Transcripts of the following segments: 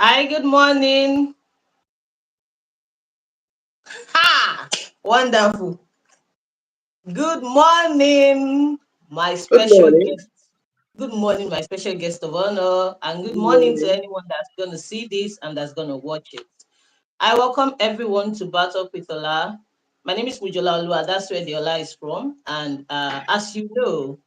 Hi, good morning. Ha! Wonderful. Good morning, my Good special morning. guest. Good morning, my special guest of honor. And good Good morning to morning. anyone that's going to see this and that's going to watch it. I welcome everyone to Battle with Ola. My name is Mujola Olua. That's where the Ola is from. And as you know,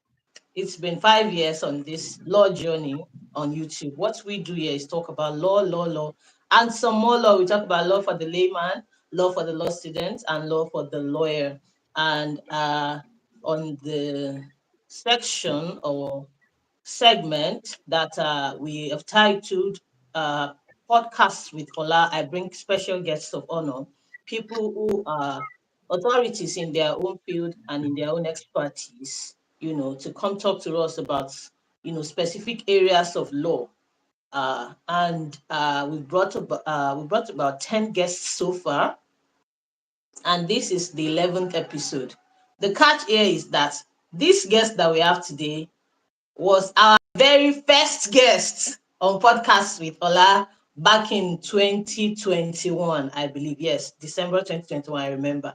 it's been 5 years on this law journey on YouTube. What we do here is talk about law, and some more law. We talk about law for the layman, law for the law student, and law for the lawyer. And on the section or segment that we have titled uh, Podcasts with Ola, I bring special guests of honor, people who are authorities in their own field and in their own expertise, to come talk to us about, specific areas of law. And we brought about 10 guests so far, and this is the 11th episode. The catch here is that this guest that we have today was our very first guest on Podcast with Ola back in 2021, I believe. Yes, December 2021, I remember.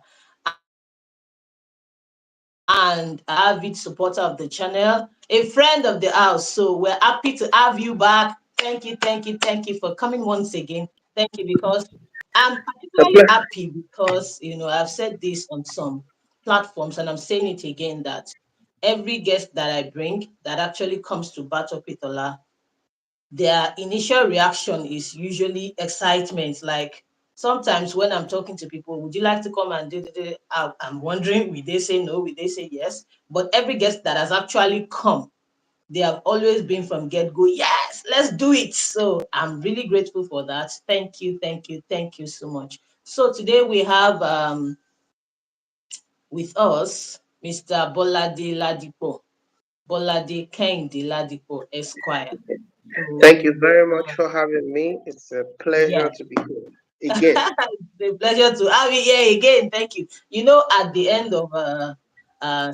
And avid supporter of the channel, a friend of the house. So we're happy to have you back. Thank you for coming once again. Thank you, because I'm A particularly ple- happy because I've said this on some platforms and I'm saying it again that every guest that I bring that actually comes to Battle Pitola, their initial reaction is usually excitement. Like sometimes when I'm talking to people, would you like to come and do? I'm wondering, will they say no? Will they say yes? But every guest that has actually come, they have always been from get go. Yes, let's do it. So I'm really grateful for that. Thank you so much. So today we have with us Mr. Bolade Kehinde Esquire. So Thank you very much for having me. It's a yeah. pleasure to be here again. It's a pleasure to have you here again. Thank you. At the end of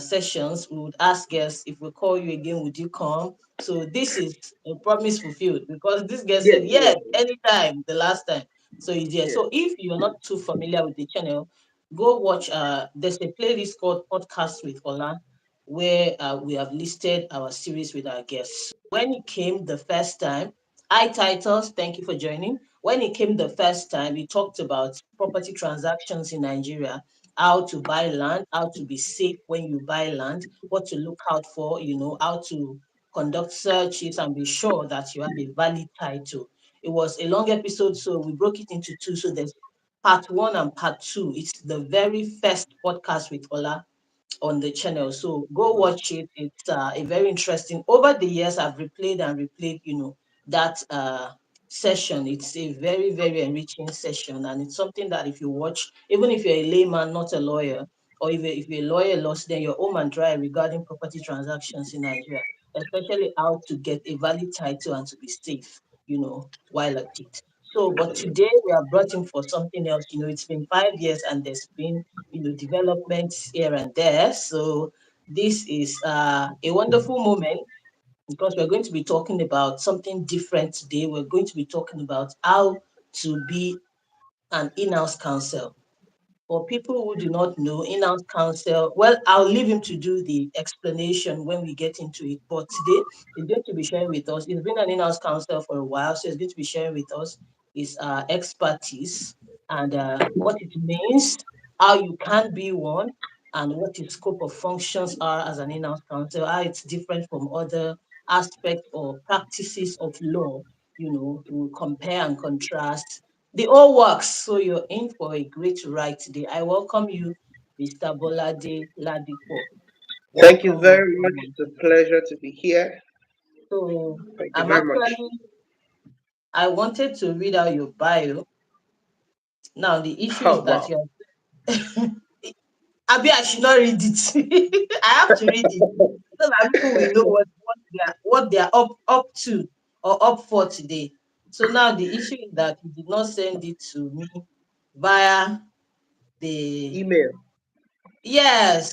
sessions, we would ask guests if we call you again, would you come? So this is a promise fulfilled because this guest Yeah, said yeah, yes anytime the last time. So he's here. yeah. So if you're not too familiar with the channel, go watch. There's a playlist called Podcast with Ola where we have listed our series with our guests. When he came the first time, I titles. Thank you for joining. When he came the first time, he talked about property transactions in Nigeria, how to buy land, how to be safe when you buy land, what to look out for, how to conduct searches and be sure that you have a valid title. It was a long episode, so we broke it into two. So there's part one and part two. It's the very first podcast with Ola on the channel. So go watch it. It's a very interesting. Over the years, I've replayed and replayed, that session. It's a very, very enriching session. And it's something that if you watch, even if you're a layman, not a lawyer, or if you're a lawyer lost, then you're home and dry regarding property transactions in Nigeria, especially how to get a valid title and to be safe, while at it. So, but today we are brought in for something else. It's been 5 years and there's been developments here and there. So this is a wonderful moment because we're going to be talking about something different today. We're going to be talking about how to be an in-house counsel. For people who do not know in-house counsel, well, I'll leave him to do the explanation when we get into it. But today, he's going to be sharing with us. He's been an in-house counsel for a while, so he's going to be sharing with us his expertise and what it means, how you can be one, and what his scope of functions are as an in-house counsel, how it's different from other aspects or practices of law. We'll compare and contrast the all works. So you're in for a great ride today. I welcome you, Mr. Bolade Ladipo. Thank you Welcome, very welcome, much. It's a welcome. pleasure to be here. So Thank you I'm very much. actually, I wanted to read out your bio. Now the issue Oh, is that wow. you're, Abi, I should not read it. I have to read it so that people will know what they are up to or up for today. So now the issue is that you did not send it to me via the Email. yes.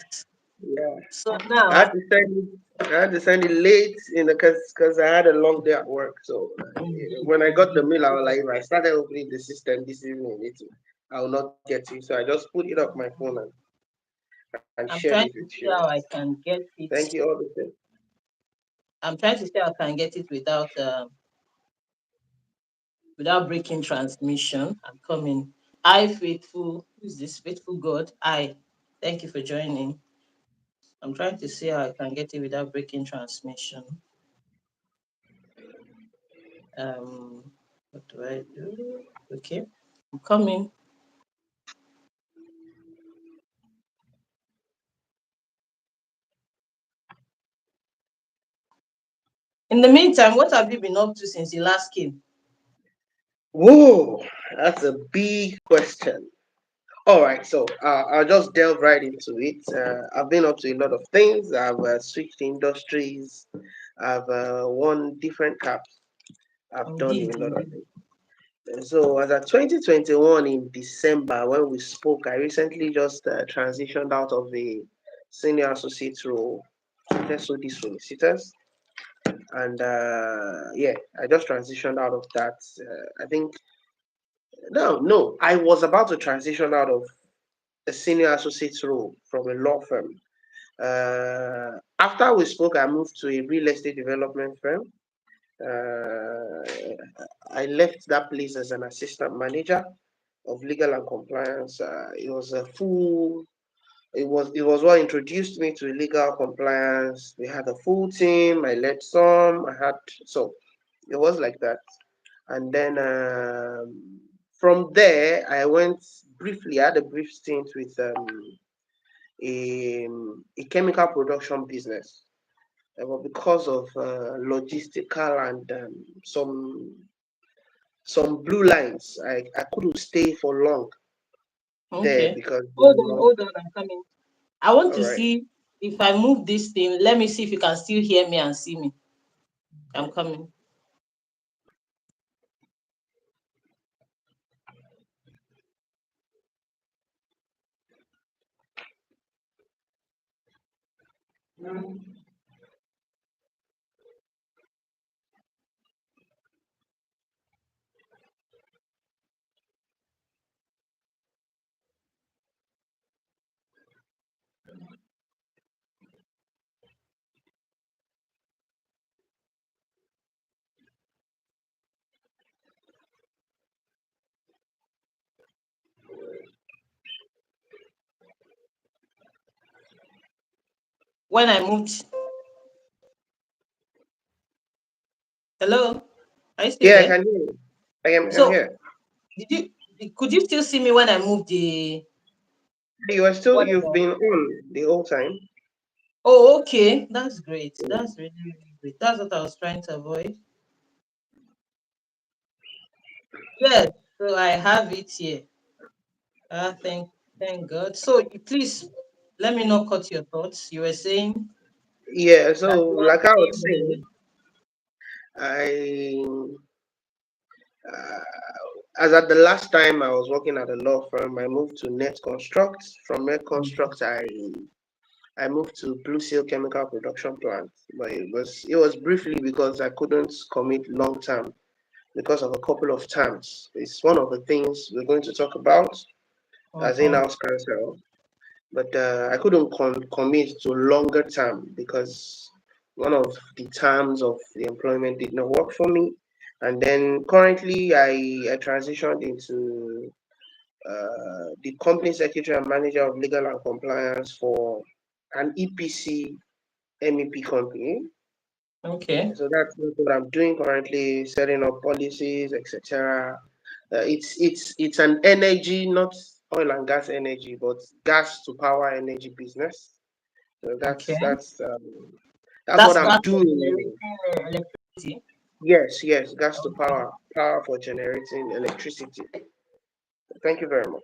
Yeah. So I had now to send it. I had to send it late, because I had a long day at work. So Indeed, when I got the indeed. mail, I was like, if I started opening the system this evening, I will not get it. So I just put it off my phone and shared I'm it with trying to you. see how I can get Thank it. you all the same. I'm trying to see how I can get it without breaking transmission. I'm coming. Hi, faithful. Who's this faithful God? Hi. Thank you for joining. I'm trying to see how I can get it without breaking transmission. Um, what do I do? Okay, I'm coming. In the meantime, what have you been up to since you last came? Whoa, that's a big question. All right, so I'll just delve right into it. I've been up to a lot of things. I've switched industries. I've worn different caps. I've done Indeed, a lot of indeed. things. So as of 2021 in December, when we spoke, I recently just transitioned out of the senior associate role, SOD solicitors, and yeah, I just transitioned out of that. I think no, I was about to transition out of a senior associate role from a law firm. After we spoke, I moved to a real estate development firm. Uh, I left that place as an assistant manager of legal and compliance. It was a full. It was what introduced me to legal compliance. We had a full team. I led some. I had so it was like that. And then from there, I went briefly. I had a brief stint with a chemical production business. But because of logistical and some blue lines, I couldn't stay for long there Okay. because Hold on, I'm coming. I want all to right. see if I move this thing. Let me see if you can still hear me and see me. I'm coming. When I moved, hello, are you still Yeah, I there? can hear you. I'm So, here. did could you still see me when I moved the You've whatever? been on the whole time. Oh, okay, that's great. That's really, really great. That's what I was trying to avoid. Yes, so I have it here. Thank God. So, please let me not cut your thoughts. You were saying Yeah, so that you want like to I see was my. saying, I as at the last time I was working at a law firm, I moved to Net Construct. From Net Construct, I moved to Blue Seal Chemical Production Plant, but it was briefly because I couldn't commit long term because of a couple of terms. It's one of the things we're going to talk about as Uh-huh. in-house counsel, but I couldn't commit to longer term because one of the terms of the employment did not work for me. And then currently, I transitioned into the company secretary and manager of legal and compliance for an EPC MEP company. Okay. So that's what I'm doing currently, setting up policies, etc. It's an energy, not oil and gas energy, but gas to power energy business. So Okay. that's what That's I'm gas for doing. generating electricity. Yes, gas to Okay. power for generating electricity. Thank you very much.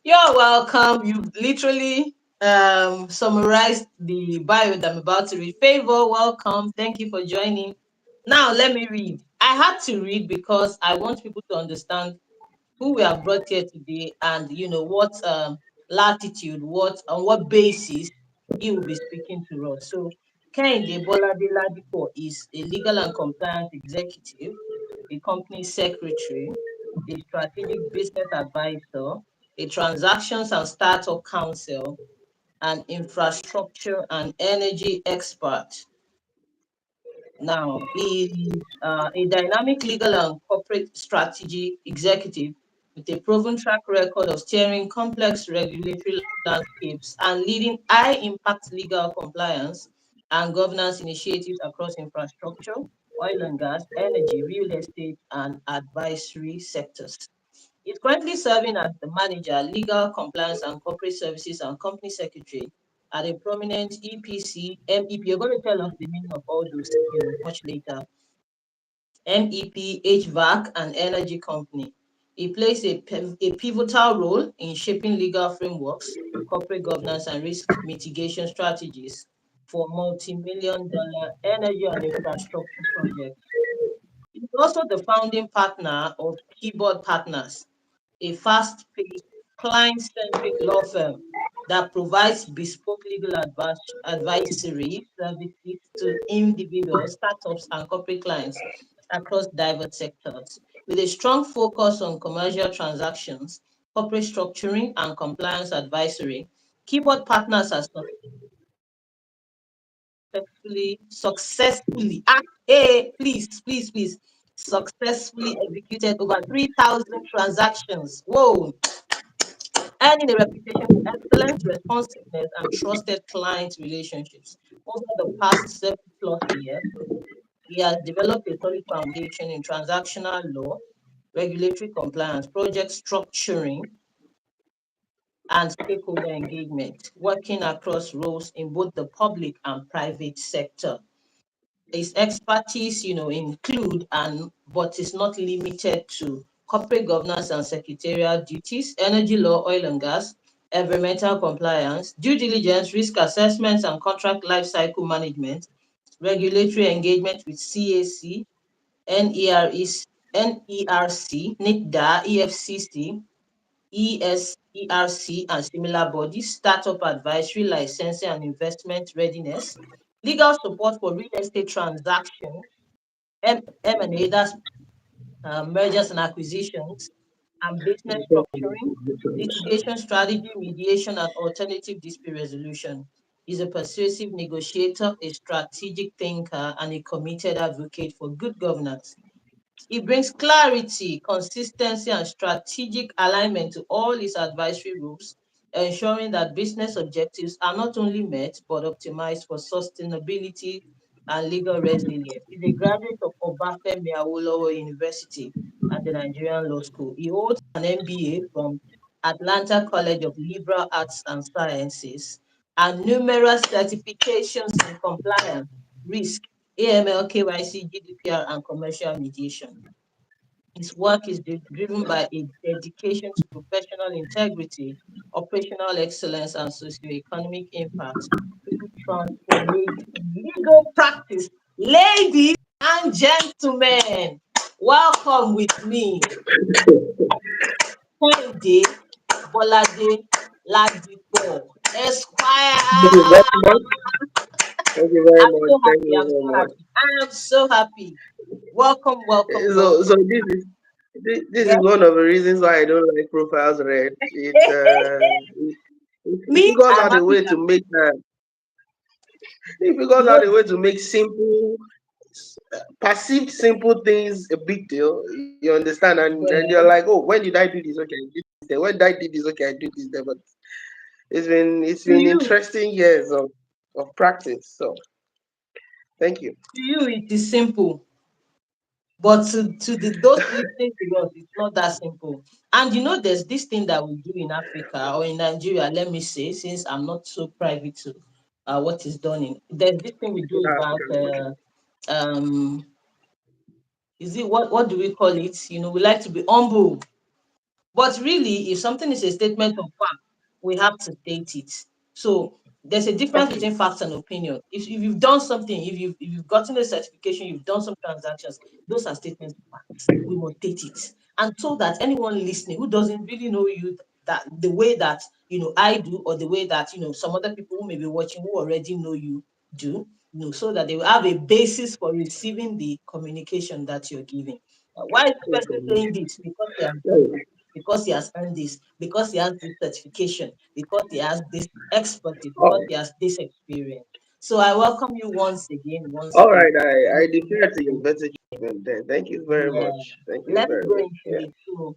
You're welcome. You've literally summarized the bio that I'm about to read. Favor, welcome. Thank you for joining. Now let me read. I had to read because I want people to understand who we have brought here today and what latitude, what on what basis he will be speaking to us. So Kehinde Bolade Ladipo is a legal and compliance executive, a company secretary, a strategic business advisor, a transactions and startup counsel, an infrastructure and energy expert. Now, he is a dynamic legal and corporate strategy executive with a proven track record of steering complex regulatory landscapes and leading high impact legal compliance and governance initiatives across infrastructure, oil and gas, energy, real estate, and advisory sectors. He's currently serving as the manager, legal compliance and corporate services and company secretary at a prominent EPC, MEP. You're going to tell us the meaning of all those, much later. MEP, HVAC, and energy company. He plays a pivotal role in shaping legal frameworks, corporate governance, and risk mitigation strategies for multi-million dollar energy and infrastructure projects. He's also the founding partner of Kheybod Partners, a fast-paced, client-centric law firm that provides bespoke legal advisory services to individuals, startups, and corporate clients across diverse sectors. With a strong focus on commercial transactions, corporate structuring, and compliance advisory, Keyboard Partners has successfully, hey, please, successfully executed over 3,000 transactions. Whoa, earning a reputation for excellence, responsiveness, and trusted client relationships. Over the past 7+ years, he has developed a solid foundation in transactional law, regulatory compliance, project structuring, and stakeholder engagement, working across roles in both the public and private sector. His expertise, include and but is not limited to corporate governance and secretarial duties, energy law, oil and gas, environmental compliance, due diligence, risk assessments and contract lifecycle management, regulatory engagement with CAC, NERC, NICDA, EFCC, ESERC, and similar bodies, startup advisory, licensing and investment readiness, legal support for real estate transactions, M&A, that's mergers and acquisitions, and business structuring, litigation strategy, mediation, and alternative dispute resolution. He's a persuasive negotiator, a strategic thinker, and a committed advocate for good governance. It brings clarity, consistency, and strategic alignment to all its advisory rules, ensuring that business objectives are not only met but optimized for sustainability and legal resilience. He's a graduate of Obafemi Awolowo University and the Nigerian Law School. He holds an MBA from Atlanta College of Liberal Arts and Sciences and numerous certifications in compliance, risk, AML, KYC, GDPR, and commercial mediation. His work is driven by a dedication to professional integrity, operational excellence, and socioeconomic impact through transformative legal practice. Ladies and gentlemen, welcome with me, Kehinde Bolade Ladipo Thank you Esquire. very much. Thank you very I'm much. so Thank happy. you I'm very so much. happy. I am so happy. Welcome, welcome, So welcome. this is Yes. one of the reasons why I don't like profiles read. It Me, figures I'm out a happy way that to make it figures you know out a way to make simple perceived simple things a big deal. You understand, and you're like, well, oh, when did I do this? Okay, I did this. Then when did I do this? Okay, I do this. Then, but it's to been you, interesting years of practice. So thank you. it is simple. But those listening to us, it's not that simple. And there's this thing that we do in Africa or in Nigeria, let me say, since I'm not so privy to what is done in there's this thing we do Yeah, about African country. um is it what do we call it? We like to be humble. But really, if something is a statement of fact, we have to state it. So there's a difference Okay. between facts and opinion. If you've done something, if you've gotten a certification, you've done some transactions, those are statements of facts. We must state it. And so that anyone listening who doesn't really know you that the way that I do, or the way that some other people who may be watching who already know you do, so that they will have a basis for receiving the communication that you're giving. Why is the person Okay. saying this? Because he has done Oh, this, because he has earned this, because he has this certification, because he has this expertise, because oh, he has this experience. So I welcome you once all again. right. I defer to your better judgment then. Thank you very Yeah. much. Thank you Let's very go much. into Yeah. it. So,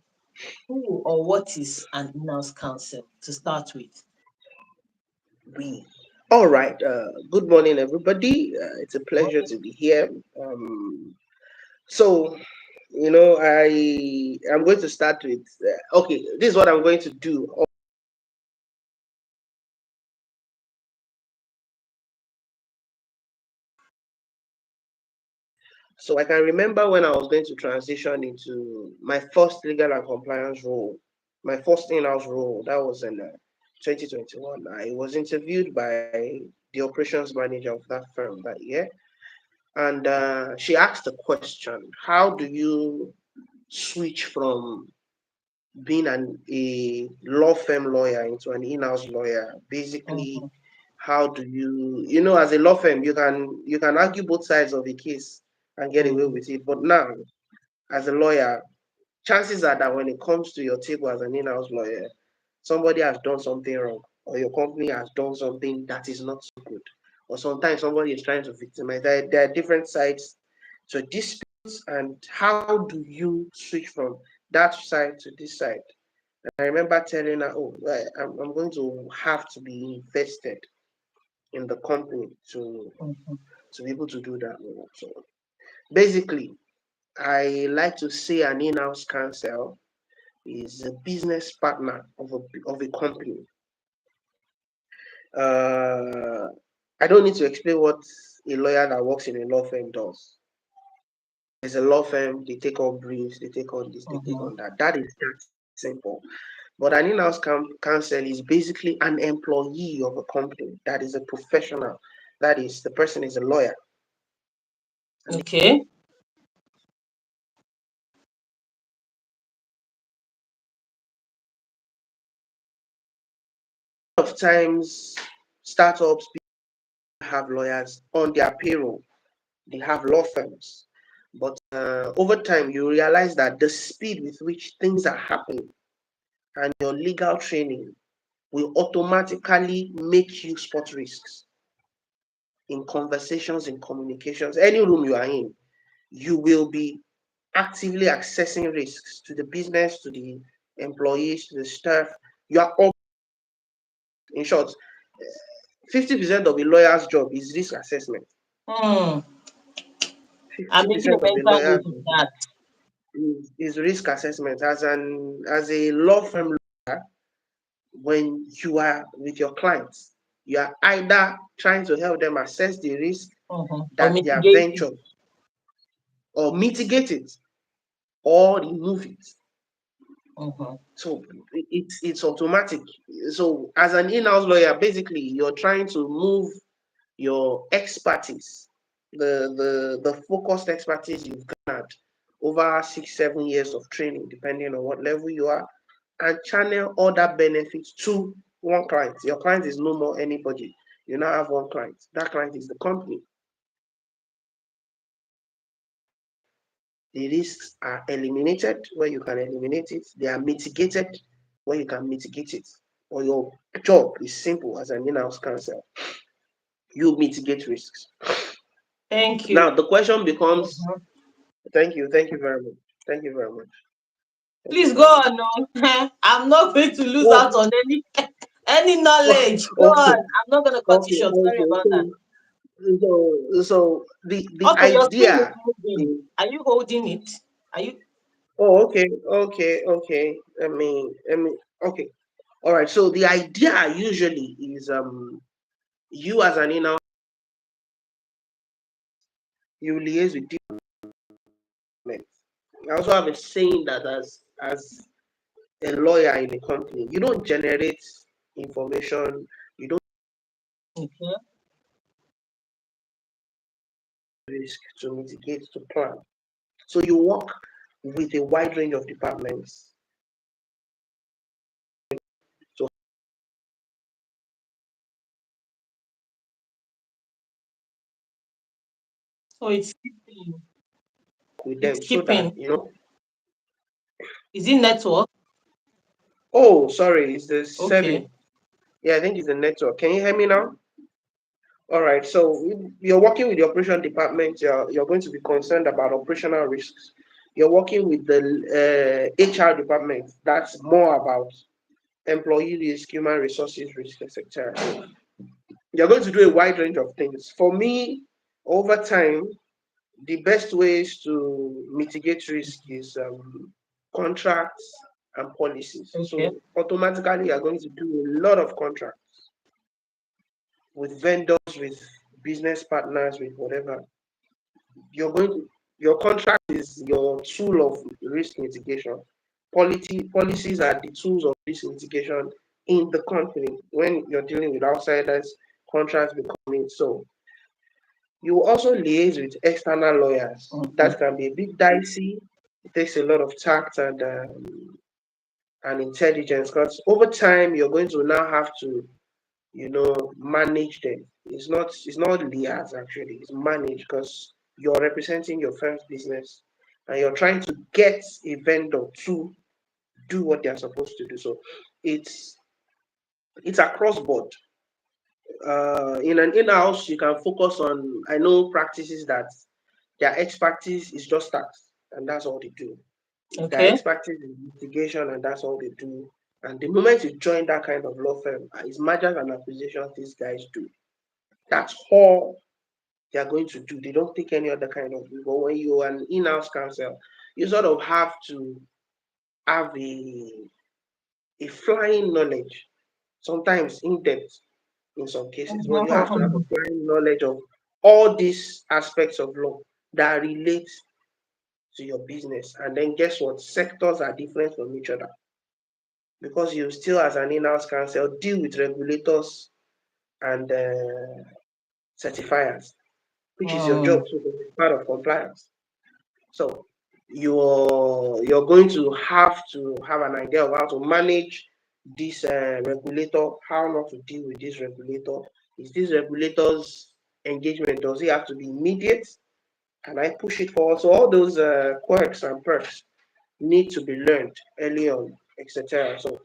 who or what is an in-house counsel to start with? We. All right. Good morning, everybody. It's a pleasure Morning. to be here. So, I'm going to start with. Okay, this is what I'm going to do. So I can remember when I was going to transition into my first legal and compliance role, my first in-house role. That was in 2021. I was interviewed by the operations manager of that firm that year, and she asked the question: How do you switch from being a law firm lawyer into an in-house lawyer? Basically, Mm-hmm. how do you, as a law firm, you can argue both sides of a case and get away Mm-hmm. with it, but now as a lawyer, chances are that when it comes to your table as an in-house lawyer, somebody has done something wrong, or your company has done something that is not so good, or sometimes somebody is trying to victimize. There are different sides to disputes, and how do you switch from that side to this side? I remember telling her, "Oh, I'm going to have to be invested in the company Mm-hmm. to be able to do that." So basically, I like to say an in-house counsel is a business partner of a company. Uh, I don't need to explain what a lawyer that works in a law firm does. There's a law firm, they take on briefs, they take on this, they take Mm-hmm. on that. That is that simple. But an in-house counsel is basically an employee of a company that is a professional. That is, the person is a lawyer. And Okay. a lot of times, startups have lawyers on their payroll. They have law firms. But over time, you realize that the speed with which things are happening and your legal training will automatically make you spot risks in conversations, in communications, any room you are in. You will be actively accessing risks to the business, to the employees, to the staff. You are all, in short, 50% of a lawyer's job is risk assessment. Hmm. I'm making a 50% of a mental lawyer's note of job that. is risk assessment. As a law firm lawyer, when you are with your clients, you are either trying to help them assess the risk Mm-hmm. Or that their mitigate it. venture, or mitigate it, or remove it. Mm-hmm. So it's automatic. So as an in-house lawyer, basically you're trying to move your expertise, the focused expertise you've gathered over 6 7 years of training, depending on what level you are, and channel all that benefits to one client. Your client is no more anybody. You now have one client. That client is the company. The risks are eliminated where you can eliminate it. They are mitigated where you can mitigate it. Or your job is simple as an in-house counsel. You mitigate risks. Thank you. Now the question becomes, Mhm. thank you very much. Thank you very much. Thank you Please go very much. on. No. I'm not going to lose out Oh, on any knowledge. Go on. okay, I'm not going to cut you okay, short. Sorry okay. about that. So the Okay, your screen is idea moving. is, Are you holding it? Are you? oh, okay, okay. Okay. All right. So the idea usually is you as an in-house, you liaise with different. I also have a saying that as a lawyer in a company, you don't generate information, you don't Okay. risk to mitigate, to plan. So you work with a wide range of departments to Oh, with it's them so that keeping. you know. Is it network? Oh, sorry, it's the Okay. seven. Yeah, I think it's the network. Can you hear me now? All right. So you're working with the operation department. You're going to be concerned about operational risks. You're working with the HR department. That's more about employee risk, human resources risk, etc. You're going to do a wide range of things. For me, over time, the best ways to mitigate risk is contracts and policies. Okay. So automatically, you're going to do a lot of contracts with vendors, with business partners, with whatever. You're going to your contract is your tool of risk mitigation. Policies are the tools of risk mitigation in the company. When you're dealing with outsiders, contracts become it. So you also liaise with external lawyers. Okay. That can be a bit dicey. It takes a lot of tact and intelligence because over time you're going to now have to manage them. It's not lias actually, it's manage because you're representing your firm's business and you're trying to get a vendor to do what they're supposed to do. So it's it's across board. In an in-house, you can focus on. I know practices that their expertise is just tax, and that's all they do. Their Okay. expertise is litigation, and that's all they do. And the moment you join that kind of law firm, it's mergers and acquisitions these guys do. That's all they are going to do. They don't take any other kind of view. But when you're an in-house counsel, you sort of have to have a flying knowledge, sometimes in depth in some cases, but you have to have a flying knowledge of all these aspects of law that relate to your business. And then guess what? Sectors are different from each other because you still, as an in-house counsel, deal with regulators and certifiers, which is your job. Mm. So it's part of compliance. So you're going to have an idea of how to manage this regulator, how not to deal with this regulator. Is this regulator's engagement, does it have to be immediate? Can I push it forward? So all those quirks and perks need to be learned early on, etc. So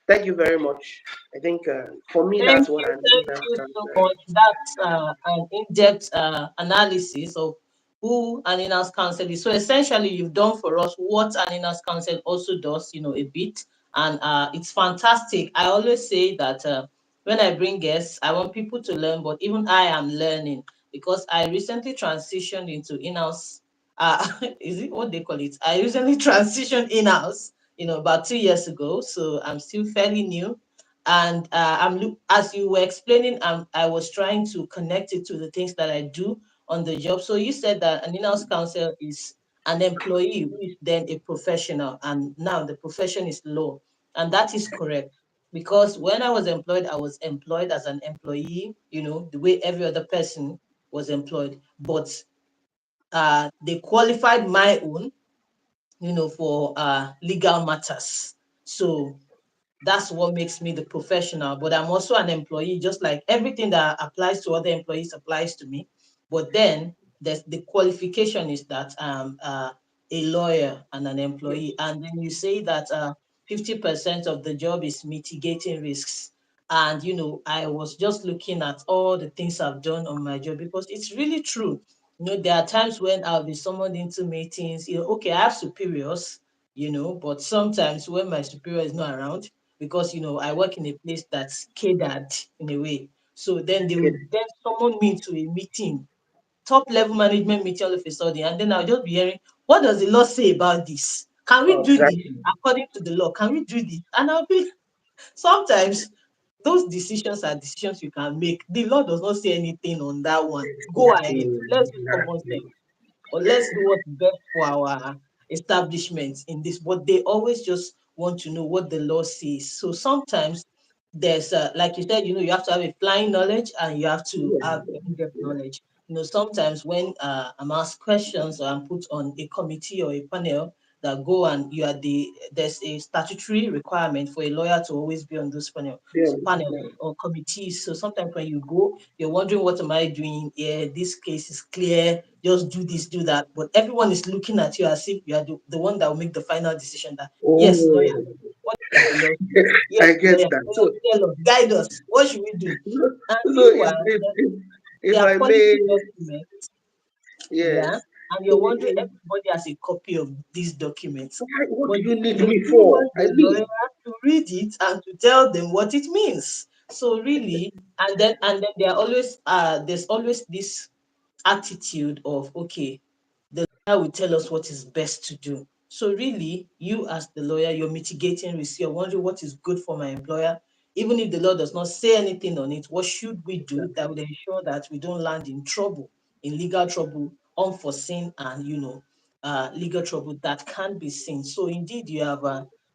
thank you very much. I think for me that's what I mean. Thank you so much. That's an in-depth analysis of who an in-house counsel is. So essentially, you've done for us what an in-house counsel also does, a bit, and it's fantastic. I always say that when I bring guests, I want people to learn, but even I am learning because I recently transitioned into in-house. Is it what they call it? I recently transitioned in-house, about 2 years ago. So I'm still fairly new, and as you were explaining, I was trying to connect it to the things that I do on the job. So you said that an in-house counsel is an employee who is then a professional, and now the profession is law, and that is correct. Because when I was employed as an employee, the way every other person was employed, but they qualified my own, for legal matters. So that's what makes me the professional. But I'm also an employee, just like everything that applies to other employees applies to me. But then the qualification is that I'm a lawyer and an employee. And then you say that 50% of the job is mitigating risks. And I was just looking at all the things I've done on my job because it's really true. There are times when I'll be summoned into meetings. Okay, I have superiors, but sometimes when my superior is not around, because I work in a place that's catered in a way. So then they Okay. would then summon me to a meeting, top level management meeting all of a sudden, and then I'll just be hearing, what does the law say about this? Can we Oh, do this exactly. according to the law? Can we do this? And I'll be sometimes those decisions are decisions you can make. The law does not say anything on that one. Go ahead. Exactly. Let's use common Exactly. sense, or let's do what's best for our establishment in this. But they always just want to know what the law says. So sometimes there's like you said, you have to have a flying knowledge and you have to have Yeah. in-depth knowledge. Sometimes when I'm asked questions or I'm put on a committee or a panel, that go and you are there's a statutory requirement for a lawyer to always be on those Yeah. panels Yeah. or committees. So sometimes when you go, you're wondering, what am I doing? Yeah, this case is clear. Just do this, do that. But everyone is looking at you as if you are the one that will make the final decision. That yes, lawyer, Oh, what is the law? Yes, I get lawyer, that. lawyer, tell us, guide us. What should we do? And So meanwhile, if there are I may, policy documents, yeah, yes. and you're So wondering, everybody has a copy of these documents, what but do you need but me do you for? want I the lawyer mean, to read it and to tell them what it means? So really, and then there's always this attitude of, okay, the lawyer will tell us what is best to do. So really, you as the lawyer, you're mitigating risk. You're wondering, what is good for my employer. Even if the law does not say anything on it, what should we do that would ensure that we don't land in trouble, in legal trouble, unforeseen, and legal trouble that can be seen. So indeed, you have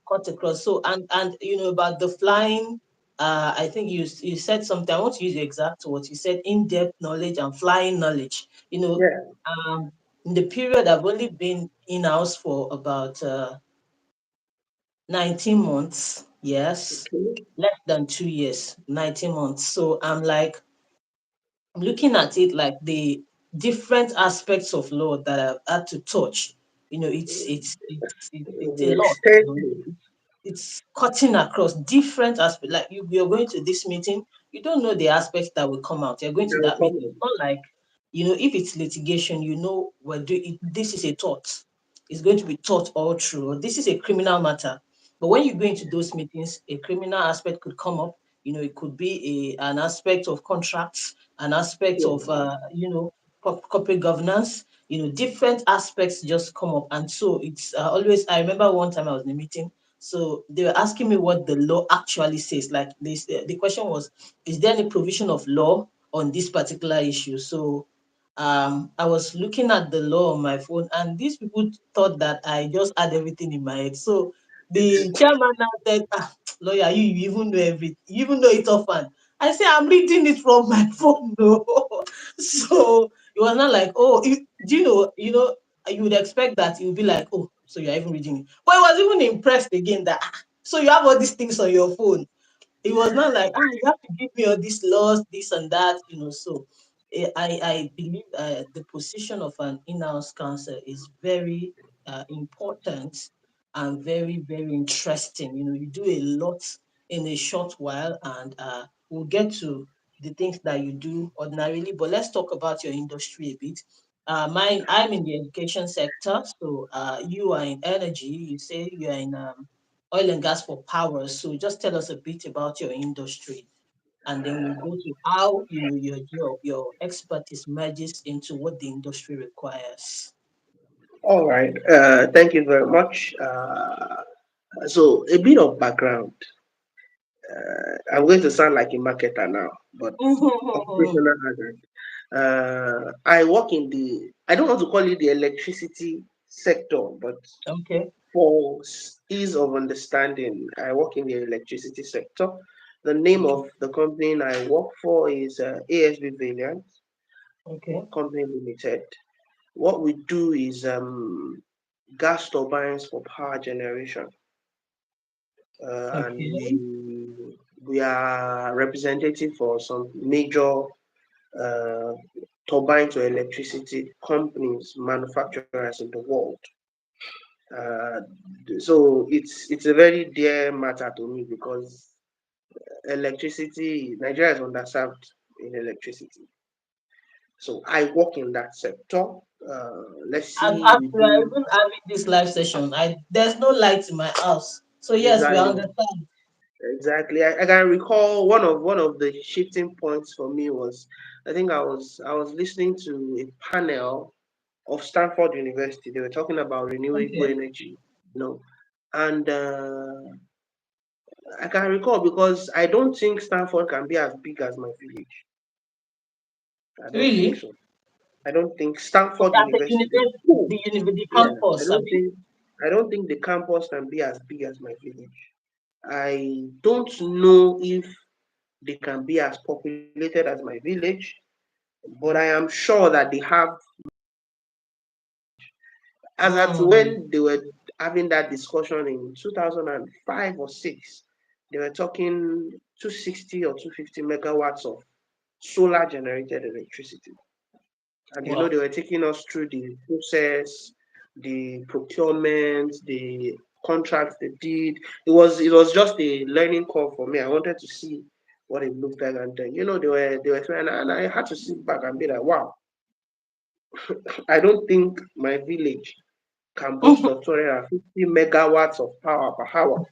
cut across. So and about the flying. I think you said something. I want to use the exact words. You said in-depth knowledge and flying knowledge. yeah. In the period, I've only been in house for about 19 months. Yes, Okay. less than 2 years, 19 months. So I'm looking at it like the different aspects of law that I've had to touch. It's a lot. Extended. It's cutting across different aspects. Like you're going to this meeting, you don't know the aspects that will come out. You're going to No that meeting. It's problem. not like, if it's litigation, this is a tort. It's going to be taught all through. Or this is a criminal matter. But when you go into those meetings, a criminal aspect could come up. It could be an aspect of contracts, an aspect Yeah. of corporate governance. Different aspects just come up, and so it's always. I remember one time I was in a meeting, so they were asking me what the law actually says. Like this, the question was, is there any provision of law on this particular issue? So I was looking at the law on my phone, and these people thought that I just had everything in my head. So the chairman now said, lawyer, you even know everything, you even know it offhand. I say, I'm reading it from my phone, no. So it was not like, oh, do you would expect that it would be like, oh, so you're even reading it. But I was even impressed again that, so you have all these things on your phone. It was not like, you have to give me all these laws, this and that. So I believe the position of an in-house counsel is very important and very, very interesting. You do a lot in a short while, and we'll get to the things that you do ordinarily. But let's talk about your industry a bit. I'm in the education sector, so you are in energy. You say you are in oil and gas for power. So just tell us a bit about your industry, and then we'll go to how your expertise merges into what the industry requires. All right. Thank you very much. So a bit of background. I'm going to sound like a marketer now, but operational hazard. I work in I don't want to call it the electricity sector, but Okay, for ease of understanding, I work in the electricity sector. The name okay, of the company I work for is ASB Valiant okay, Company Limited. What we do is gas turbines for power generation, and okay, we are representative for some major uh, turbine to electricity companies, manufacturers in the world. Uh, so it's a very dear matter to me because electricity, Nigeria is underserved in electricity. So I work in that sector. Let's see, as we we are do even having this live session, there's no light in my house. So yes, we exactly, understand. exactly. I can recall one of the shifting points for me was I think I was listening to a panel of Stanford University. They were talking about renewable Okay, energy, and I can recall because I don't think Stanford can be as big as my village. I don't think really? so. I don't think Stanford Okay, at the University, the university, school, the yeah, campus, Abi? I don't think the campus can be as big as my village. I don't know if they can be as populated as my village, but I am sure that they have as at Mm, when they were having that discussion in 2005 or 6. They were talking 260 or 250 megawatts of solar generated electricity. And Wow. they were taking us through the process, the procurement, the contracts they did. It was just a learning curve for me. I wanted to see what it looked like, and then they were trying, and I had to sit back and be like, wow, I don't think my village can boast of 250 megawatts of power per hour,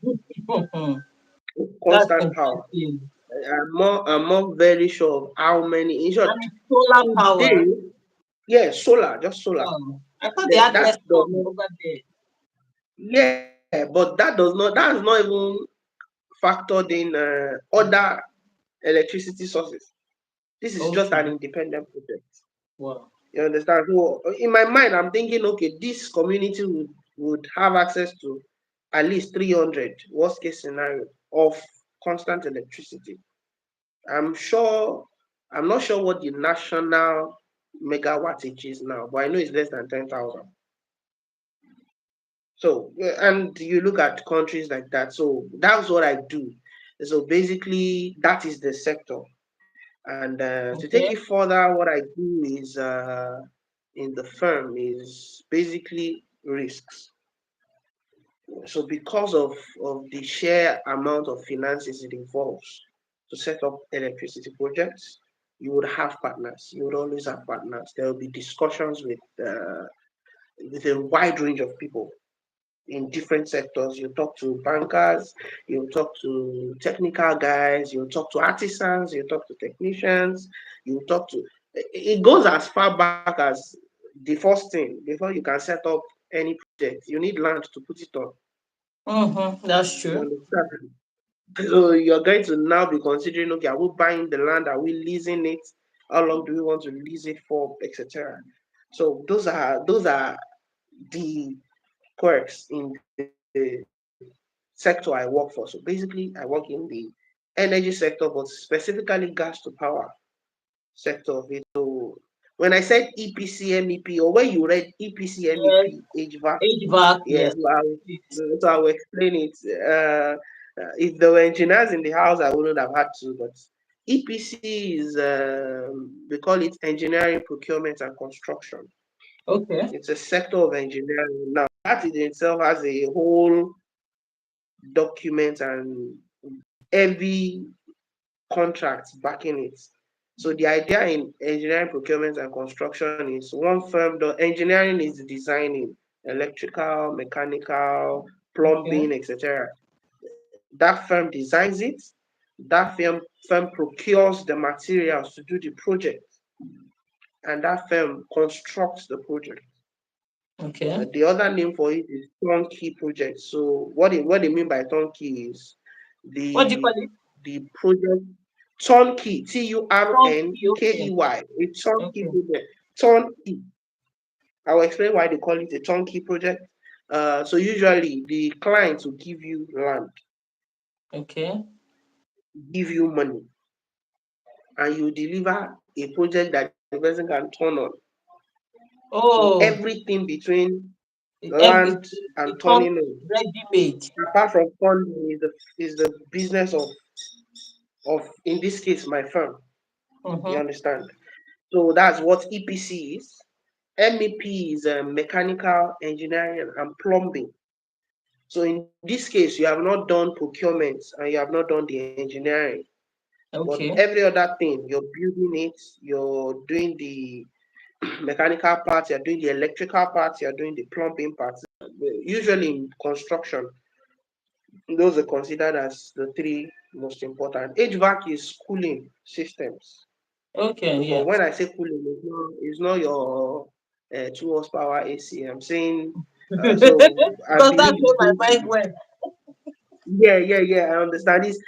That's constant power. interesting. I'm more very sure of how many. In short, And it's solar today, power. yeah, solar, just solar. I thought they had That less does storm not, over there. yeah, but that is not even factored in other electricity sources. This is just an Okay. independent project. Wow. You understand? So in my mind, I'm thinking, okay, this community would have access to at least 300, worst case scenario, of constant electricity. I'm sure, I'm not sure what the national megawattage is now, but I know it's less than 10,000. So, and you look at countries like that. So that's what I do. So basically, that is the sector. And to take it Okay. further, what I do is in the firm is basically risks. So because of the sheer amount of finances it involves to set up electricity projects, you would have partners. You would always have partners. There will be discussions with a wide range of people in different sectors. You talk to bankers, you talk to technical guys, you talk to artisans, you talk to technicians, you talk to. It goes as far back as the first thing before you can set up any project. You need land to put it on. That's You true. understand? So you're going to now be considering, okay, are we buying the land? Are we leasing it? How long do we want to lease it for, etc. So those are the quirks in the sector I work for. So basically, I work in the energy sector, but specifically gas to power sector of it. So when I said EPC MEP, or when you read EPC Yes. MEP HVAC, HVAC. yeah, Yes. so I'll explain it. If there were engineers in the house, I wouldn't have had to. But EPC is we call it engineering, procurement, and construction. Okay. It's a sector of engineering. Now that in itself has a whole document and heavy contracts backing it. So the idea in engineering, procurement, and construction is one firm. The engineering is designing electrical, mechanical, Okay. plumbing, etc. That firm designs it. That firm procures the materials to do the project, and that firm constructs the project. Okay. The other name for it is turnkey project. So what they mean by turnkey is What do you call the it? the project turnkey, Funky. Okay. Turnkey, a turnkey Okay. project. Turnkey. I'll explain why they call it a turnkey project. So usually the client will give you land, Okay. give you money, and you deliver a project that the person can turn on. So Oh, everything between every land and it comes turning on, ready made. apart from funding, is the business of in this case my firm. You Mm-hmm. understand? So that's what EPC is. MEP is mechanical engineering and plumbing. So in this case, you have not done procurement and you have not done the engineering, but Okay. every other thing, you're building it, you're doing the mechanical part, you're doing the electrical part, you're doing the plumbing part. Usually in construction, those are considered as the three most important. HVAC is cooling systems. Okay. So, but Yeah. when I say cooling, it's not your 2 horsepower AC. I'm saying, so I Because believe that's where it's my going to mind be. went. Yeah, yeah, yeah. I understand this.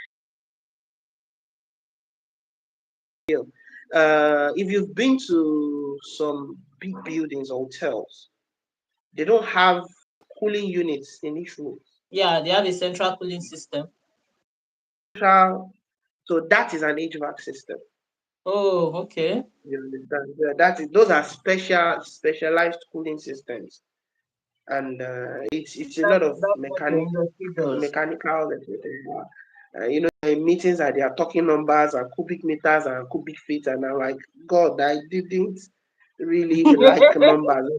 If you've been to some big buildings or hotels, they don't have cooling units in each room. Yeah, they have a central cooling system. So that is an HVAC system. Oh, okay. You understand? Yeah, that is, those are specialized cooling systems. and it's a lot That's of that's what the industry does. mechanical. In meetings that they are talking numbers and cubic meters and cubic feet, and I'm like, God, I didn't really like numbers.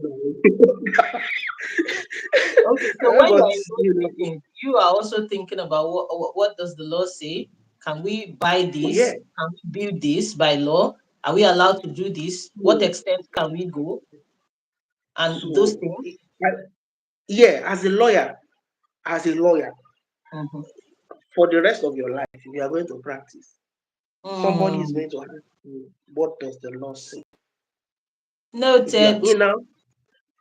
Okay, so when But you're in those meetings, you are also thinking about what does the law say? Can we buy yeah. this? Can we build this by law? Are we allowed to do this? What So, extent can we go? And those so things. yeah, as a lawyer, Mm-hmm. for the rest of your life, if you are going to practice, somebody is Mm, going to ask you, what does the law say? If you are noted. in now,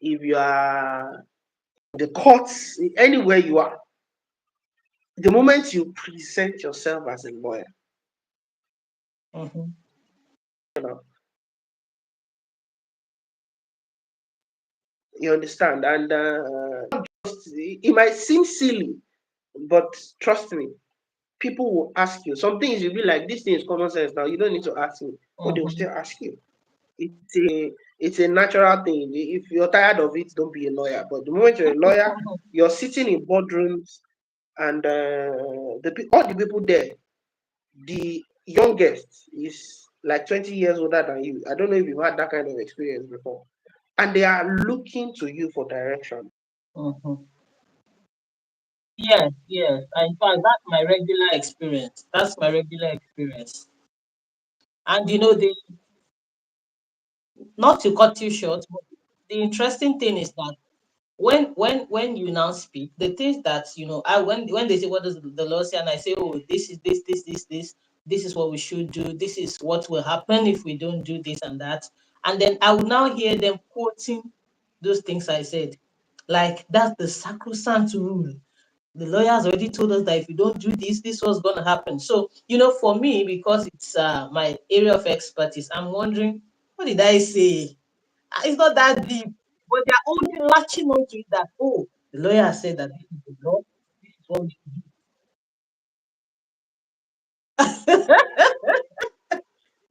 if you are the courts, anywhere you are, the moment you present yourself as a lawyer, Mm-hmm. you know, you understand, and it might seem silly, but trust me, people will ask you. Some things you'll be like, this thing is common sense now. You don't need to ask me, but they will Mm-hmm. still ask you. It's a natural thing. If you're tired of it, don't be a lawyer. But the moment you're a lawyer, you're sitting in boardrooms, and all the people there, the youngest is like 20 years older than you. I don't know if you've had that kind of experience before. And they are looking to you for direction. Mm-hmm. Yes, yes. In fact, that's my regular experience. That's my regular experience. And they not to cut you short, but the interesting thing is that when you now speak, the things that I when they say what does the law say, and I say, oh, this is this is what we should do, this is what will happen if we don't do this and that, and then I will now hear them quoting those things I said, like that's the sacrosanct rule. The lawyers already told us that if you don't do this, this was going to happen. So for me, because it's my area of expertise, I'm wondering, what did I say? It's not that deep, but they're only latching onto it that, oh, the lawyer said that this is the law, this is what we should do.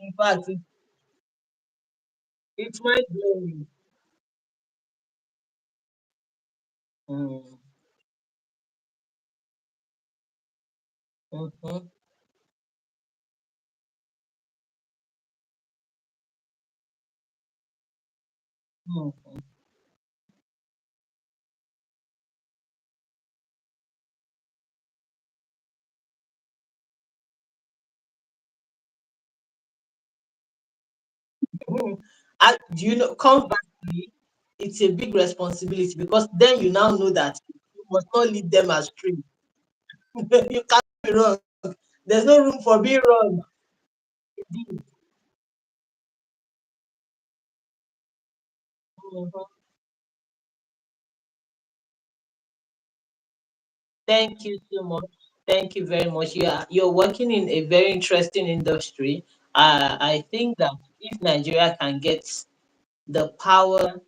In fact, it's mind blowing. Mm, mhm, mhm. Do you know, conversely, it's a big responsibility because then you now know that you must not lead them astray. You can't be wrong. There's no room for being wrong. Indeed. Mhm. Thank you so much. Thank you very much. You're working in a very interesting industry. I think that if Nigeria can get the power,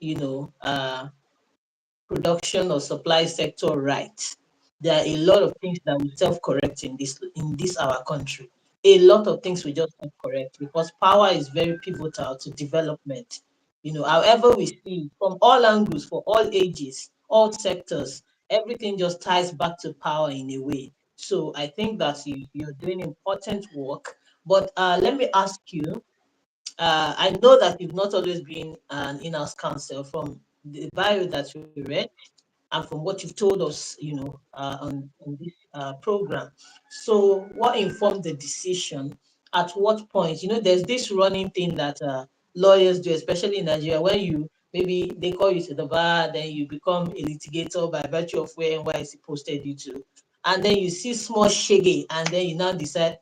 production or supply sector right, there are a lot of things that will self-correct in this our country. A lot of things will just self-correct because power is very pivotal to development. However we see from all angles, for all ages, all sectors, everything just ties back to power in a way. So I think that you're doing important work. But let me ask you, I know that you've not always been an in-house counsel from the bio that you read and from what you've told us, on this program. So, what informed the decision? At what point? There's this running thing that lawyers do, especially in Nigeria, when you maybe they call you to the bar, then you become a litigator by virtue of where NYC posted you to, and then you see small shaggy, and then you now decide,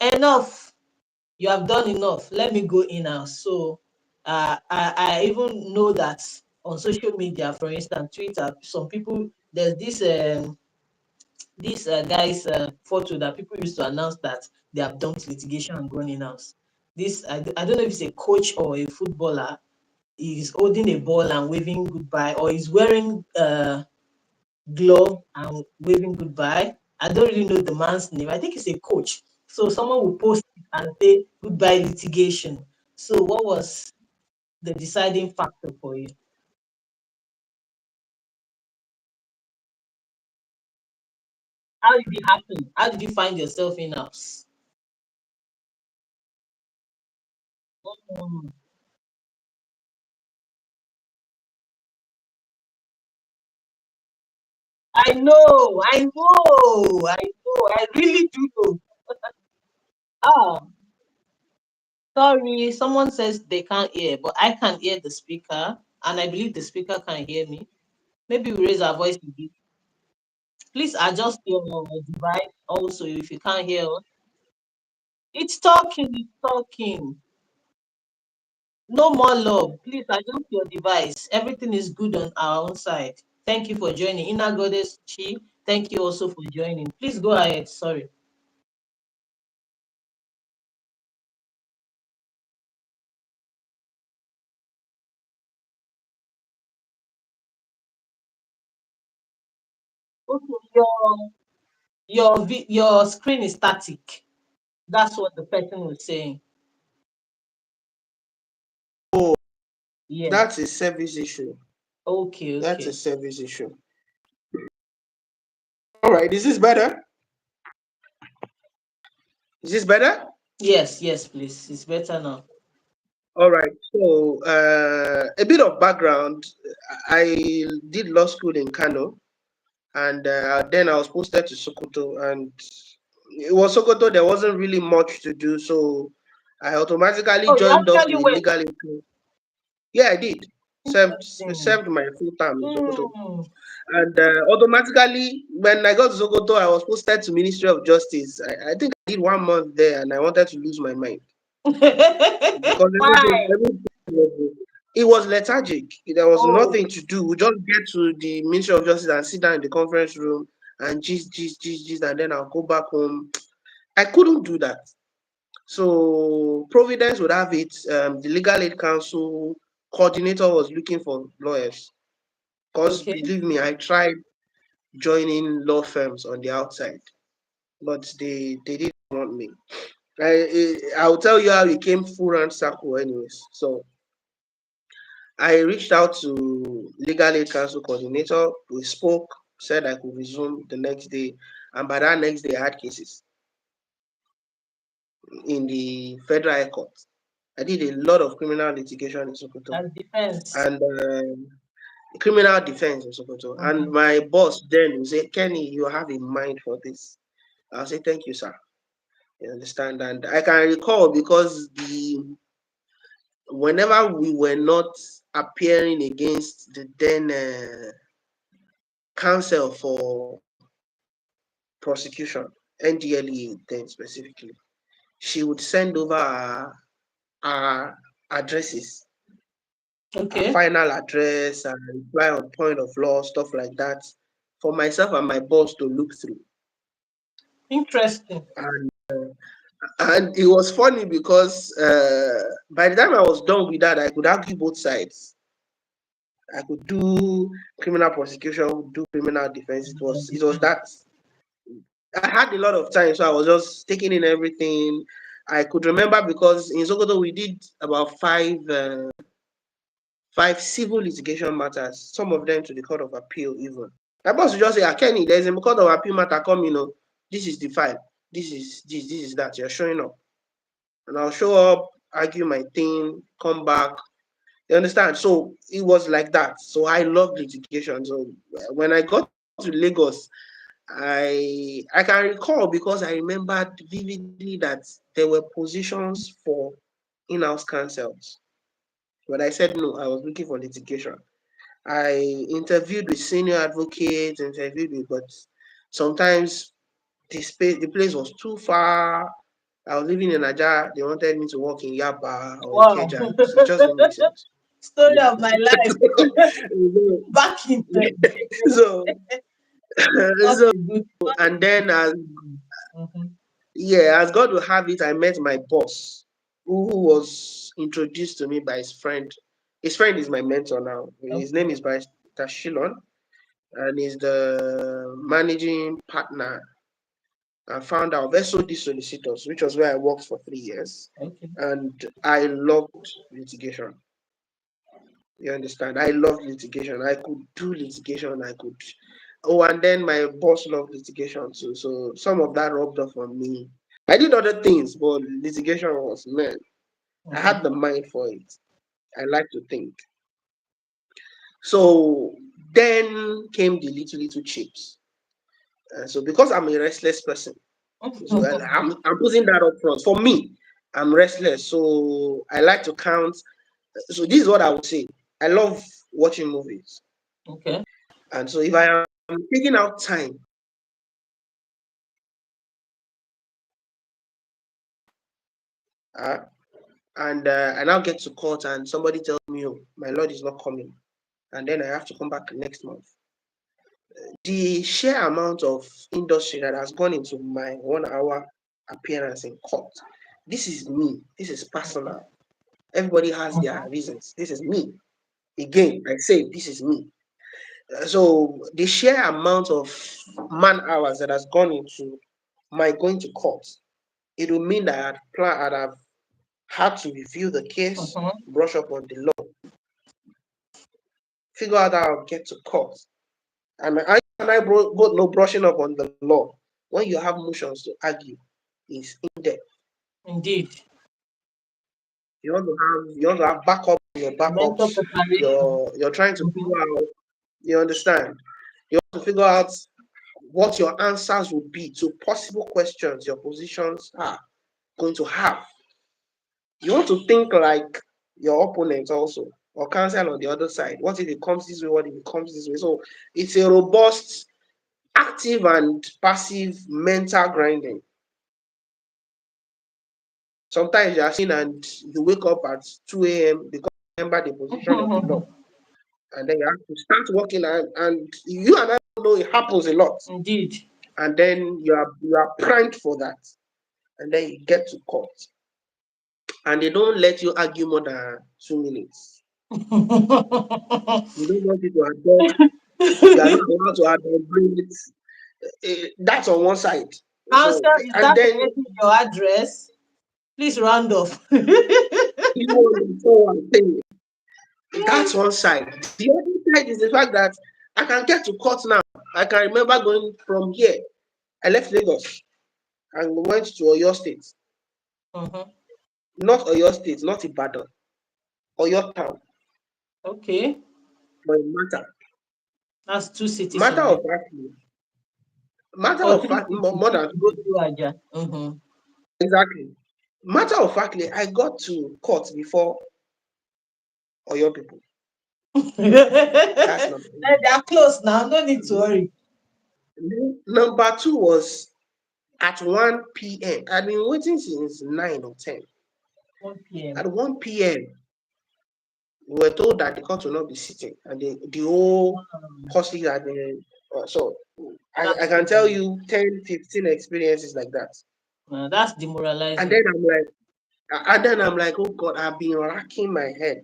enough, you have done enough. Let me go in now. So I even know that on social media, for instance, Twitter, some people there's this guy's photo that people used to announce that they have dumped litigation and gone in house. This I don't know if it's a coach or a footballer. He's holding a ball and waving goodbye, or he's wearing glove and waving goodbye. I don't really know the man's name. I think he's a coach. So someone will post it and say goodbye litigation. So what was the deciding factor for you? How did it happen? How did you find yourself in house? Mm. I really do know. Ah, sorry, someone says they can't hear, but I can hear the speaker, and I believe the speaker can hear me. Maybe we raise our voice a bit. Please adjust your device also if you can't hear us. It's talking. No more love. Please adjust your device. Everything is good on our own side. Thank you for joining. Inner Goddess Chi, thank you also for joining. Please go ahead. Sorry. Okay, your screen is static. That's what the person was saying. Oh, Yeah. that's a service issue. Okay, That's a okay. service issue. All right, is this better? Is this better? Yes, yes, please. It's better now. All right. So, a bit of background. I did law school in Kano, and then I was posted to Sokoto, and it was Sokoto. There wasn't really much to do, so I automatically Oh, you joined up actually with went. legal. Yeah, I did. Interesting. Served my full time in Sokoto, Hmm. and automatically when I got to Sokoto, I was posted to Ministry of Justice. I think I did 1 month there, and I wanted to lose my mind because Why? it was lethargic. There was Oh, nothing to do. We just get to the Ministry of Justice and sit down in the conference room and gist, and then I'll go back home. I couldn't do that. So Providence would have it. The Legal Aid Council coordinator was looking for lawyers. Because okay. believe me, I tried joining law firms on the outside, but they didn't want me. I'll tell you how it came full round circle, anyways. So I reached out to Legal Aid Council coordinator. We spoke, said I could resume the next day, and by that next day, I had cases in the Federal High Court. I did a lot of criminal litigation in Sokoto As defense. and criminal defense in Sokoto. And Mhm. my boss then would say, Kenny, you have a mind for this. I'll say, thank you, sir. You understand? And I can recall because whenever we were not appearing against the then counsel for prosecution, NDLE then specifically, she would send over our addresses, our Okay. final address, and reply on point of law, stuff like that, for myself and my boss to look through. Interesting. And and it was funny because by the time I was done with that, I could argue both sides. I could do criminal prosecution, do criminal defense. It was Defense. that I had a lot of time, so I was just taking in everything. I could remember because in Sokoto we did about five civil litigation matters, some of them to the Court of Appeal even. My boss would just say, Kenny, there's a Court of Appeal matter coming, this is the file, this is that, you're showing up. And I'll show up, argue my thing, come back. You understand? So it was like that. So I love litigation. So when I got to Lagos, I can recall because I remembered vividly that there were positions for in-house counsels. But I said no, I was looking for litigation. I interviewed with senior advocates, but sometimes the place was too far. I was living in Aja. They wanted me to work in Yaba or Wow. Ikeja. It just didn't make sense. Story Yeah. of my life. Back in the so, What so a good and then mm-hmm. as God will have it, I met my boss, who was introduced to me by his friend. His friend is my mentor now. His name Okay. is Barrister Shilon, and he's the managing partner and founder of SOD Solicitors, which was where I worked for 3 years. Okay. And I loved litigation. You understand? I loved litigation. I could do litigation. Oh, and then my boss loved litigation too. So some of that rubbed off on me. I did other things, but litigation was, man, I had Mhm. the mind for it. I like to think. So then came the little chips. So because I'm a restless person, so I'm putting that up front. For me, I'm restless, so I like to count. So this is what I would say. I love watching movies, Okay. and so if I am taking out time, uh, and I now get to court, and somebody tells me, "Oh, my lord is not coming," and then I have to come back next month. The sheer amount of industry that has gone into my 1 hour appearance in court. This is me. This is Okay. personal. Everybody has their Mhm. reasons. This is me. Again, I say this is me. So the sheer amount of man hours that has gone into my going to court, it will mean that I'd have had to review the case, Mhm. brush up on the law, figure out how I'll get to court. And I both know brushing up on the law. When you have motions to argue, is in depth. Indeed. You want to have backup on your Mental backups. preparation. You're trying to Mhm. figure out. You understand? You want to figure out what your answers would be to possible questions your positions are going to have. You want to think like your opponent also, or counsel on the other side. What if it comes this way? What if it comes this way? So it's a robust, active and passive mental grinding. Sometimes you are seen and you wake up at 2 a.m. because you remember the position of the law. And then you have to start working, and you and I know it happens a lot. Indeed. And then you are primed for that. And then you get to court. And they don't let you argue more than 2 minutes. You don't want it to adopt, you are not allowed to adopt it. That's on one side. Counsel, So is and that then already your address? Please round off. you know so I'm saying that's one side. The other side is the fact that I can get to court now. I can remember going from here. I left Lagos and went to Oyo State. Mhm. Not Oyo State, not Ibadan. Oyo town. Okay. But it That's two cities matter already. of fact, matter Or of three fact, cities more if than you go 2 cities. through Aja. Mhm. Exactly. Matter of factly, I got to court before Oyo people. That's number They one. are close now. No need to worry. Number two was at 1 p.m. I've been waiting since 9 or 10. 1 p.m. At 1 p.m., we were told that the court will not be sitting, and the whole costly had been. So I That's can too tell early. you 10, 15 experiences like that. That's And then demoralizing. I'm like, oh God, I've been racking my head.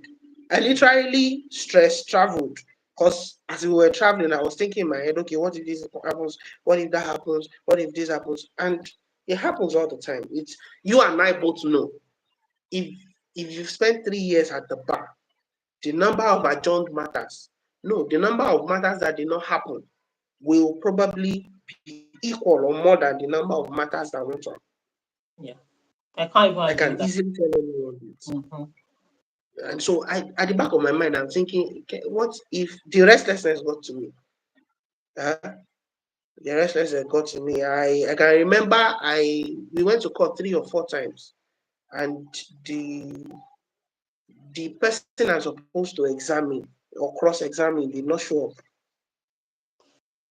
I literally stress traveled because as we were traveling, I was thinking in my head, okay, what if this happens? What if that happens? What if this happens? And it happens all the time. It's you and I both know if you've spent 3 years at the bar, the number of adjourned matters, no, the number of matters that did not happen will probably be equal or more than the number of matters that went on. Yeah. I can't even I agree can with that. easily tell anyone this. Mhm. And so at the back of my mind, I'm thinking, okay, what if the restlessness got to me? Uh, the restlessness got to me. I can remember we went to court 3 or 4 times, and the the person I'm supposed to examine or cross-examine did not show up.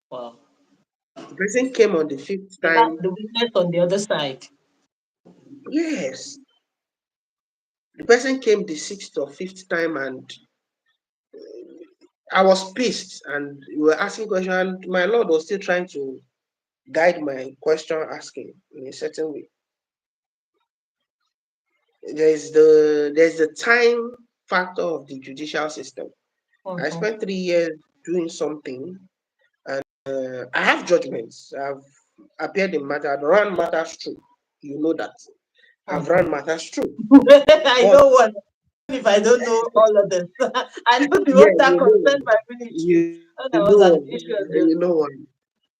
Wow. The person came on the fifth So that's time. the witness on the other side. Yes, the person came the sixth or fifth time, and I was pissed. And we were asking questions, and my lord was still trying to guide my question asking in a certain way. There's the time factor of the judicial system. I Mhm. spent 3 years doing something, and I have judgments. I've appeared in matter. I've run matters through. You know that I've Mhm. run matters through. I But know one. if I don't know all of them. I know the Yeah, ones that you know concern one. my military. You When know I was an one. issue of You justice. know one.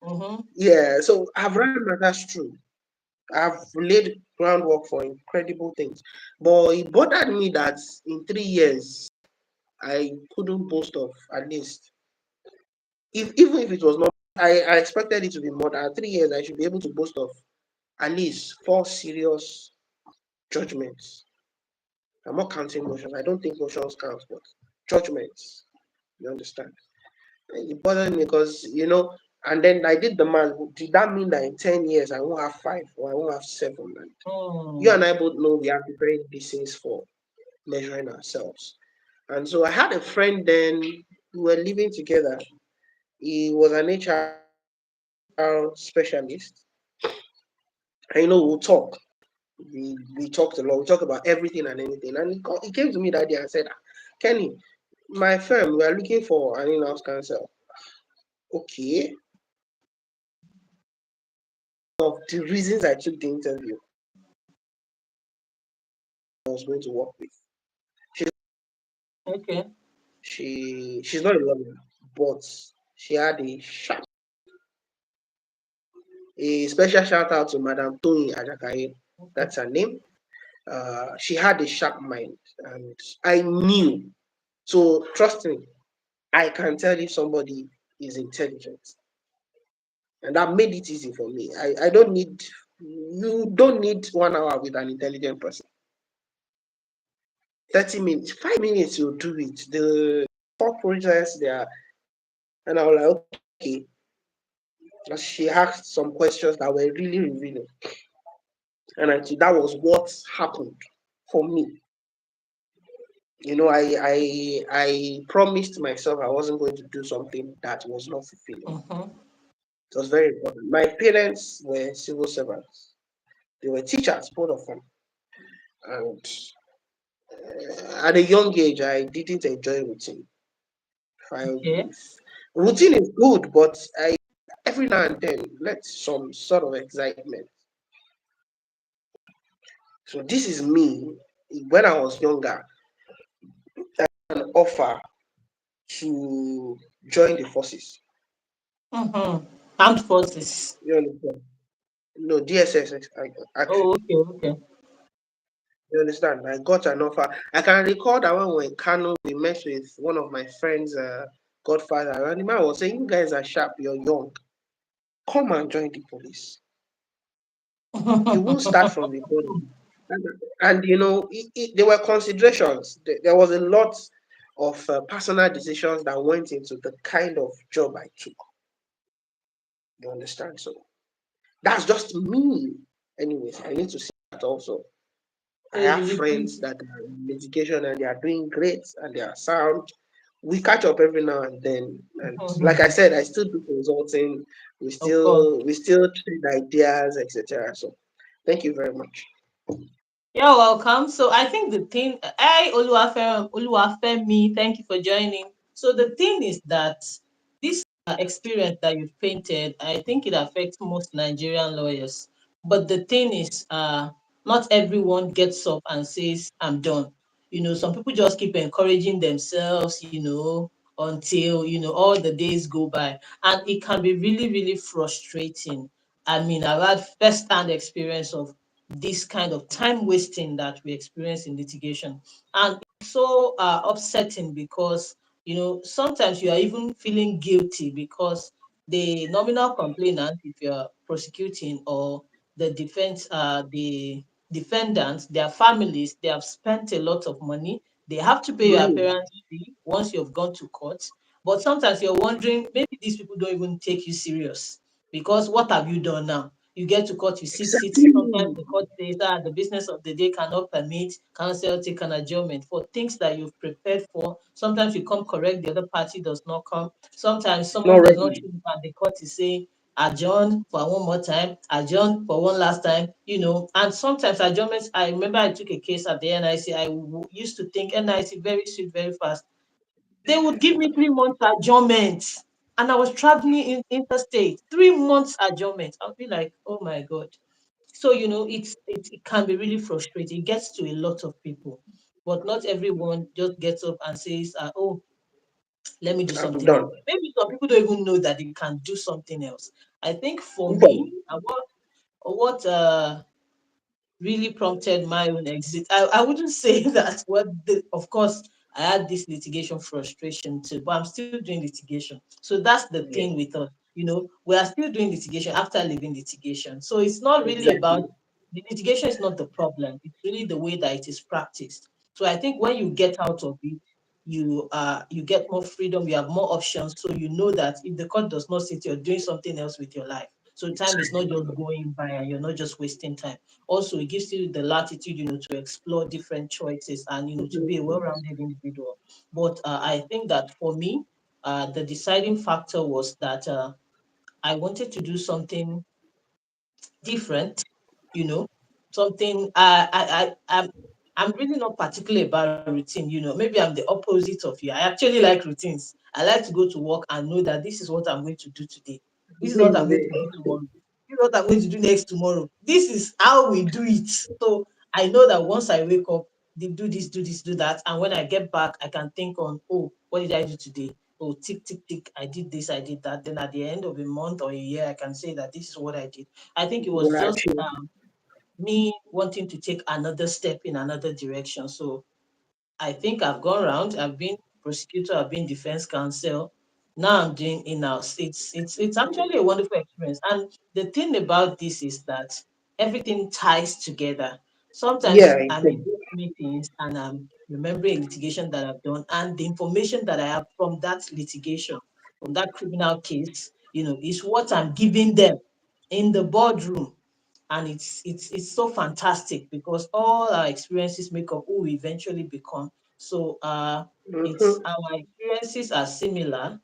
Mm-hmm. Yeah, so I've run matters through. I've laid groundwork for incredible things. But it bothered me that in 3 years, I couldn't boast of at least, if even if it was not, I expected it to be more than 3 years, I should be able to boast of at least four serious judgments. I'm not counting motions. I don't think motions count, but judgments. You understand? It bothered me because, and then I did the math. Did that mean that in 10 years I won't have five or I won't have seven? And you Mm. and I both know we are preparing these things for measuring ourselves. And so I had a friend then, we were living together. He was an HR specialist. And we'll talk. We talked a lot. We talked about everything and anything. And he came to me that day and said, Kenny, my firm, we are looking for an in-house counsel. Okay. Of the reasons I took the interview, I was going to work with. She's Okay. she's not a lawyer, but she had a sharp. A special shout out to Madam Tony Ajakaye. Okay. That's her name. She had a sharp mind, and I knew. So trust me, I can tell if somebody is intelligent, and that made it easy for me. I don't need. You don't need 1 hour with an intelligent person. 30 minutes, 5 minutes, you'll do it. The thought process there, and I was like, okay. She asked some questions that were really revealing, and that was what happened for me. I promised myself I wasn't going to do something that was not fulfilling. Mm-hmm. It was very important. My parents were civil servants. They were teachers, both of them. And at a young age, I didn't enjoy routine. I, Okay. routine is good, but every now and then let some sort of excitement. So this is me when I was younger, an offer to join the forces. Mm-hmm. Armed forces. You understand? No, DSS Oh, actually. okay, okay. You understand? I got an offer. I can recall that when we were in Kano, we met with one of my friends' godfather, and the man was saying, "You guys are sharp. You're young. Come and join the police. You won't start from the bottom." And there were considerations. There was a lot of personal decisions that went into the kind of job I took. You understand? So that's just me. Anyways, I need to see that also. I So have you friends that are in litigation and they are doing great and they are sound. We catch up every now and then. And like I will. said, I still do consulting. We Of course. still we still trade ideas, etc. So thank you very much. You're welcome. So I think the thing, I Oluwafemi, thank you for joining. So the thing is that this experience that you've painted, I think it affects most Nigerian lawyers. But the thing is, not everyone gets up and says, "I'm done." Some people just keep encouraging themselves, until all the days go by, and it can be really, really frustrating. I mean, I've had first-hand experience of this kind of time wasting that we experience in litigation. And it's so upsetting because, sometimes you are even feeling guilty because the nominal complainant, if you're prosecuting, or the defendants, their families, they have spent a lot of money. They have to pay your Mm, appearance fee once you've gone to court. But sometimes you're wondering, maybe these people don't even take you serious because what have you done now? You get to court, you sit. exactly. Sometimes the court says that the business of the day cannot permit counsel take an adjournment for things that you've prepared for. Sometimes you come correct, the other party does not come. Sometimes Not someone does not ready. show up and the court is saying adjourn for one more time, adjourn for one last time, and sometimes adjournments. I remember I took a case at the NIC. Used to think NIC very sweet, very fast. They would give me 3 months adjournment. And I was traveling in interstate, 3 months adjournment. I'll be like, oh my God. So, it can be really frustrating. It gets to a lot of people. but not everyone just gets up and says, "Oh, let me do I'm something else." done. Maybe some people don't even know that they can do something else. I think for Done. me, what really prompted my own exit. I wouldn't say that of course I had this litigation frustration too, but I'm still doing litigation. So that's the thing Yeah, with us. We are still doing litigation after leaving litigation. So it's not really about exactly. the litigation is not the problem. It's really the way that it is practiced. So I think when you get out of it, you get more freedom, you have more options. So you know that if the court does not sit, you're doing something else with your life. So time is not just going by and you're not just wasting time. Also, it gives you the latitude, to explore different choices and, to be a well-rounded individual. But I think that for me, the deciding factor was that I wanted to do something different, you know, something I'm really not particular about routine, maybe I'm the opposite of you. I actually like routines. I like to go to work and know that this is what I'm going to do today. This is what I'm going to do tomorrow. This is what I'm going to do next tomorrow. This is how we do it. So I know that once I wake up, they do this, do this, do that. And when I get back, I can think on, oh, what did I do today? Oh, tick, tick, tick. I did this, I did that. Then at the end of a month or a year, I can say that this is what I did. I think it was What I just achieve. me wanting to take another step in another direction. So I think I've gone around. I've been prosecutor. I've been defense counsel. Now I'm doing in-house. It's actually a wonderful experience. And the thing about this is that everything ties together. Yeah, Sometimes it I'm in did. those meetings and I'm remembering litigation that I've done and the information that I have from that litigation, from that criminal case, is what I'm giving them in the boardroom, and it's so fantastic because all our experiences make up who we eventually become. So it's Mm-hmm. our experiences are similar,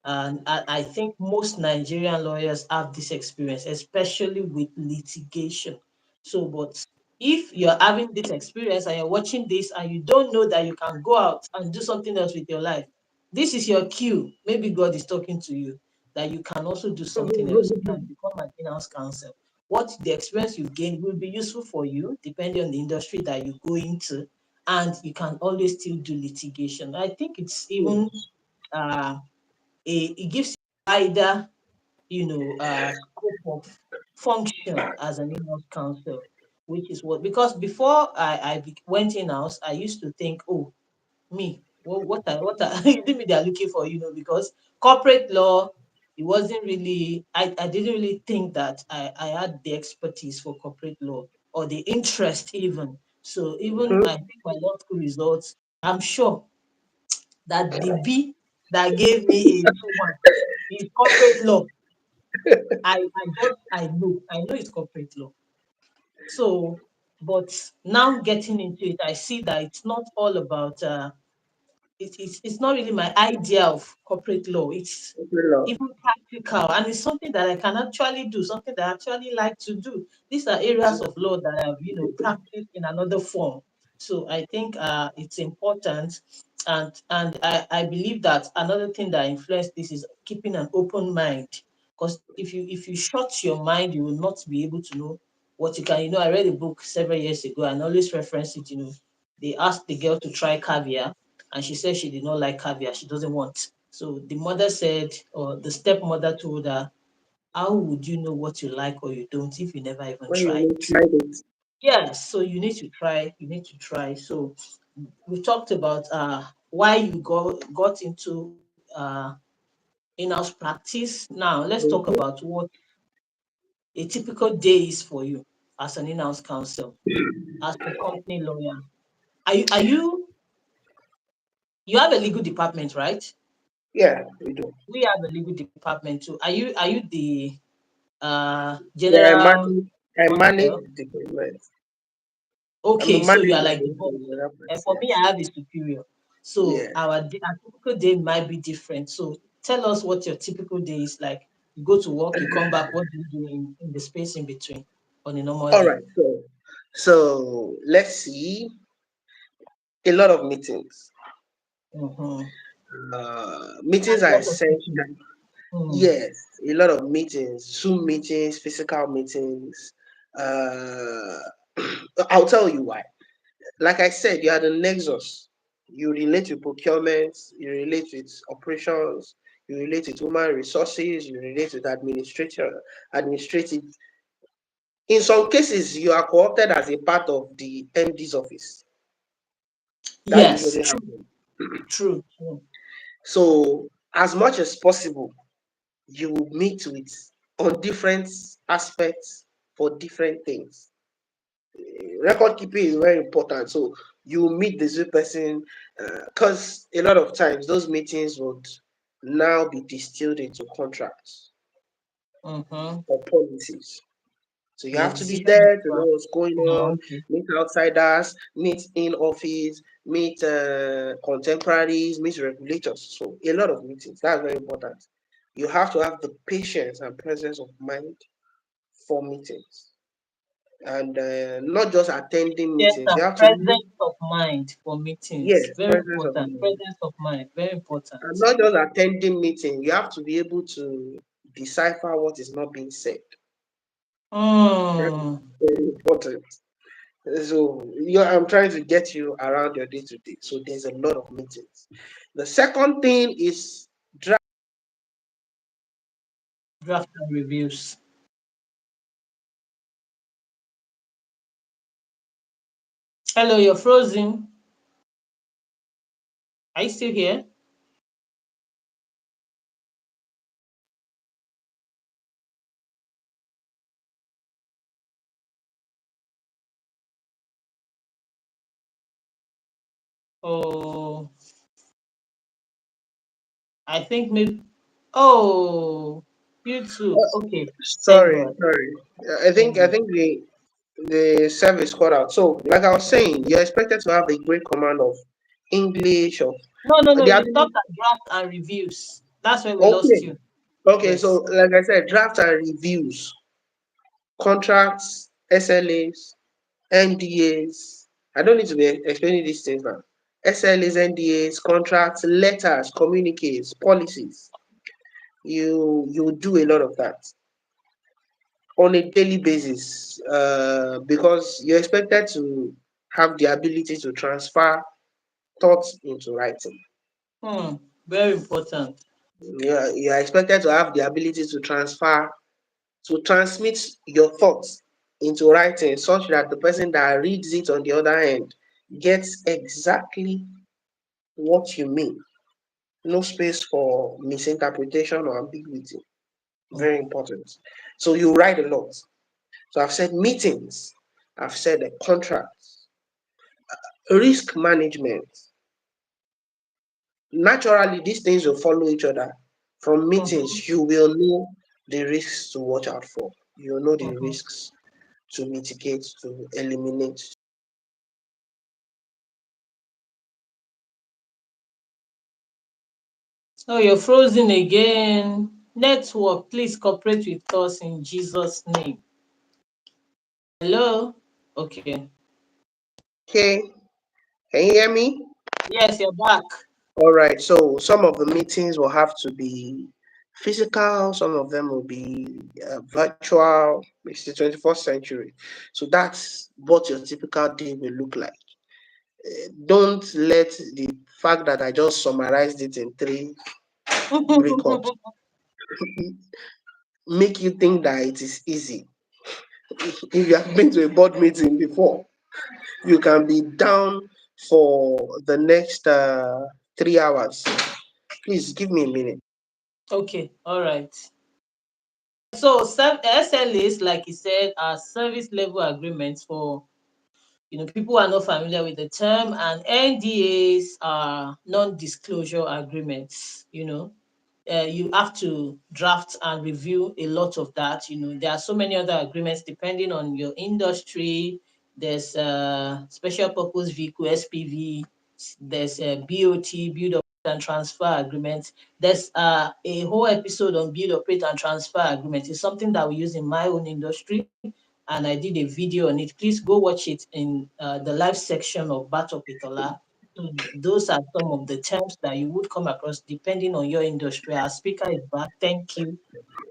and I think most Nigerian lawyers have this experience, especially with litigation. So, but if you're having this experience and you're watching this and you don't know that you can go out and do something else with your life, this is your cue. Maybe God is talking to you that you can also do something else. You can become an in-house counsel. What the experience you gain will be useful for you, depending on the industry that you go into, and you can always still do litigation. I think it's even uh, it gives you wider, scope of function as an in-house counsel, which is what, because before went in-house, I used to think, oh, me, what are is it me they're looking for, because corporate law, it wasn't really, I didn't really think that I had the expertise for corporate law or the interest even. So even I Mm-hmm. think my law school results, I'm sure that the B that gave me a 2-1 is corporate law. I know it's corporate law. So, but now getting into it, I see that it's not all about it's not really my idea of corporate law. It's even practical, and it's something that I can actually do, something that I actually like to do. These are areas of law that I've practiced in another form. So I think it's important, and I believe that another thing that influenced this is keeping an open mind. Because if you shut your mind, you will not be able to know what you can. I read a book several years ago and I always reference it. They asked the girl to try caviar and she said she did not like caviar. She doesn't want. So the mother said, or the stepmother told her, how would you know what you like or you don't if you never even When try you it? tried it. Yes, so you need to try. You need to try. So we talked about why you got into in-house practice. Now let's talk Mm-hmm. about what a typical day is for you as an in-house counsel, as a company lawyer. You have a legal department, right? Yeah, we do. We have a legal department too. Are you the Yeah, general I manage counsel? the department. I'm a Okay, so you are manager like the boss. in the department, And for me, yes. I have a superior. So Yeah. our typical day might be different. So tell us what your typical day is like. You go to work, you come back. What do you do in the space in between on a normal All day? right. So let's see. A lot of meetings. Mm-hmm. Meetings And are lots of essential. people. Mm. Yes, a lot of meetings, Zoom meetings, physical meetings. Uh, I'll tell you why. Like I said, you are the nexus. You relate with procurement, you relate with operations, you relate with human resources, you relate with administrative. In some cases, you are co-opted as a part of the MD's office. That Yes, usually true, happens. true, true. So, as much as possible, you will meet with on different aspects for different things. Record keeping is very important. So you meet the zoo person because a lot of times those meetings would now be distilled into contracts Mm-hmm. or policies. So you The have to be decision there to know maker. what's going on, Okay. meet outsiders, meet in office, meet contemporaries, meet regulators. So a lot of meetings. That's very important. You have to have the patience and presence of mind for meetings, and not just attending Yes, meetings. You and have to really, presence of mind for meetings. yes, Very presence of important. mind. Presence of mind. Very And important. not just attending meeting, you have to be able to decipher what is not being said. That's Mm. very important. So I'm trying to get you around your day to day. So there's a lot of meetings. The second thing is Draft and reviews. Hello, you're frozen. Are you still here? Oh, I think maybe. Oh, you too. Okay. Thank sorry, God. sorry. I Thank think I God. think the service cut out. So like I was saying, you're expected to have a great command of English of No, no, no. the You ability. stopped at draft and reviews. That's where we lost Okay, you. okay. So Yes. like I said, draft and reviews, contracts, SLAs, NDAs. I don't need to be explaining these things now. SLAs, NDAs, contracts, letters, communiques, policies. You do a lot of that on a daily basis because you're expected to have the ability to transfer thoughts into writing. Hmm. Very important. You're expected to have the ability to transmit your thoughts into writing such that the person that reads it on the other end gets exactly what you mean. No space for misinterpretation or ambiguity. Very Mhm. important. So you write a lot. So I've said meetings, I've said contracts, risk management. Naturally, these things will follow each other. From Mhm. meetings, you will know the risks to watch out for. You will know the Mhm. risks to mitigate, to eliminate. Oh, you're frozen again. Network, please cooperate with us in Jesus' name. Hello? Okay. Okay, can you hear me? Yes, you're back. All right, so some of the meetings will have to be physical, some of them will be virtual. It's the 21st century. So that's what your typical day will look like. Don't let the fact that I just summarized it in three breakups make you think that it is easy. If you have been to a board meeting before, you can be down for the next 3 hours. Please give me a minute. Okay, all right. So SLAs, like you said, are service level agreements for people who are not familiar with the term, and NDAs are non-disclosure agreements. You have to draft and review a lot of that. There are so many other agreements depending on your industry. There's special purpose vehicle SPV. There's BOT, build operate and transfer agreement. There's a whole episode on build operate and transfer agreement. It's something that we use in my own industry, and I did a video on it. Please go watch it in the live section of Battle Pitola. So those are some of the terms that you would come across depending on your industry. Our speaker is back. Thank you.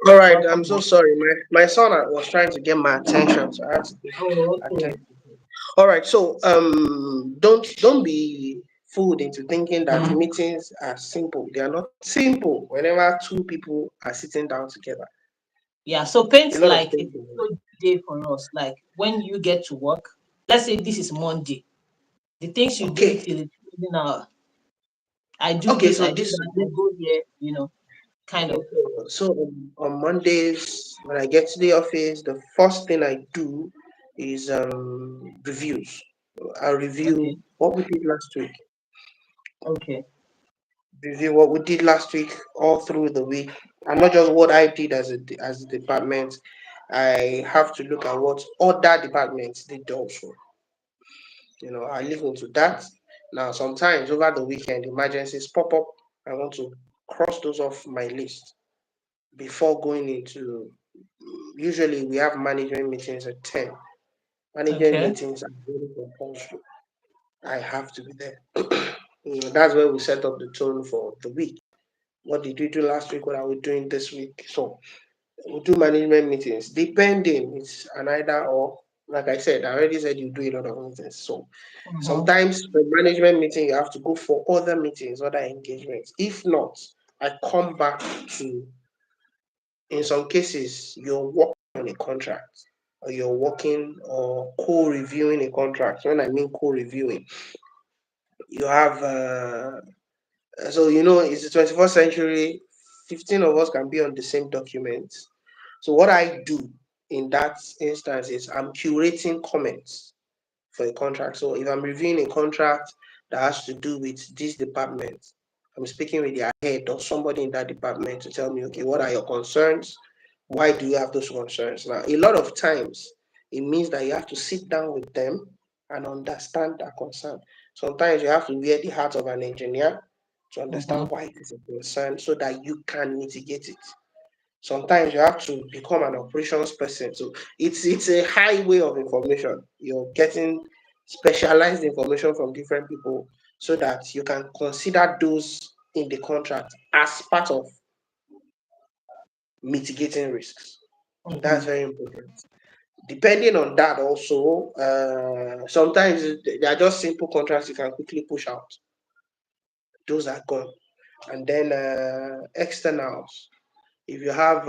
All right, I'm Welcome so back. sorry. My son was trying to get my attention, so I had to Oh, okay. attend. All right. So don't be fooled into thinking that meetings are simple. They are not simple whenever two people are sitting down together. Yeah, so A paint lot of like a things. typical day for us. Like when you get to work, let's say this is Monday, the things you do Okay. till it's evening hour. I do Okay. this, So I do this. that, let's go here, kind of. So on Mondays when I get to the office, the first thing I do is reviews. I review Okay, what we did last week. okay. Review what we did last week all through the week, and not just what I did as a department. I have to look at what other departments did also. I look into that. Now, sometimes over the weekend, emergencies pop up. I want to cross those off my list before going into. Usually, we have management meetings at 10. Management Okay. meetings are very compulsory. I have to be there. That's where we set up the tone for the week. What did we do last week? What are we doing this week? So we do management meetings. Depending, it's an either or. Like I said, I already said you do a lot of meetings. So Mm-hmm. sometimes for management meeting, you have to go for other meetings, other engagements. If not, I come back to, in some cases, you're working on a contract or you're working or co-reviewing a contract. When I mean co-reviewing, you have so it's the 21st century. 15 of us can be on the same document. So what I do in that instance is I'm curating comments for a contract. So if I'm reviewing a contract that has to do with this department, I'm speaking with their head or somebody in that department to tell me, okay, what are your concerns? Why do you have those concerns? Now, a lot of times it means that you have to sit down with them and understand their concern. Sometimes you have to wear the hat of an engineer to Mm-hmm. understand why it is a concern so that you can mitigate it. Sometimes you have to become an operations person. So it's a high way of information. You're getting specialized information from different people so that you can consider those in the contract as part of mitigating risks. So Mm-hmm. that's very important. Depending on that, also, sometimes they are just simple contracts you can quickly push out. Those are gone. And then externals. If you have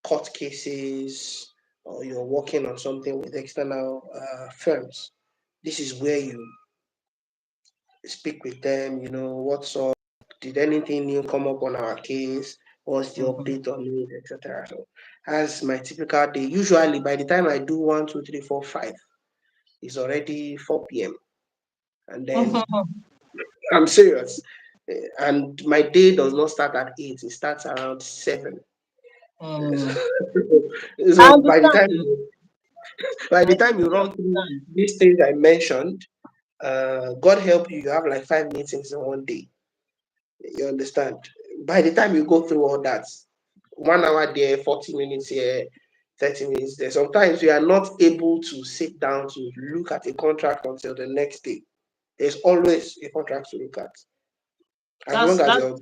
court cases or you're working on something with external firms, this is where you speak with them. What's up? Did anything new come up on our case? What's the Mm-hmm. update on it, etc. So, as my typical day, usually by the time I do one, two, three, four, five, it's already 4 p.m. And then I'm serious. And my day does not start at 8, it starts around 7. Mm. I So by the understand time you. by the I time you totally run through understand. these things I mentioned, God help you, you have like 5 meetings in one day. You understand? By the time you go through all that, 1 hour there, 40 minutes here, 30 minutes there. Sometimes you are not able to sit down to look at a contract until the next day. There's always a contract to look at. As long as That's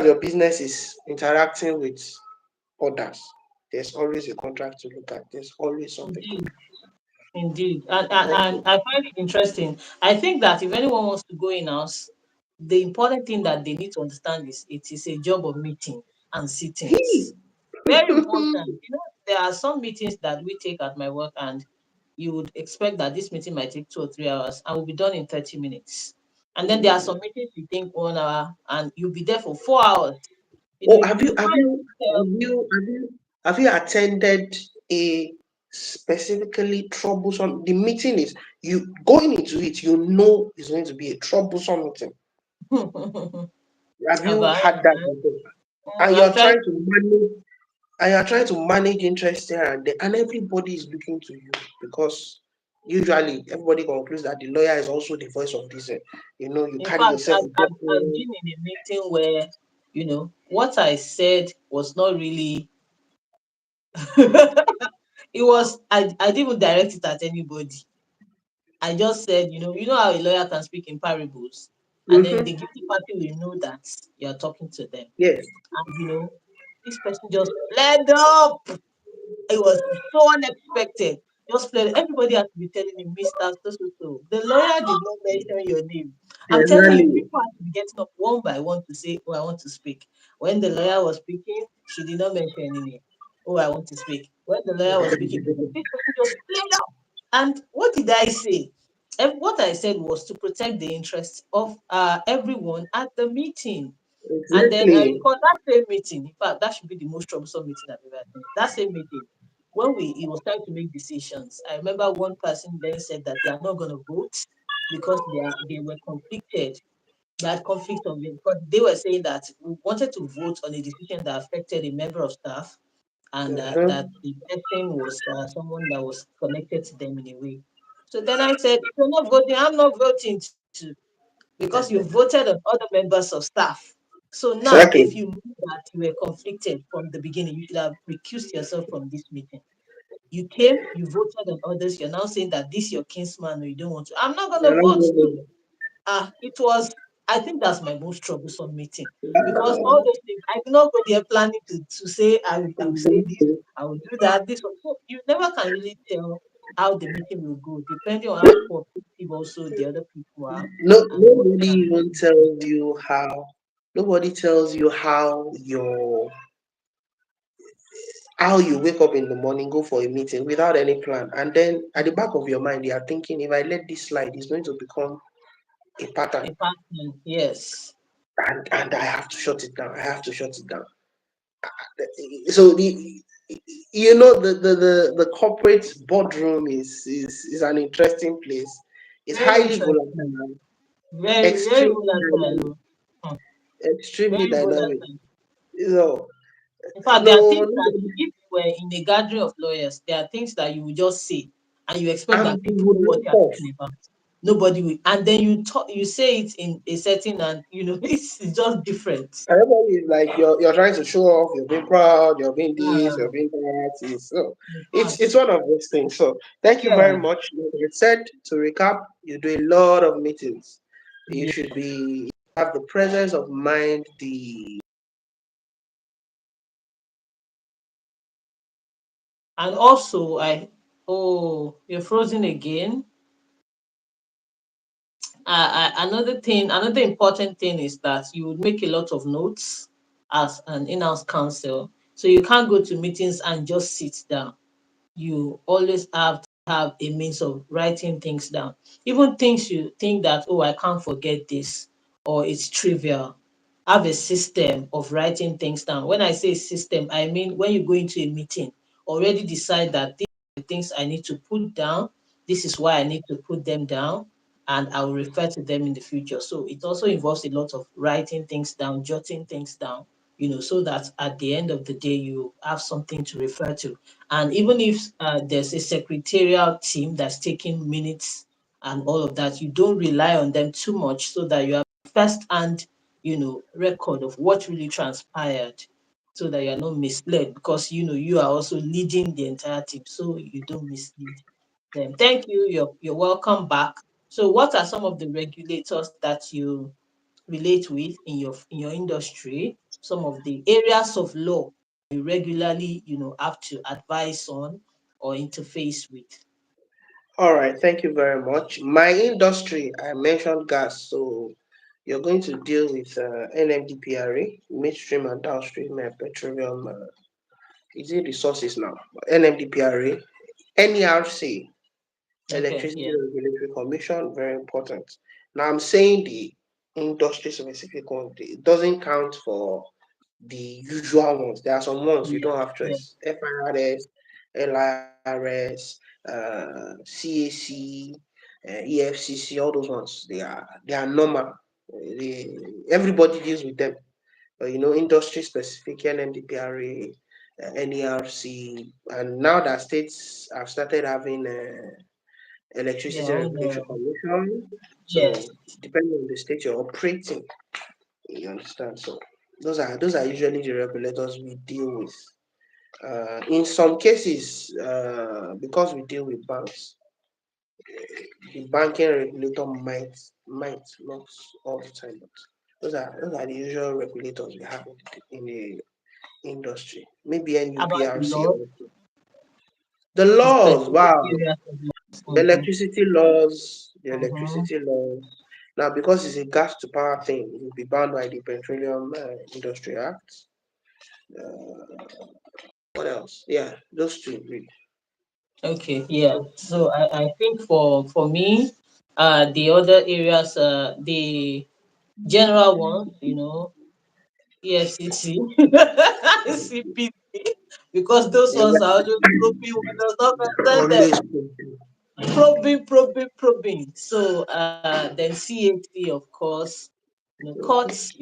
your business is interacting with others, there's always a contract to look at. There's always something indeed. cooking. Indeed, and I find it interesting. I think that if anyone wants to go in house, the important thing that they need to understand is it is a job of meeting and sittings. Very important. There are some meetings that we take at my work, and you would expect that this meeting might take 2 or 3 hours and will be done in 30 minutes. And then there are some meetings you think 1 hour and you'll be there for 4 hours. Oh, have You you have can't you tell. have you attended a specifically troublesome? The meeting is you going into it. You know it's going to be a troublesome meeting. Have Have you I? had that before? And I've you're tried. trying to manage. And you're trying to manage interest here and there, and everybody is looking to you because usually everybody concludes that the lawyer is also the voice of reason. You In carry fact, yourself with I've been in a meeting where, what I said was not really, I didn't even direct it at anybody. I just said, how a lawyer can speak in parables, and then the Mhm. guilty party will know that you're talking to them. Yes. And, this person just flared up. It was so unexpected. Just play. Everybody has to be telling him, Mr. So so so. The lawyer did not mention your name. I'm telling you, Exactly. people have to be getting up one by one to say, "Oh, I want to speak." When the lawyer was speaking, she did not mention any name. "Oh, I want to speak." When the lawyer was speaking, this person just played up. And what did I say? What I said was to protect the interests of everyone at the meeting. And then I Exactly. recall that same meeting. In fact, that should be the most troublesome meeting I've ever attended. That same meeting, when it was time to make decisions, I remember one person then said that they are not going to vote because they were conflicted. They had conflict of it because they were saying that we wanted to vote on a decision that affected a member of staff, and that Mhm. the person was someone that was connected to them in a way. So then I said, if you're not voting, I'm not voting too, because you voted on other members of staff. So now, if Exactly. you knew that you were conflicted from the beginning, you should have recused yourself from this meeting. You came, you voted on others. You're now saying that this your kinsman, or you don't want to. I'm not You're gonna not vote too. going It was. I think that's my most troublesome meeting because all those things I did not go there planning to say I will say this, to. I will do that. This one. So you never can really tell how the meeting will go, depending on how cooperative also the other people are No, and what nobody kind of even tells you how. Nobody tells you how you wake up in the morning, go for a meeting without any plan, and then at the back of your mind, you are thinking, if I let this slide, it's going to become a pattern, a partner. Yes, and I have to shut it down. I have to shut it down. So the corporate boardroom is an interesting place. It's very highly interesting. volatile, Very, very extremely volatile. dynamic, Oh. Hmm. extremely Very dynamic. volatile. So In fact, there are no, things that if you were in a gathering of lawyers, there are things that you will just say and you expect and that you people would know what not they are talk. talking about. Nobody will. And then you talk, you say it in a setting and it's just different. Everybody is like you're trying to show off, you're being proud, you're being this, you're Uh, being that. So in it's fact, one of those things. So thank you very yeah, much. Like I said, to recap, you do a lot of meetings. You yeah. should be have the presence of mind, the And also oh, you're frozen again. Another important thing is that you would make a lot of notes as an in-house counsel. So you can't go to meetings and just sit down. You always have to have a means of writing things down. Even things you think that, oh, I can't forget this, or it's trivial. Have a system of writing things down. When I say system, I mean when you go into a meeting, already decide that these are the things I need to put down. This is why I need to put them down, and I will refer to them in the future. So it also involves a lot of writing things down, jotting things down, so that at the end of the day, you have something to refer to. And even if there's a secretarial team that's taking minutes and all of that, you don't rely on them too much so that you have first hand, record of what really transpired so that you're not misled because, you are also leading the entire team so you don't mislead them. Thank you. You're welcome back. So what are some of the regulators that you relate with in your industry? Some of the areas of law you regularly, have to advise on or interface with. all right, thank you very much. My industry, I mentioned gas, so you're going to deal with NMDPRA, midstream and downstream petroleum. Is it resources now? NMDPRA, NERC, Okay, Electricity yeah, Regulatory Commission, very important. Now I'm saying the industry specific one. It doesn't count for the usual ones. There are some ones you yeah, don't have yeah, choice. FIRS, LIRS, CAC, EFCC, all those ones. They are normal. They, everybody deals with them. Industry specific NMDPRA, NERC, and now that states have started having yeah. Electricity On Regulatory the Commission. yes, So depending on the state you're operating, you understand. So those are usually the regulators we deal with. In some cases, because we deal with banks, the banking regulator might not all the time, but those are the usual regulators we have in the industry. Maybe about the NUPRC law. also. The The laws, specific wow. areas of laws. The electricity laws, the Mm-hmm. electricity laws. Now, because it's a gas to power thing, it will be bound by the Petroleum Industry Act. Uh, what else? Yeah, those two. Really. Okay, yeah. So I think for me, the other areas, the general ones, EFCC, CPT, because those Yeah, ones are just probing what does not concern them. always. Probing. So then CHC, of course, courts,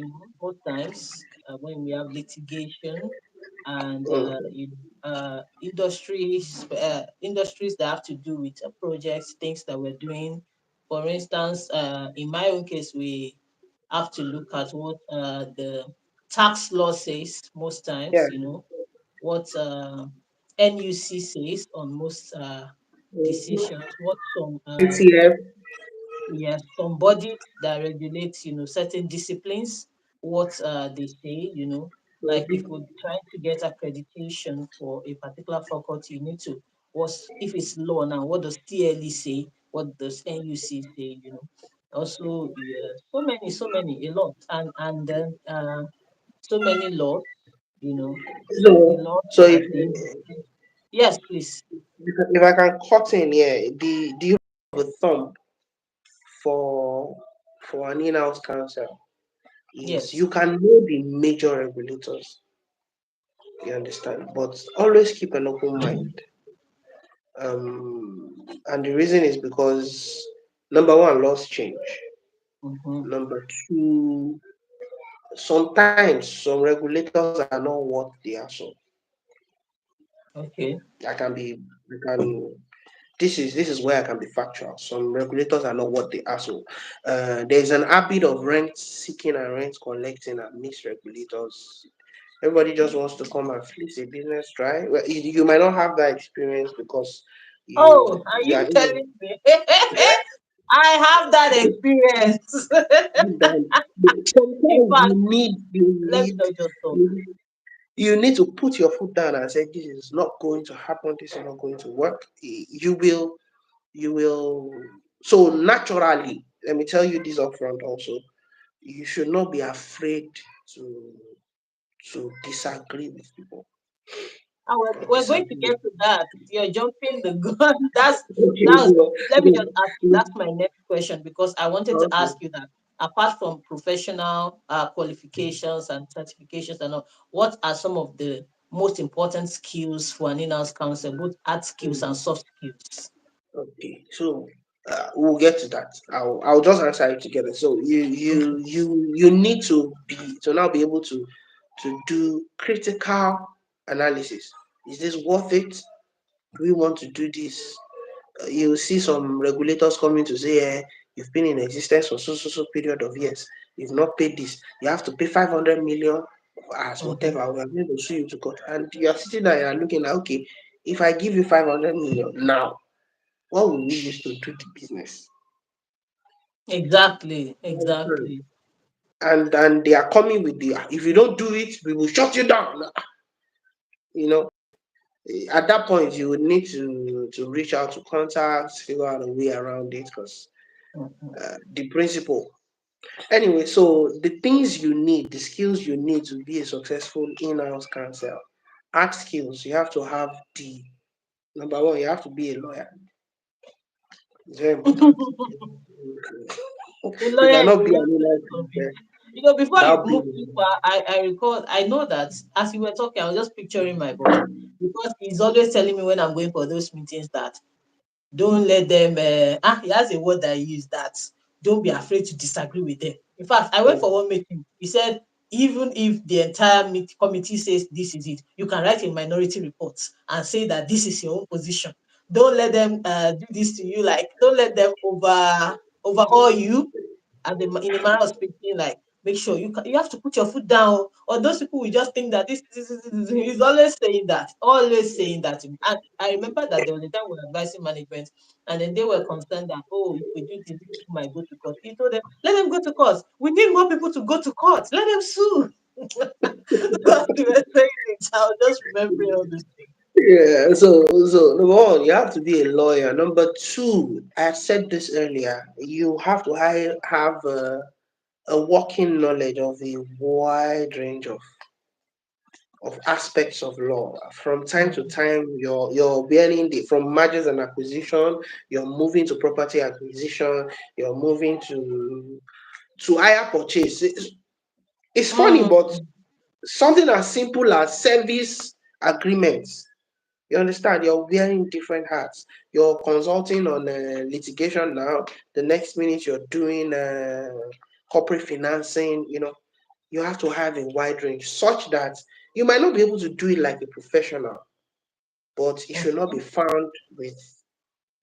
most times when we have litigation and industries that have to do with projects, things that we're doing. For instance, in my own case, we have to look at what the tax law says most Yeah. times, what NUC says on most decisions, what some ETF. yes, some bodies that regulate, certain disciplines, what they say, like if we're trying to get accreditation for a particular faculty, you need to, if it's law now, what does TLE say? What does NUC say? Also, yeah, a lot, and then so many laws, the So, laws so if pertain. Yes, please. if I can cut in here, the rule of thumb for an in-house counsel is Yes. you can know the major regulators, you understand, but always keep an open mind. And the reason is because number one, laws change. Mm-hmm. Number two, sometimes some regulators are not what they are. So Okay. I can be, I can. This is where I can be factual. Some regulators are not what they are. So there's an habit of rent seeking and rent collecting amidst regulators. Everybody just wants to come and fleece a business dry. Well, you might not have that experience because Oh, are you you are in. telling me? I have that experience. In Sometimes fact, let me not just talk. you you need to put your foot down and say this is not going to happen. This is not going to work. You will. So naturally, let me tell you this upfront. Also, you should not be afraid to disagree with people or We're going to disagree. get to that. You're jumping the gun. Okay, That's. so, Let me just ask you. That's my next question because I wanted to okay. ask you that. Apart from professional qualifications and certifications and all, what are some of the most important skills for an in-house counsel, both hard skills and soft skills? Okay, so we'll get to that. I'll just answer it together. So Okay. you need to now be able to do critical analysis. Is this worth it? Do we want to do this? You see some regulators coming to say, you've been in existence for so period of years. You've not paid this. You have to pay 500 million as Mm-hmm. whatever. We are going to sue you to court. And you are sitting there and looking at, okay, if I give you 500 million now, what will we use to do the business? Exactly. Mhm. Exactly. And they are coming with the, if you don't do it, we will shut you down. You know, at that point, you would need to reach out to contacts, figure out a way around it because Mhm. the principle. Anyway, so the things you need, the skills you need to be a successful in-house counsel, art skills, you have to have the number one, you have to be a lawyer. It's very important. A You lawyer is cannot a be an little bit in-house counsel inconvenient. Before you without move being. too far, I recall, I know that as you were talking, I was just picturing my boss because he's always telling me when I'm going for those meetings that don't let them. He has a word that he used that don't be afraid to disagree with them. In fact, I went for one meeting. He said, even if the entire committee says this is it, you can write a minority report and say that this is your own position. Don't let them do this to you. Like, don't let them overhaul you and in the manner of speaking, like make sure you have to put your foot down. Or those people will just think that this he's always saying that to me. And I remember that there was a time we were advising management, and then they were concerned that if we do this, these people might go to court. He told them, let them go to court. We need more people to go to court. Let them sue. Because they were saying it. I was just remembering all these things. Yeah, so number one, you have to be a lawyer. Number two, I said this earlier, you have to have a working knowledge of a wide range of aspects of law. From time to Mm, time, you're bearing from mergers and acquisition, you're moving to property acquisition, you're moving to hire purchase. It's funny, but mm, something as simple as service agreements. You understand? You're wearing different hats. You're consulting on litigation now. The next minute you're doing corporate financing. You have to have a wide range such that you might not be able to do it like a professional, but it should not be mhm, found with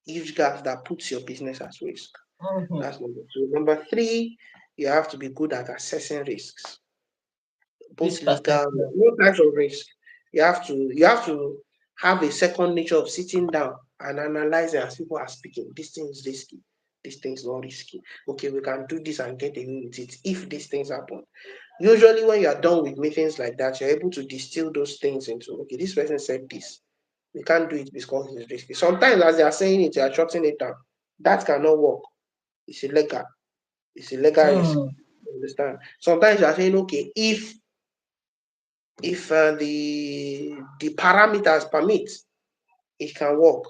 huge gaps that puts your business at risk. mhm. That's number two. Number three, you have to be good at assessing risks, both Risk legal, assessment. no types of risk. You have to have a second nature of sitting down and analyzing as people are speaking. This thing is risky. This thing is not risky. Okay, we can do this and get away with it if these things happen. Usually, when you are done with meetings like that, you're able to distill those things into, okay, this person said this. We can't do it because it's risky. Sometimes, as they are saying it, you are shutting it down. That cannot work. It's illegal. It's a legal risk. Mm, You understand? Sometimes you are saying, okay, if the parameters permit, it can work.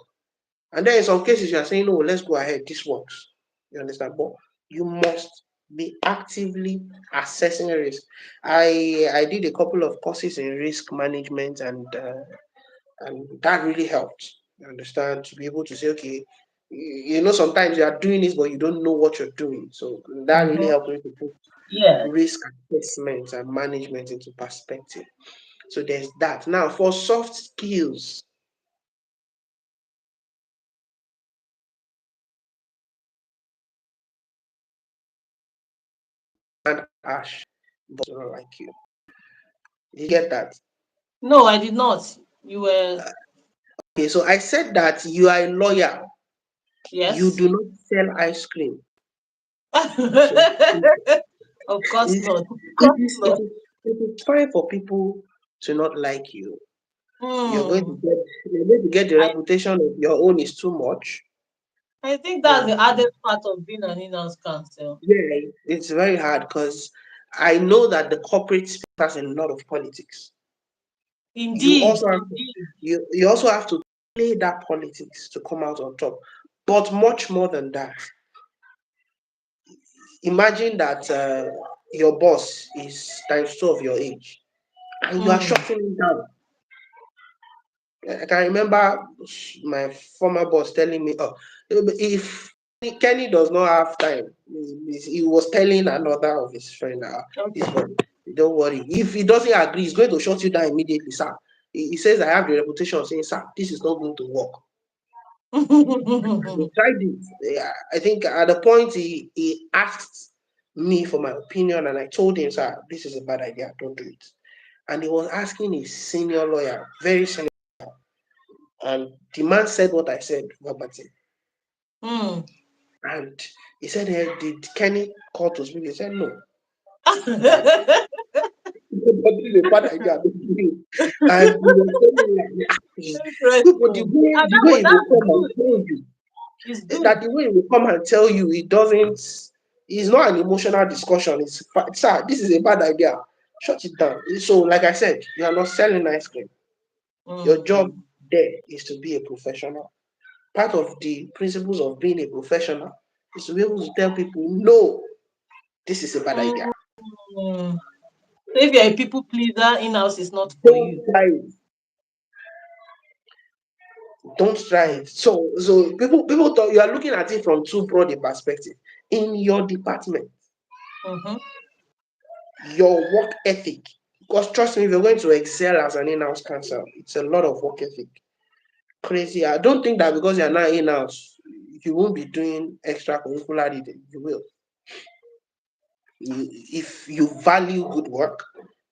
And then in some cases you are saying, no, let's go ahead, this works. You understand? But you must be actively assessing risk. I did a couple of courses in risk management, and that really helped. You understand? To be able to say, okay, sometimes you are doing this, but you don't know what you're doing. So that really mhm. helped me to put Yeah. risk assessment and management into perspective. So there's that. Now, for soft skills, and Ash, but not like you. You get that? No, I did not. You were, Okay, so I said that you are a lawyer. You yes. do not sell ice cream. So Of course it, not. Of it course is it not. is it is fine for people to not like you. You're going to Hmm. get you're going to get the I reputation of your own is too much. I think You that's the understand? hardest part of being an in-house counsel. Yeah, it's very hard because I know that the corporate space has a lot of politics. You Indeed, also have to, indeed. you also have to play that politics to come out on top. But much more than that, imagine that your boss is times two of your age and you are Mm. shutting him down. I can remember my former boss telling me, oh, if Kenny does not have time, he was telling another of his friend, this Okay. boy, don't worry. If he doesn't agree, he's going to shut you down immediately, sir. He says, I have the reputation of saying, sir, this is not going to work. We tried it. Yeah, I think at the point he asked me for my opinion, and I told him, sir, this is a bad idea, don't do it. And he was asking a senior lawyer, very senior, and the man said what I said verbatim. Mm. And he said, hey, did Kenny call to speak? He said, no, that but this is a bad idea, don't do it. And he was telling me, like, but the Interesting. way And the way he will that's come and good. tell you, It's good. that the way he will come and tell you, it doesn't, it's not an emotional discussion. It's, sir, this is a bad idea. Shut it down. So, like I said, you are not selling ice cream. Your job Mm. there is to be a professional. Part of the principles of being a professional is to be able to tell people, no, this is a bad idea. Mm. So if you're a people pleaser, in-house is not for Don't you. try it. Don't try Mm. it. So people thought you are looking at it from too broad a perspective. In your department, Mm-hmm. your work ethic, because trust me, if you're going to excel as an in-house counsel, it's a lot of work ethic. Crazy. I don't think that because you're not in-house, you won't be doing extracurricular reading. You will. If you value good work,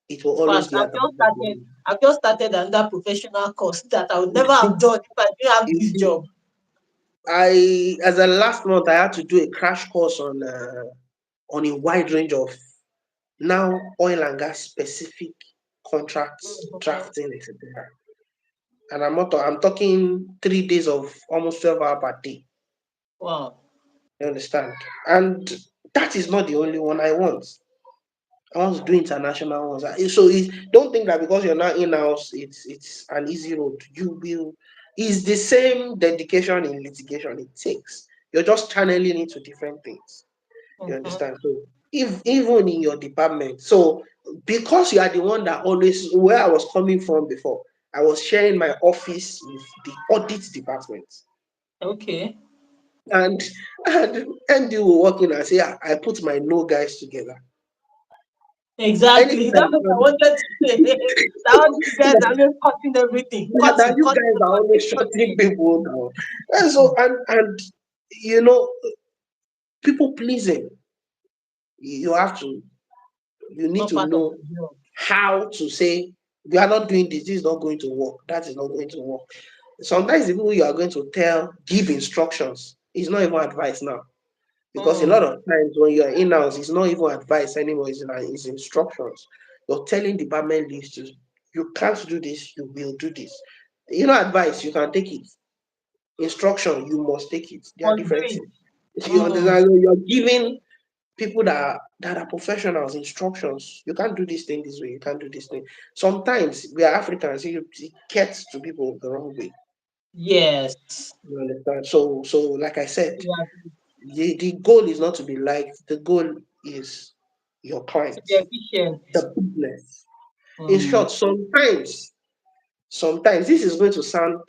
it will In always fact, be advantage to you. I've just started another professional course that I would never have done if I didn't have You this see, job. I as a last month I had to do a crash course on a wide range of now oil and gas specific contracts Mhm. drafting, etc. And I'm talking 3 days of almost 12 hours per day. Wow. You understand? And that is not the only one I want. I want to do international ones. So don't think that because you're not in house, it's an easy road. You will. It's the same dedication in litigation it takes. You're just channeling into different things. You Mm-hmm. understand? So if even in your department, so because you are the one that always where I was coming from before, I was sharing my office with the audit department. Okay. And and you will walk in and say, "Ah, I put my no guys together. Exactly. That's Anytime what I wanted to say. That all these guys are just cutting everything. that Cutting, you cutting, guys are always cutting, shutting cutting. people down." And so and you know, people pleasing, you have to you It's need not to part of know the job. how to say we are not doing this, this is not going to work, that is not going to work. Sometimes the people you are going to tell give instructions. It's not even advice now. Because a lot Mm. of times when you're in-house, it's not even advice anymore, it's instructions. You're telling department leads to you can't do this, you will do this. Advice, you can take it. Instruction, you must take it. They are Must do different it. things. You Mm. understand? So you're giving people that are professionals instructions. You can't do this thing this way, you can't do this thing. Sometimes we are Africans, it gets to people the wrong way. Yes. You understand? So like I said, Yeah. the goal is not to be liked, the goal is your To be clients, efficient. the business. In Mm. short, sometimes this is going to sound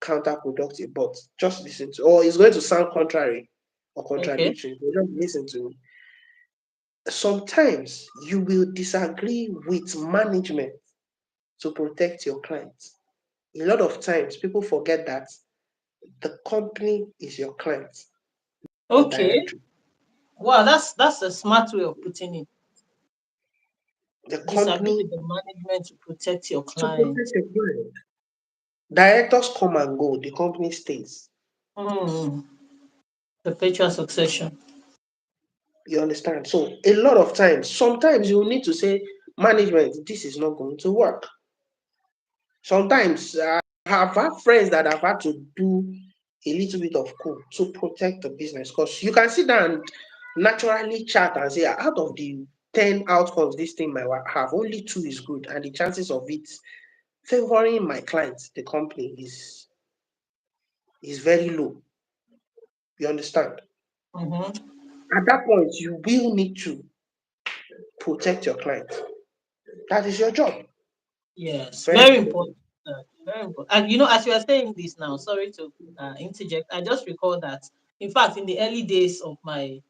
counterproductive, but just listen to, or it's going to sound contrary or Okay. contradictory, but just listen to me. Sometimes you will disagree with management to protect your clients. A lot of times people forget that the company is your client, the Okay. directory. Wow, that's a smart way of putting it. The Disagree with company the management to protect your to protect client. your client. Directors come and go, the company stays. Mm. Perpetual succession. You understand? So a lot of times, sometimes you need to say, management, this is not going to work. Sometimes I have had friends that have had to do a little bit of code to protect the business because you can sit down and naturally chat and say, out of the 10 outcomes this thing might have, only two is good, and the chances of it favoring my clients, the company, is very low. You understand? Mm-hmm. At that point, you will need to protect your client. That is your job. Yes, Very very important. important. Very important. And you know, as you are saying this now, sorry to interject, I just recall that, in fact, in the early days of my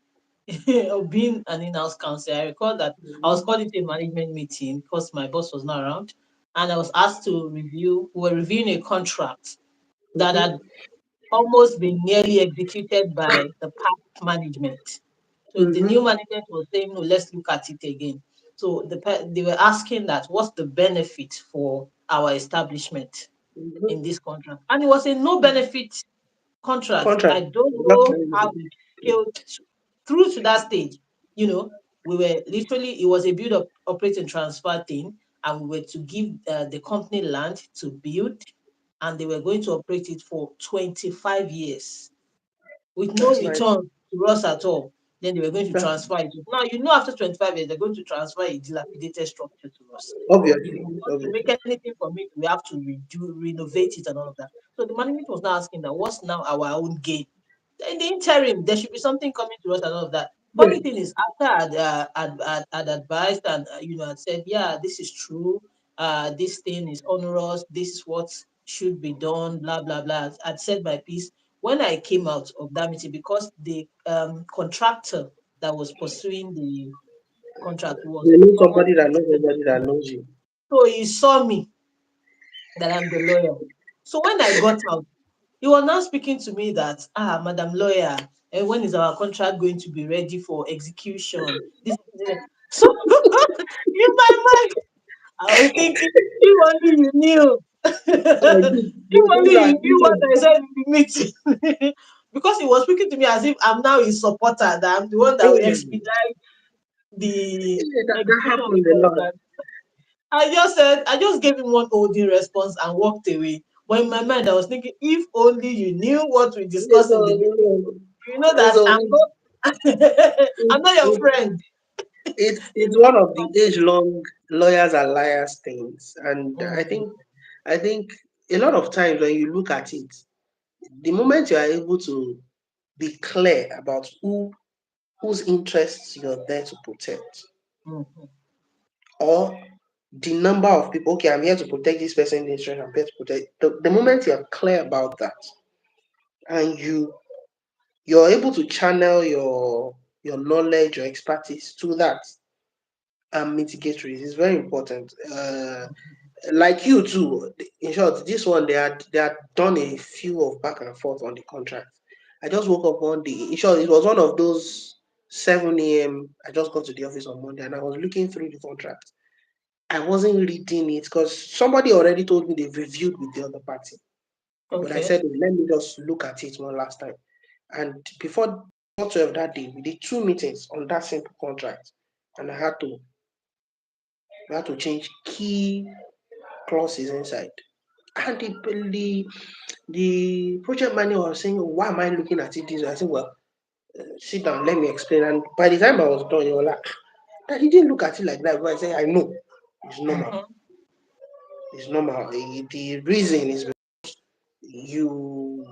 of being an in-house counsel, I recall that I was called into a management meeting because my boss was not around, and I was asked to review. We were reviewing a contract that Mhm, had almost been nearly executed by the past management. So the new mhm, management was saying, no, let's look at it again. So they were asking that what's the benefit for our establishment mhm. in this contract? And it was a no benefit contract. Contract. I don't Not know very how good. we scaled through to that stage. You know, we were literally, it was a build up, operate and transfer thing, and we were to give the company land to build, and they were going to operate it for 25 years with no That's nice. return to us at all. Then they were going to That's transfer it. Now, you know, after 25 years, they're going to transfer a dilapidated structure to us. If obviously, we want to make obviously. anything from it, we have to renovate it and all of that. So the management was now asking that what's now our own gain? In the interim, there should be something coming to us and all of that. Funny Yes. thing is, after I'd advised and I'd said, yeah, this is true. This thing is onerous. This is what should be done. Blah blah blah. I'd said my piece. When I came out of that meeting, because the contractor that was pursuing the contract was You know someone somebody that knows connected somebody with that me, knows you. so he saw me that I'm the lawyer. So when I got out, he was now speaking to me that, Madam Lawyer, when is our contract going to be ready for execution? This. So in my mind, I was thinking, if only you knew. If You know only you that knew what I said in the meeting. Because he was speaking to me as if I'm now his supporter, that I'm the one that will expedite the that execution of the happens a lot. contract. I just gave him one holding response and walked away. But in my mind, I was thinking, if only you knew what we Yes, discussed in the so, meeting, you know that so I'm not, it, I'm not your it, friend. You it's know. one of the age-long lawyers and liars things, and Mm, I think a lot of times when you look at it, the moment you are able to be clear about whose interests you're there to protect, mm, or the number of people, okay, I'm here to protect this person's interest, I'm here to protect the moment you're clear about that, and you're able to channel your knowledge, your expertise to that and mitigate risk is very important. Like you too, in short, this one they had done a few of back and forth on the contract. I just woke up one day. In short, it was one of those 7 a.m. I just got to the office on Monday and I was looking through the contract. I wasn't reading it because somebody already told me they've reviewed with the other party. But I okay. said, let me just look at it one last time. And before 12 that day, we did two meetings on that simple contract. And I had to change key clauses inside. And the project manager was saying, why am I looking at it this way? I said, well, sit down, let me explain. And by the time I was done, you were like, "Dad, you didn't look at it like that." But I said, I know, it's normal. Mm-hmm. It's normal. The reason is you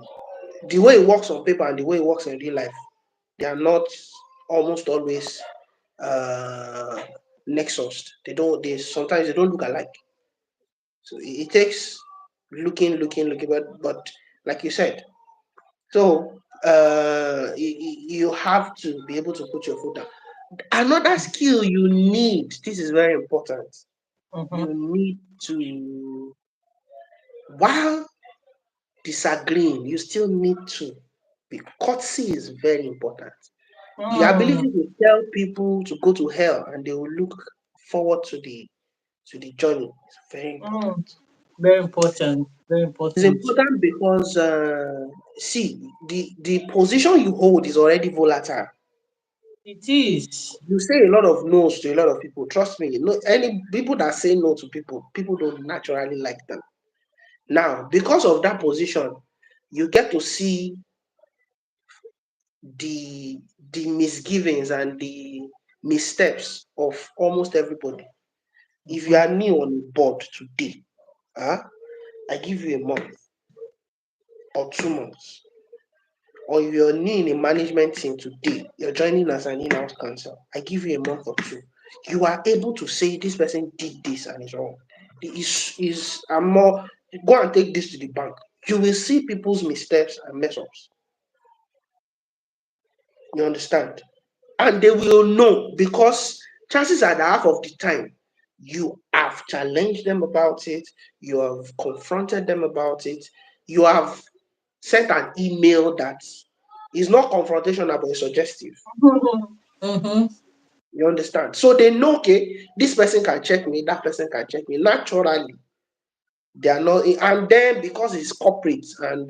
the way it works on paper and the way it works in real life, they are not almost always uh nexus. They sometimes they don't look alike. So it takes looking, but like you said, so you have to be able to put your foot down. Another skill you need, this is very important. Mm-hmm. You need to, while disagreeing, you still need to be courtesy is very important. The ability Mm, to tell people to go to hell and they will look forward to the journey is very important. mm. Very important. Very It's important. important because see, the position you hold is already volatile. It is. You say a lot of no's to a lot of people. Trust me, no, any people that say no to people don't naturally like them. Now, because of that position, you get to see the the misgivings and the missteps of almost everybody. If you Mm-hmm. are new on board today, huh, I give you a month or 2 months, or if you're new in a management team today, you're joining as an in-house counsel, I give you a month or two. You are able to say this person did this and it's wrong. Is I'm more go and take this to the bank. You will see people's missteps and mess ups. You understand? And they will know because chances are that half of the time you have challenged them about it, you have confronted them about it, you have sent an email that is not confrontational but is suggestive. Mm-hmm. You understand? So they know, okay, this person can check me, that person can check me. Naturally, they are not, and then because it's corporate and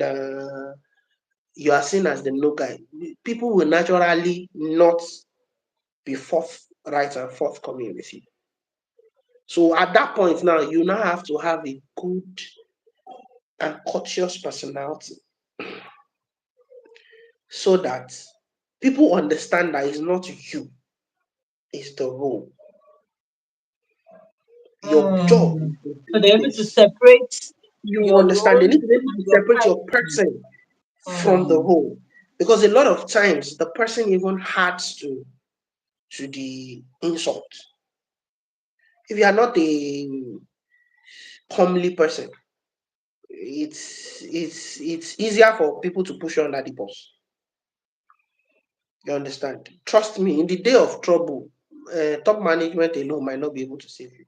you are seen as the no guy, people will naturally not be forthright and forthcoming with you. So at that point now, you now have to have a good and courteous personality so that people understand that it's not you, it's the role. Your job is Mm. to So do they're able to this. separate You your understand? role They need to be able and to your separate your person. person from the Mm. role. Because a lot of times the person even adds to the insult. If you are not a comely person, it's easier for people to push you under the bus. You understand? Trust me, in the day of trouble, top management alone might not be able to save you.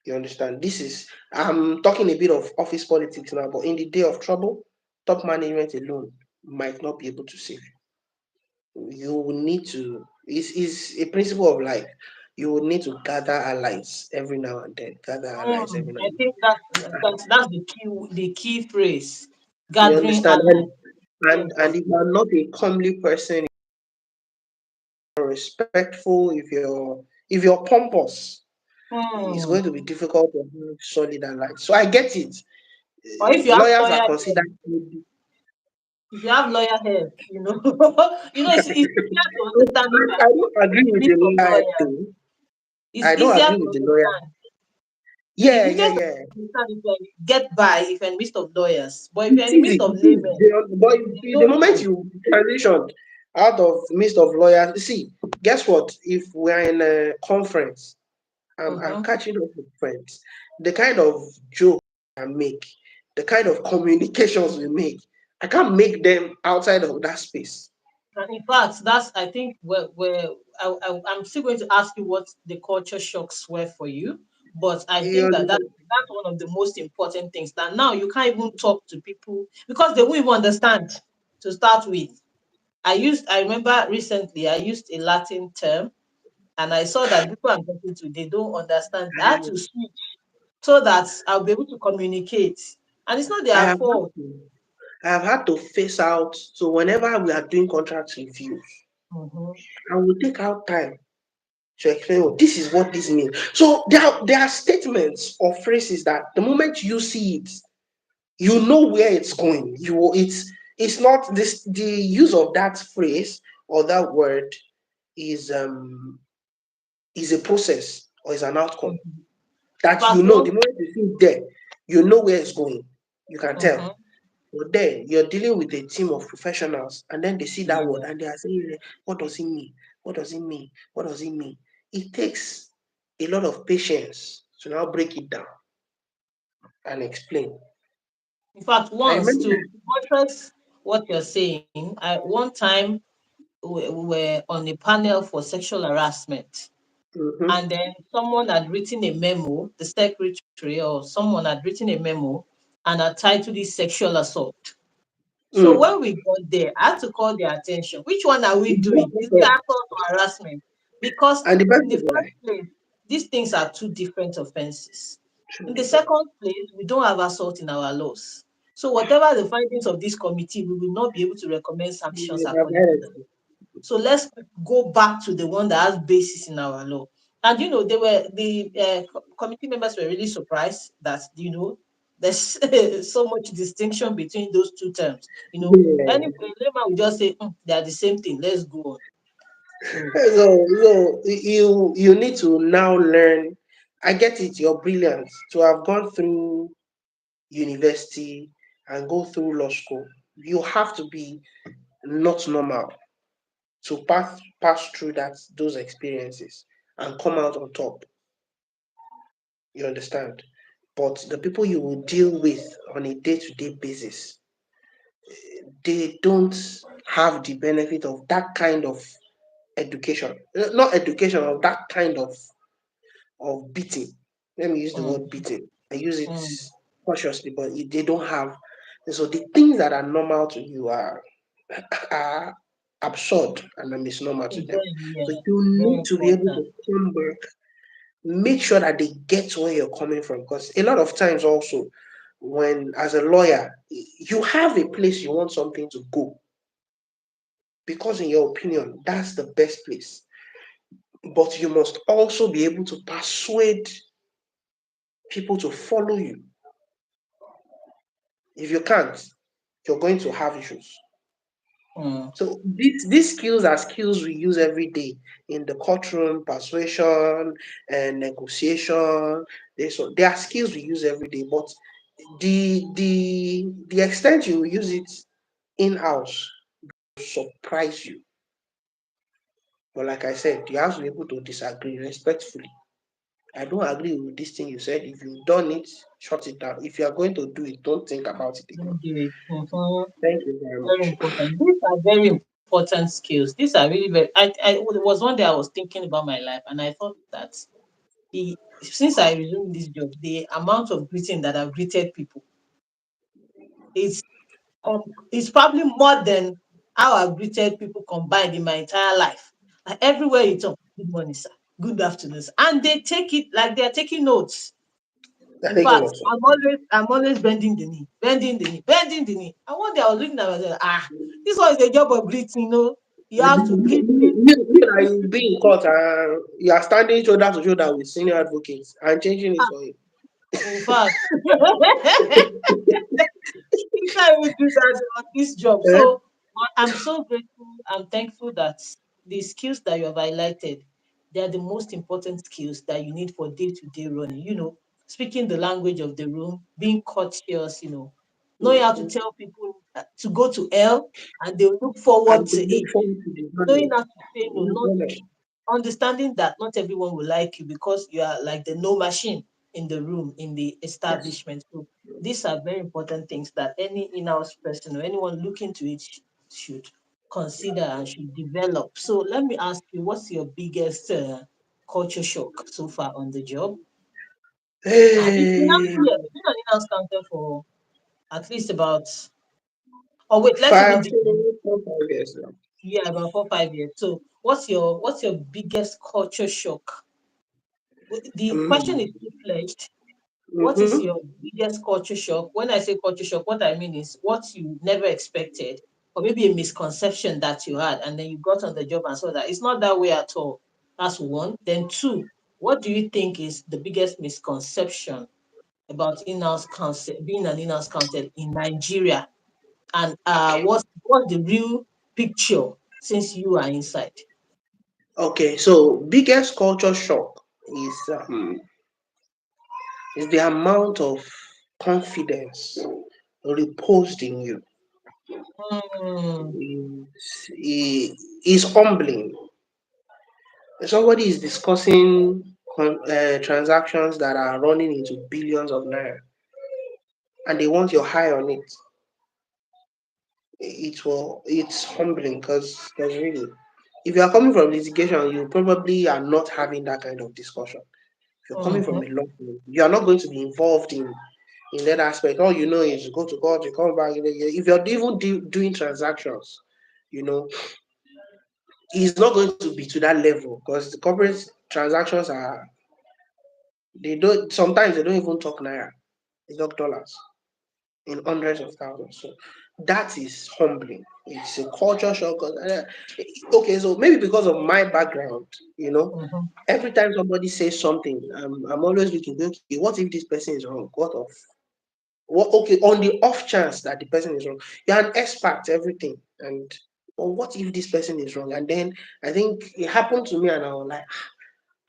You understand? I'm talking a bit of office politics now, but in the day of trouble, top management alone might not be able to save you. You will need to, it's a principle of life. You will need to gather allies every now and then. Gather allies every Mm. now I and think that's the key phrase. then. You Gathering understand? allies. Very And if important. you're not a comely person, respectful, if you're pompous, It's Hmm. going to be difficult to have solid and light. So I get it. Or if you have Lawyers are lawyer considered. hair, if you have lawyer hair, it's easier to understand if I you're don't agree in the with midst the of lawyer lawyers. though. It's I don't easier agree to with the lawyer. understand. It's Yeah, yeah, easier to yeah. understand if you get by if you're in the midst of lawyers. But if you're in It's the midst easy. of It is. laymen, But they the don't moment know. you transition out of midst of lawyers, you see, guess what? If we're in a conference, I'm Mm-hmm. catching up with friends, the kind of joke I make, the kind of communications we make, I can't make them outside of that space. And in fact, that's I think where I'm still going to ask you what the culture shocks were for you. But I You think that understand? that's one of the most important things. That now you can't even talk to people because they won't even understand. To start with, I remember recently I used a Latin term and I saw that people I'm talking to they don't understand. I had to switch so that I'll be able to communicate. And it's not I their have had fault. to, I have had to face out. So whenever we are doing contract reviews, Mm-hmm. I will take out time to explain, oh, this is what this means. So there are statements or phrases that the moment you see it, you know where it's going. It's not this the use of that phrase or that word is um is a process or is an outcome Mm-hmm. In that you fact, know one the moment you see it there, you know where it's going. You can tell. mm-hmm. But then you're dealing with a team of professionals, and then they see that word Yeah. and they are saying, what does it mean? What does it mean? What does it mean? It takes a lot of patience to now break it down and explain. In fact, I once remember. to buttress what you're saying, I one time we were on a panel for sexual harassment, Mhm, and then someone had written a memo, the secretary or someone had written a memo, and had titled it sexual assault. So mm. when we got there, I had to call their attention. Which one are we It's not doing? Is it perfect. assault or harassment? Because And the in person the is first like, place, these things are two different offenses. "True, In the different. second place, we don't have assault in our laws. So whatever the findings of this committee, we will not be able to recommend sanctions I've according to heard them. it. So let's go back to the one that has basis in our law. And they were the committee members were really surprised that there's so much distinction between those two terms. Any Yeah. layman will just say they are the same thing. Let's go on. So So you need to now learn. I get it. You're brilliant to have gone through university and go through law school. You have to be not normal to pass through those experiences and come out on top. You understand? But the people you will deal with on a day-to-day basis, they don't have the benefit of that kind of education. Not education, of that kind of beating. Let me use the word mm, beating. I use it mm, cautiously, but they don't have. So the things that are normal to you are absurd and a misnomer to it's them. very So yeah, you very need to be able important. to come back, make sure that they get where you're coming from. Because a lot of times also, when as a lawyer, you have a place you want something to go because in your opinion that's the best place, but you must also be able to persuade people to follow you. If you can't, you're going to have issues. Mm, So these skills are skills we use every day in the courtroom, persuasion and negotiation. They are skills we use every day, but the extent you use it in house surprise you. But like I said, you have to be able to disagree respectfully. I don't agree with this thing you said. If you've done it, shut it down. If you are going to do it, don't think about it again. don't do it. Mhm. Thank you very Very much. important. These are very important skills. These are really very. It was one day I was thinking about my life, and I thought that since I resumed this job, the amount of greeting that I've greeted people is is probably more than how I've greeted people combined in my entire life. Like everywhere you talk, good morning, sir. Good afternoon, sir. And they take it like they're taking notes. They're In taking fact, notes. I'm always bending the knee, bending the knee, bending the knee. And one day I was looking at myself, this one is a job of greeting. You have to give You be in court and you are standing shoulder to shoulder with senior advocates and changing it ah, for you. in fact, you can't even do that on this job. Eh? So I'm so grateful. I'm thankful that the skills that you have highlighted, they are the most important skills that you need for day-to-day running. Speaking the language of the room, being courteous, knowing how to tell people to go to hell and they look forward And to to look it. forward to the Knowing journey. how to say no, not Honest. understanding that not everyone will like you because you are like the no machine in the room, in the Yes. establishment. So these are very important things that any in-house person or anyone looking to it should consider and should develop. So let me ask you, what's your biggest culture shock so far on the job? You've been Hey, you've been an in-house counter for at least about, oh wait, let's even five, dig, 4, 5 years now. yeah, about 4 5 years. So what's your biggest culture shock? The question is Mm. two-fledged. What is Mm-hmm. your biggest culture shock? When I say culture shock, what I mean is what you never expected, or maybe a misconception that you had, and then you got on the job and saw that it's not that way at all. That's one. Then two, what do you think is the biggest misconception about in-house counsel, being an in-house counsel in Nigeria? And Okay. what's the real picture since you are inside? Okay. So biggest culture shock is is the amount of confidence reposed in you. Hmm. Is humbling. Somebody is discussing transactions that are running into billions of naira, and they want your high on it. It's humbling because really, if you are coming from litigation, you probably are not having that kind of discussion. If you're coming from Mm-hmm. a law firm, you are not going to be involved in that aspect. All you know is you go to court, you come back. If you're even doing transactions, you know, it's not going to be to that level because the corporate transactions are they don't sometimes they don't even talk naira, they talk dollars in hundreds of thousands. So that is humbling. It's a culture shock. Okay, so maybe because of my background, Mm-hmm. every time somebody says something, I'm always looking. Okay, what if this person is wrong? What? Okay, on the off chance that the person is wrong, you're an expert, everything, and or what if this person is wrong? And then I think it happened to me, and I was like,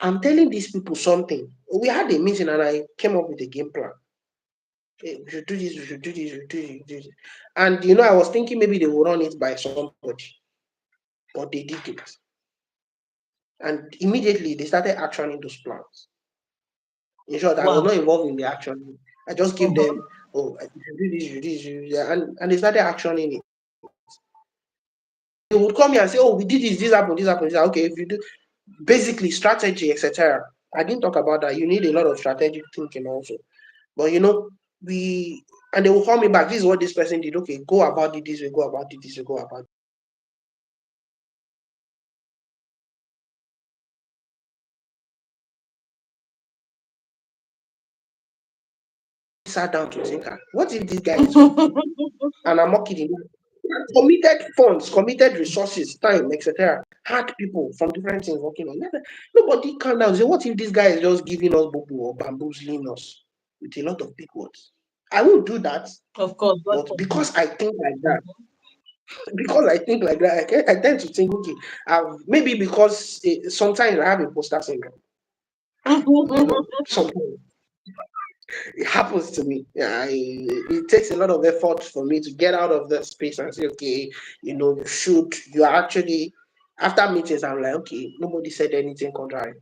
I'm telling these people something. We had a meeting, and I came up with a game plan. Hey, we should do this, we should do this, we should do this, we should do this. And I was thinking maybe they will run it by somebody, but they did it. And immediately they started actioning those plans. In short, I was Wow. not involved in the action. I just give Mm-hmm. them, oh, you should do this, you should do this, you should do that. And they started actioning it. They would call me and say, oh, we did this, this happened, this happened. This happened. Okay, if you do basically strategy, etc. I didn't talk about that. You need a lot of strategic thinking also. But we and they will call me back. This is what this person did. Okay, go about it this way, go about it this way, go about it. Sat down to think, what if this guy is wrong? And I'm not kidding. Committed funds, committed resources, time, etc. Had people from different things working on it. Nobody calm down and say, what if this guy is just giving us bubu or bamboozling us with a lot of big words? I won't do that, Of course, God but forbid. because I think like that, I tend to think, okay, maybe because sometimes I have imposter syndrome. Sometimes it happens to me. It takes a lot of effort for me to get out of that space and say, okay, you are actually, after meetings, I'm like, okay, nobody said anything contrary.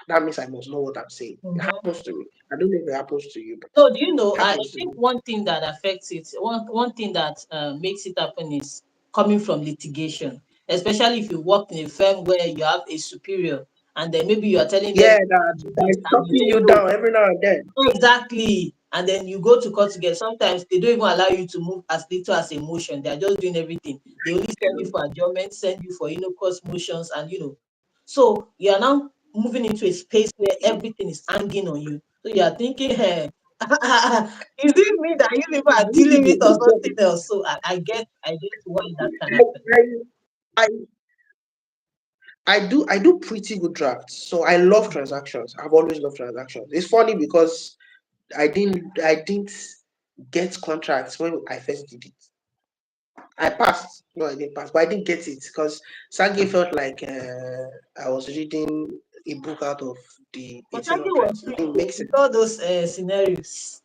That means I must know what I'm saying. It Mhm. happens to me. I don't know if it happens to you, but So do you it know? I happens to think me. one thing that affects it, one thing that makes it happen is coming from litigation, especially if you work in a firm where you have a superior, and then maybe you are telling them Yeah, to do that this, is and you chopping say you no. down every now and then. Exactly. And then you go to court to get, sometimes they don't even allow you to move as little as a motion. They are just doing everything. They only send you for adjournment, send you for, court motions, and So you are now moving into a space where everything is hanging on you. So you are thinking, hey, is it me that you people are dealing with or something else? So I get why that can happen. I, I do pretty good drafts. So I love transactions. I've always loved transactions. It's funny because I didn't get contracts when I first did it. I passed. No, I didn't pass, but I didn't get it because Sage felt like I was reading a book out of the But Saki was 1800s. It sweet didn't make though, with sense. all those scenarios.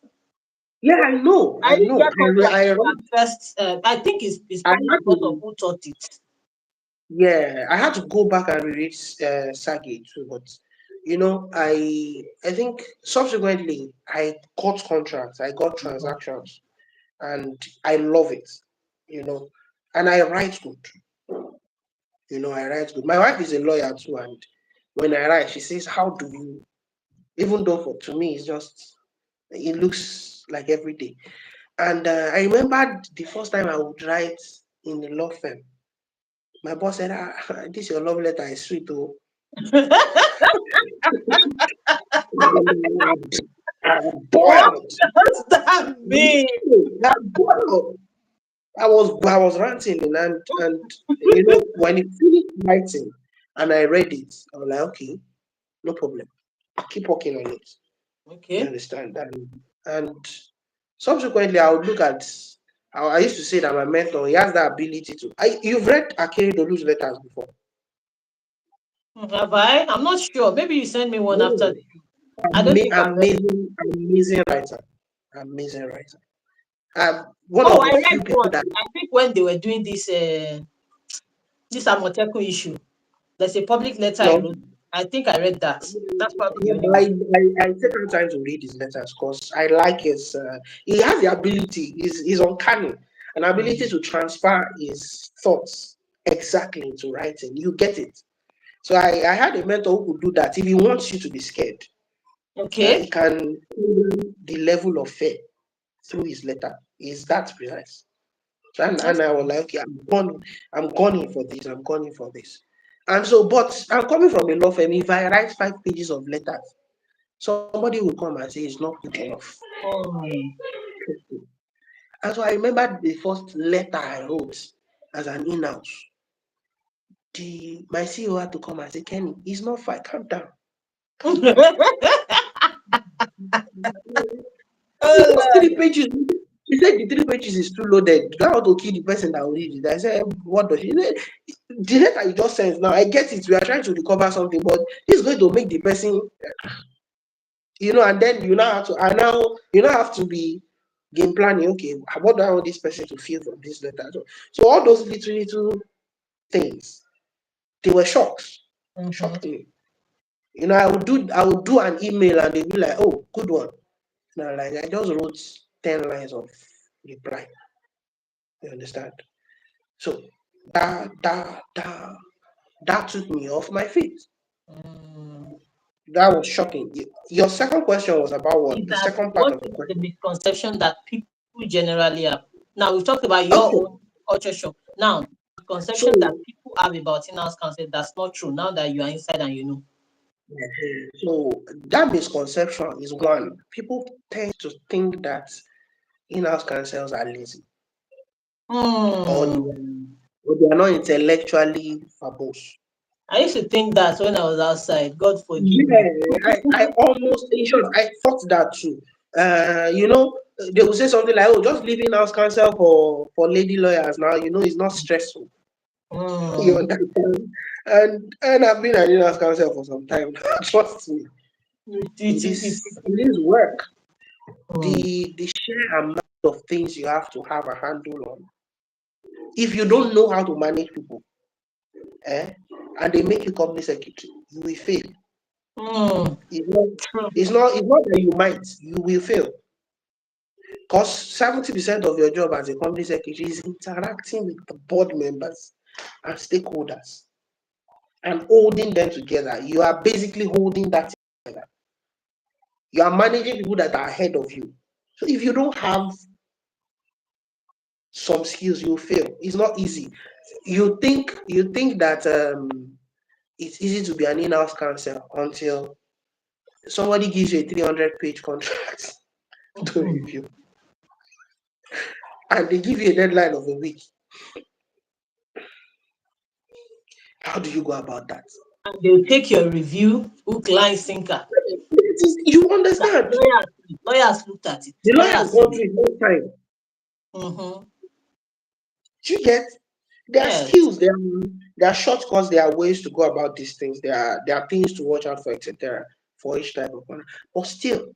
Yeah, I know. I I didn't know. get contract I at first. I think it's I probably had because of to. who taught it. Yeah, I had to go back and reread Sage too. But I think subsequently I got contracts. I got transactions, and I love it. You know, and I write good. I write good. My wife is a lawyer too, and when I write, she says, "How do you?" Even though to me, it looks like every day. And I remember the first time I would write in a law firm. My boss said, "This your love letter is sweet, oh." I'm What boiled. does that mean? I'm boiled. I was ranting and when it finished writing and I read it, I was like, okay, no problem. I'll keep working on it. You Okay. understand? And subsequently, I would look at. I used to say that my mentor, he has that ability to. You've read Akiri Dolu's letters before. Have I? I'm not sure. Maybe you send me one after Oh, the. I don't think I've read it. amazing writer, amazing writer. One Oh, of I the read few people one. that I think when they were doing this Amoteco issue, there's a public letter I no, wrote. I think I read that. That's probably the yeah, only but one. I take out time to read his letters because I like his. He has the ability. He's uncanny, an ability Mm. to transfer his thoughts exactly into writing. You get it. So I had a mentor who could do that. If he wants you to be scared, he Okay. can the level of fear through his letter. Is that precise? So, and That's I was like, okay, I'm gunning for this, I'm gunning for this. And so, but I'm coming from a law firm. If I write 5 pages of letters, somebody will come and say it's not good enough. mm. And so I remember the first letter I wrote as an in-house. My CEO had to come and say, Kenny, it's not fine, calm down. Oh, Just Lord. 3 pages. He said the 3 pages is too loaded. You don't want to kill the person that will read it. I said, what does she say? The letter you just sent now, I get it. We are trying to recover something, but this is going to make the person, and then you now have to be game planning. Okay, what do I want this person to feel from this letter? So all those little things, they were shocks, Mhm. shocked me. I would do an email and they'd be like, oh, good one. Now, like I just wrote 10 lines of reply. You understand? So that took me off my feet. Mm. That was shocking. Your second question was about what? Is The that second part what of the is the question. misconception that people generally have? Now we've talked about your Okay. own culture shock. Now, conception that So people have about in-house counsel that's not true now that you are inside and you know. so that misconception is one. People tend to think that in-house counsels are lazy or they Hmm. are, or they are not intellectually verbose. I used to think that when I was outside. God forgive me. Yeah, I almost, in short, I thought that too. They will say something like, "Oh, just leaving house counsel for lady lawyers now. It's not stressful." You Hmm. understand? And I've been an in-house counsel for some time. Trust me, it is work. Hmm. The sheer amount of things you have to have a handle on. If you don't know how to manage people, eh, and they make you company secretary, you will fail. Hmm. It's not, True. it's not that you might, you will fail. Because 70% of your job as a company secretary is interacting with the board members and stakeholders and holding them together. You are basically holding that together. You are managing people that are ahead of you. So if you don't have some skills, you fail. It's not easy. You think that it's easy to be an in-house counsel until somebody gives you a 300-page contract to Hmm. review, and they give you a deadline of a week. How do you go about that? And they'll take your review, hook, line, sinker. You understand? Lawyers looked at it. The lawyer has Lawyers gone said it. through it one time. Mm-hmm. Do you get? There are Yes. skills, there are shortcuts, there are ways to go about these things. There are things to watch out for, etc. For each type of one. But still,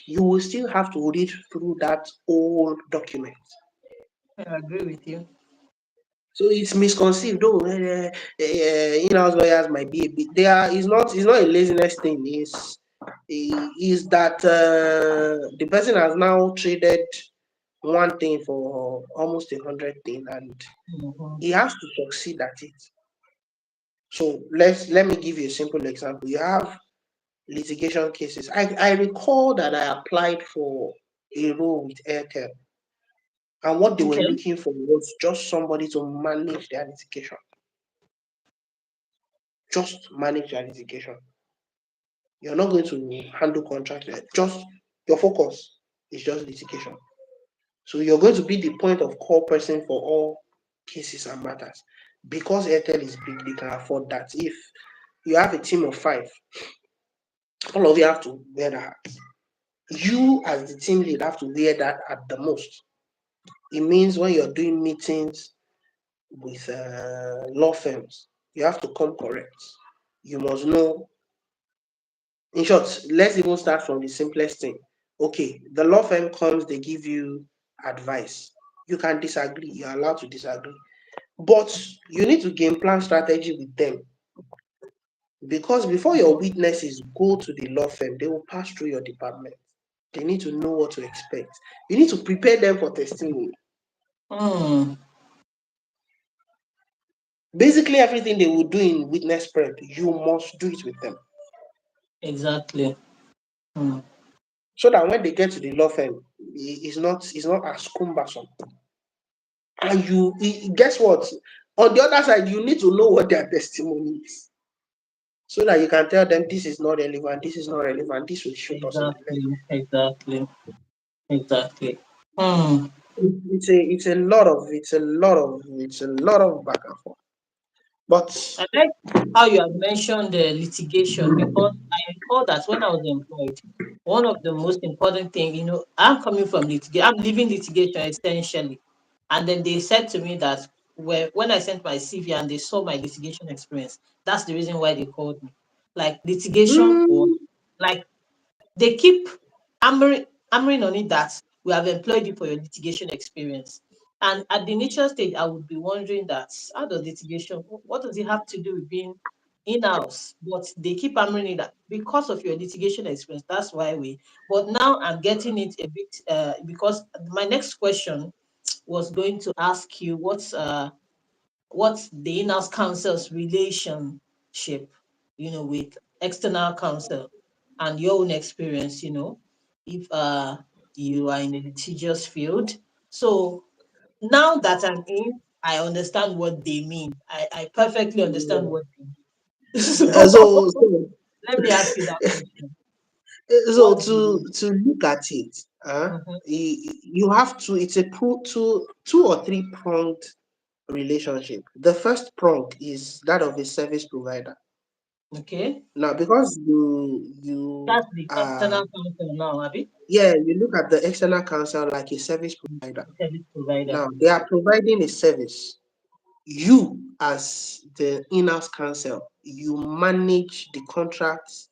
you will still have to read through that old document. I agree with you. So it's misconceived. Oh, in-house lawyers might be a bit. They are. It's not a laziness thing. Is that the person has now traded one thing for almost 100 things, and Mm-hmm. he has to succeed at it. So let me give you a simple example. You have litigation cases. I recall that I applied for a role with Airtel, and what they were Okay. looking for was just somebody to manage their litigation. Just manage their litigation. You're not going to handle contracts. Just your focus is just litigation. So you're going to be the point of call person for all cases and matters. Because Airtel is big, they can afford that. If you have a team of 5, all of you have to wear that hat. You as the team lead have to wear that at the most. It means when you're doing meetings with law firms, you have to come correct. You must know. In short, let's even start from the simplest thing. Okay, the law firm comes, they give you advice. You can disagree, you're allowed to disagree. But you need to game plan strategy with them, because before your Mm-hmm. witnesses go to the law firm, they will pass through your department. They need to know what to expect. You need to prepare them for testimony. Mm, Basically, everything they will do in witness prep, you must do it with them. exactly. Mm, So that when they get to the law firm, it's not as cumbersome. And guess what? On the other side, you need to know what their testimony is, so that you can tell them this is not relevant, this is not relevant, this will shoot us in the leg. exactly. Exactly. Exactly. Mm. It's a lot of back and forth. But I like how you have mentioned the litigation because I recall that when I was employed, one of the most important thing, I'm coming from litigation, I'm leaving litigation essentially. And then they said to me that when I sent my CV and they saw my litigation experience, that's the reason why they called me. Like litigation was mm, like they keep hammering on it that we have employed you for your litigation experience. And at the initial stage, I would be wondering that how does litigation, what does it have to do with being in-house? But they keep hammering it that because of your litigation experience, that's why we. But now I'm getting it a bit because my next question was going to ask you what's the in-house counsel's relationship, with external counsel and your own experience, if you are in a litigious field. So now that I'm in, I understand what they mean. I perfectly understand yeah. what they mean. So So so let me ask you that question. so What do to you to look at it, Mhm. you have to. It's a two or three pronged relationship. The first prong is that of a service provider. Okay? Now, because you That's the external counsel now, Abby, yeah, you look at the external counsel like a service provider. the service provider. Now, they are providing a service. You, as the in-house counsel, you manage the contracts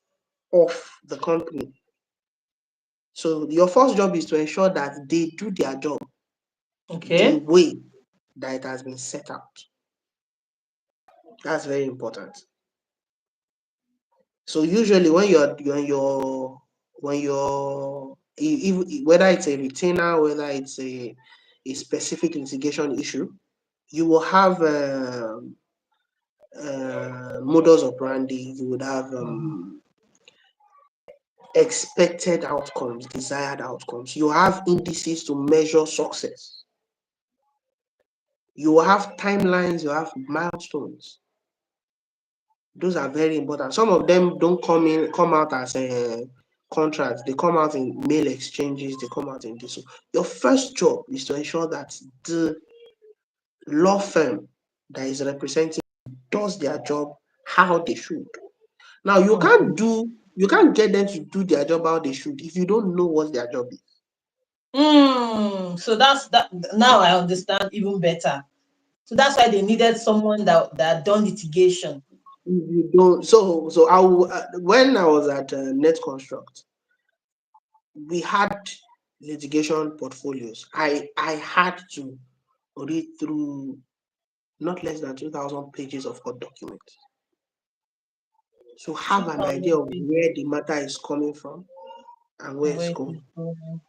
of the company. So your first job is to ensure that they do their job the Okay? way that it has been set out. That's very important. So usually when you're whether it's a retainer, whether it's a specific litigation issue, you will have modus operandi. You would have Mhm. expected outcomes, desired outcomes. You have indices to measure success. You will have timelines. You have milestones. Those are very important. Some of them don't come out as a contract. They come out in mail exchanges. They come out in this. So your first job is to ensure that the law firm that is representing does their job how they should. Now Mhm. you can't get them to do their job how they should if you don't know what their job is. So that's that. Now I understand even better. So that's why they needed someone that done litigation. If you don't, when I was at Net Construct, we had litigation portfolios. I had to read through not less than 2,000 pages of court documents to have an idea 2,000 of pages. where the matter is coming from and where it's Where it is going. going.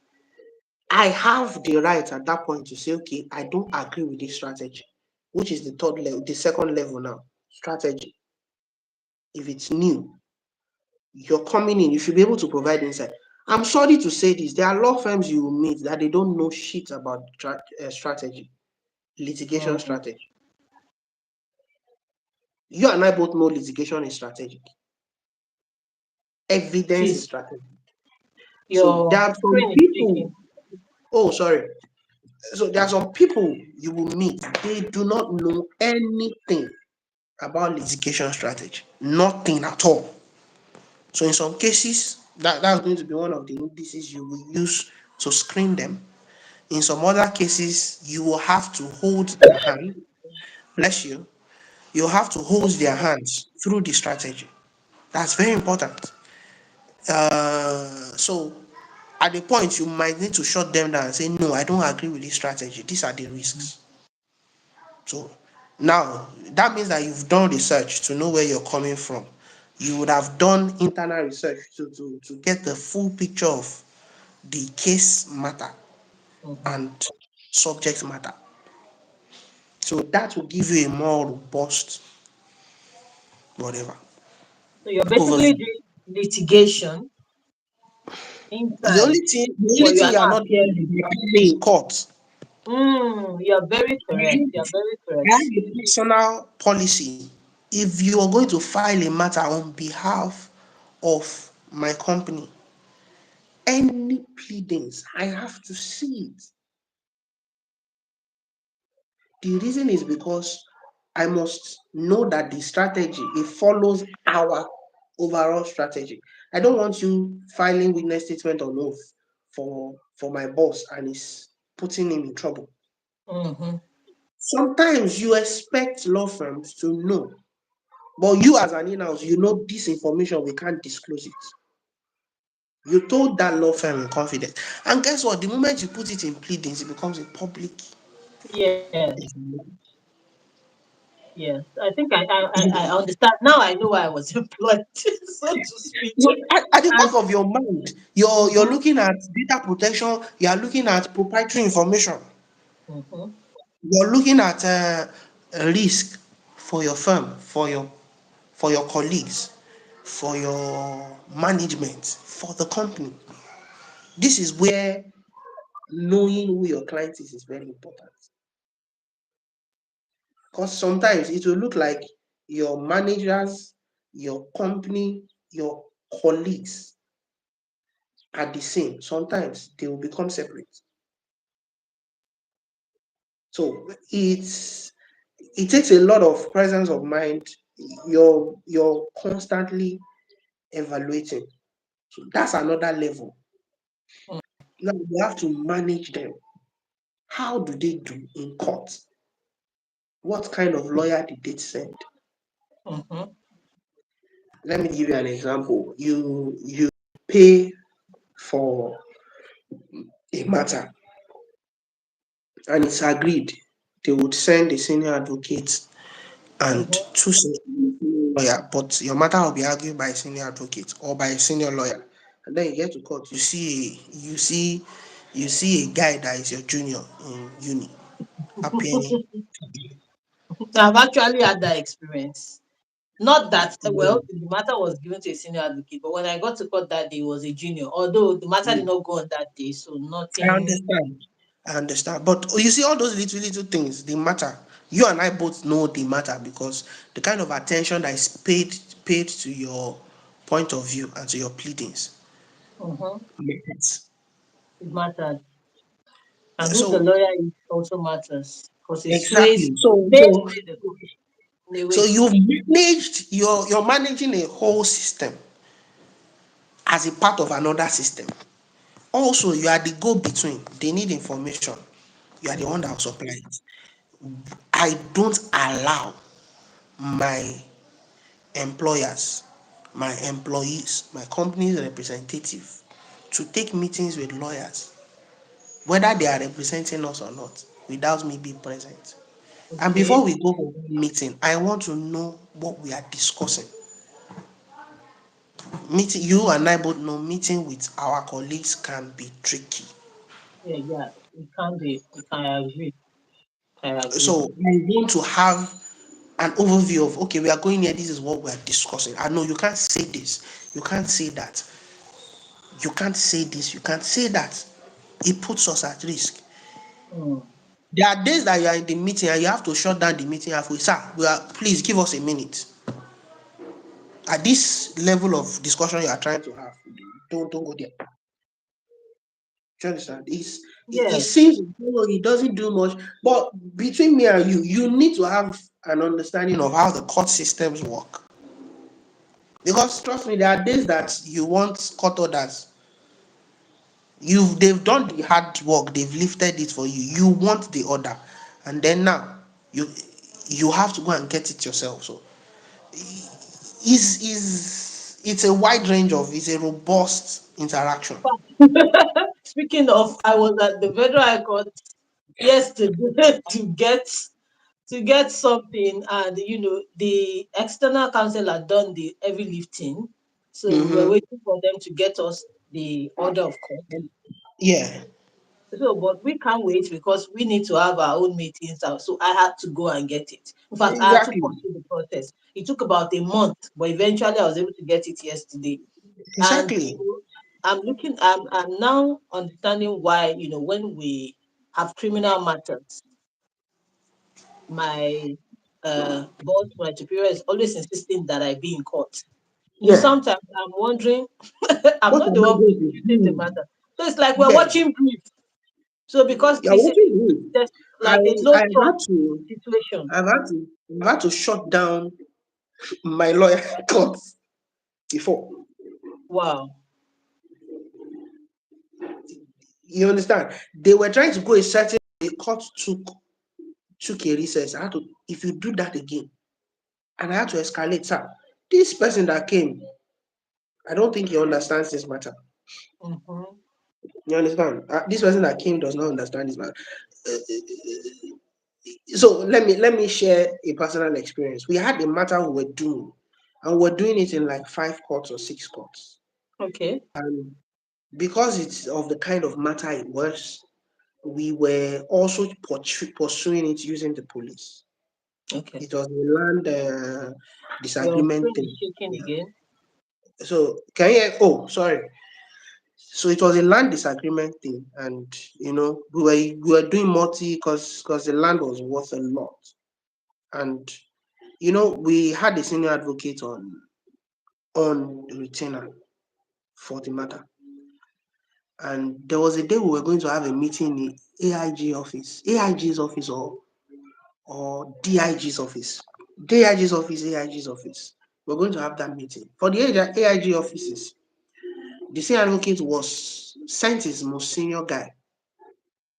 I have the right at that point to say, okay, I don't agree with this strategy, which is the third level, the second level now. Strategy. If it's new, you're coming in, you should be able to provide insight. I'm sorry to say this, there are law firms you will meet that they don't know shit about strategy, litigation Mm. strategy. You and I both know litigation is strategic, evidence is Please, strategic. So there your are some screen is people, shaking. oh, sorry. So there are some people you will meet, they do not know anything about litigation strategy, nothing at all. So in some cases, that's going to be one of the indices you will use to screen them. In some other cases, you will have to hold their hand, bless you, you have to hold their hands through the strategy. That's very important. So at the point, you might need to shut them down and say, no, I don't agree with this strategy. These are the risks. So now that means that you've done research to know where you're coming from. You would have done internal research to get the full picture of the case matter Mhm. and subject matter. So that will give you a more robust whatever So you're basically overview. doing litigation The only inside, thing the but only you thing are you are not not doing appearing. is you're appearing in court. You're very correct. You're very I have correct. a personal policy. If you are going to file a matter on behalf of my company, any pleadings, I have to see it. The reason is because I must know that the strategy it follows our overall strategy. I don't want you filing witness statement on oath for my boss and is putting him in trouble. Mm-hmm. Sometimes you expect law firms to know, but you as an in-house, you know this information we can't disclose it. You told that law firm in confidence, and guess what? The moment you put it in pleadings, it becomes a public Yes. information. Yes. I think I understand. Now I know why I was employed, so to speak. So at the And back of your mind, you're mm-hmm, looking at data protection, you are looking at proprietary information, mm-hmm, you're looking at a risk for your firm, for your colleagues, for your management, for the company. This is where knowing who your client is very important. Because sometimes it will look like your managers, your company, your colleagues are the same. Sometimes they will become separate. So it takes a lot of presence of mind. You're constantly evaluating. So that's another level. Now you have to manage them. How do they do in court? What kind of lawyer did they send? mm-hmm, Let me give you an example. You pay for a matter and it's agreed. They would send a senior advocate and mm-hmm. two senior lawyer, but your matter will be argued by a senior advocate or by a senior lawyer. And then you get to court, you see a guy that is your junior in uni appearing. I've actually had that experience. Not that well, the matter was given to a senior advocate, but when I got to court that day, it was a junior. Although the matter did not go on that day, so I nothing. understand. I understand. But you see, all those little things, they matter. You and I both know they matter because the kind of attention that is paid to your point of view and to your pleadings Mm-hmm. matters. It matters. And who the So lawyer is also matters because it sways, exactly. it may sway the case. They So wait. you've managed, you're managing a whole system as a part of another system. Also, you are the go-between. They need information. You are the one that Mm. will supply it. I don't allow my employers, my employees, my company's representative to take meetings with lawyers, whether they are representing us or not, without me being present. And before Okay. we go for that meeting, I want to know what we are discussing. Meeting, you and I both know meeting with our colleagues can be tricky. Yeah, yeah. It can be. It can agree. I agree. So I want to have an overview of, okay, we are going here, this is what we are discussing. I know you can't say this, you can't say that, you can't say this, you can't say that. It puts us at risk. Mm. There are days that you are in the meeting and you have to shut down the meeting halfway. Sir, please give us a minute. At this level of discussion you are trying to have, don't go there. Do you understand? It Yes. seems it doesn't do much, but between me and you need to have an understanding of how the court systems work. Because trust me, there are days that you want court orders. They've done the hard work, they've lifted it for you. You want the order, and then now you you have to go and get it yourself. So it's a wide range of, it's a robust interaction. Speaking of, I was at the Federal High Court yesterday to get something, and the external counsel had done the heavy lifting, so we were Mm-hmm. waiting for them to get us the order of court. Yeah, So, but we can't wait because we need to have our own meetings out. So I had to go and get it. In fact, I had to exactly, pursue the process. It took about a month, but eventually I was able to get it yesterday. And exactly. I'm now understanding why, when we have criminal matters, my boss, my superior is always insisting that I be in court. Yeah. Sometimes I'm wondering, I'm What not am the I one going to prosecuting the do? matter. So it's like we're Yeah, watching brief. So because you're watching me. there's I like a I low had trust to situation. I've had to shut down my lawyer courts before. Wow. You understand? They were trying to go a certain way. The court took a recess. I had to, if you do that again, and I had to escalate. Sir, this person that came, I don't think he understands this matter. Mm-hmm. You understand? This person that came does not understand this matter. So let me share a personal experience. We had a matter we were doing, and we're doing it in like 5 courts or 6 courts. Okay. And because it's of the kind of matter it was, we were also pursuing it using the police. Okay. It was a land Your disagreement screen is thing. shaking Yeah. again. So can you hear? Oh, sorry. So it was a land disagreement thing, and we were doing multi, because the land was worth a lot, and we had a senior advocate on retainer for the matter, and there was a day we were going to have a meeting in AIG's office, or DIG's office. AIG's office. We're going to have that meeting. For the AIG offices, the senior advocate was sent his most senior guy,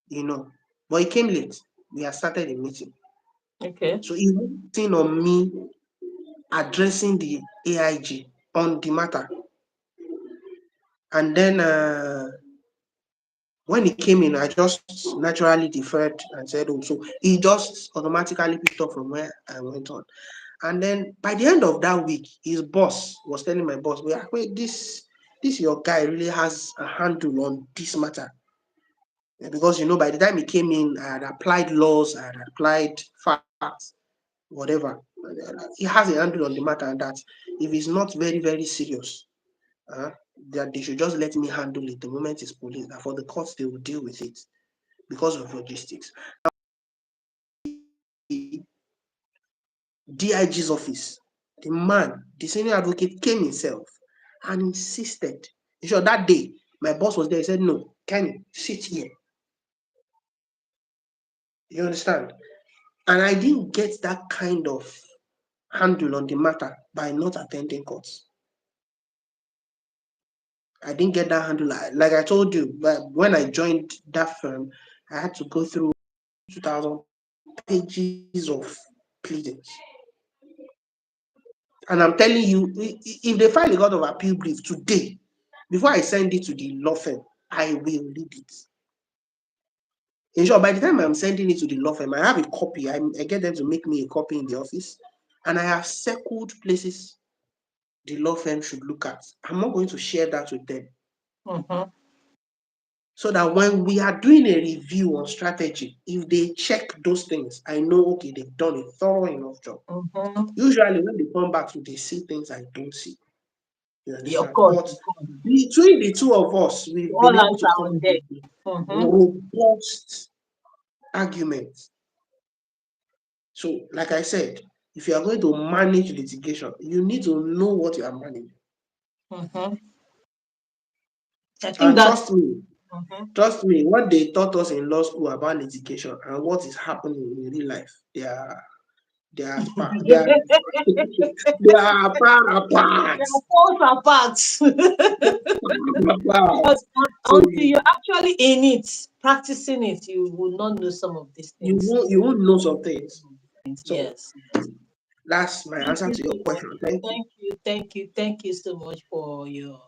you know, but he came late. We had started the meeting. Okay. So he was seen on me addressing the AIG on the matter. And then when he came in, I just naturally deferred and said, oh, so he just automatically picked up from where I went on. And then by the end of that week, his boss was telling my boss, wait, this your guy really has a handle on this matter. Because by the time he came in, I had applied laws, I had applied facts, whatever. He has a handle on the matter, and that if it's not very, very serious, uh, that they should just let me handle it the moment it's police. That for the courts, they will deal with it because of logistics. The DIG's office, the senior advocate came himself and insisted. Sure, that day, my boss was there. He said, no, Kenny, sit here. You understand? And I didn't get that kind of handle on the matter by not attending courts. I didn't get that handle. Like I told you, but when I joined that firm, I had to go through 2,000 pages of pleadings. And I'm telling you, if they file a court of appeal brief today, before I send it to the law firm, I will read it. In short, by the time I'm sending it to the law firm, I have a copy. I get them to make me a copy in the office, and I have circled places the law firm should look at. I'm not going to share that with them. Mm-hmm. So that when we are doing a review on strategy, if they check those things, I know, okay, they've done a thorough enough job. Mm-hmm. Usually, when they come back, they see things I don't see. You Yeah, of understand? course, But of course. between the two of us, we've All been able hands to are come on up deck. with a Mm-hmm. robust argument. So, like I said, if you are going to manage litigation, you need to know what you are managing. Mm-hmm. I think And that. Mm-hmm. trust me, what they taught us in law school about litigation and what is happening in real life, they are they are they are far apart. They are poles apart. Apart. Because So until you're actually in it, practicing it, you will not know some of these things. you won't know some things. So Yes, yes. that's my Thank answer you to so your much. question. Thank you. Thank you so much for your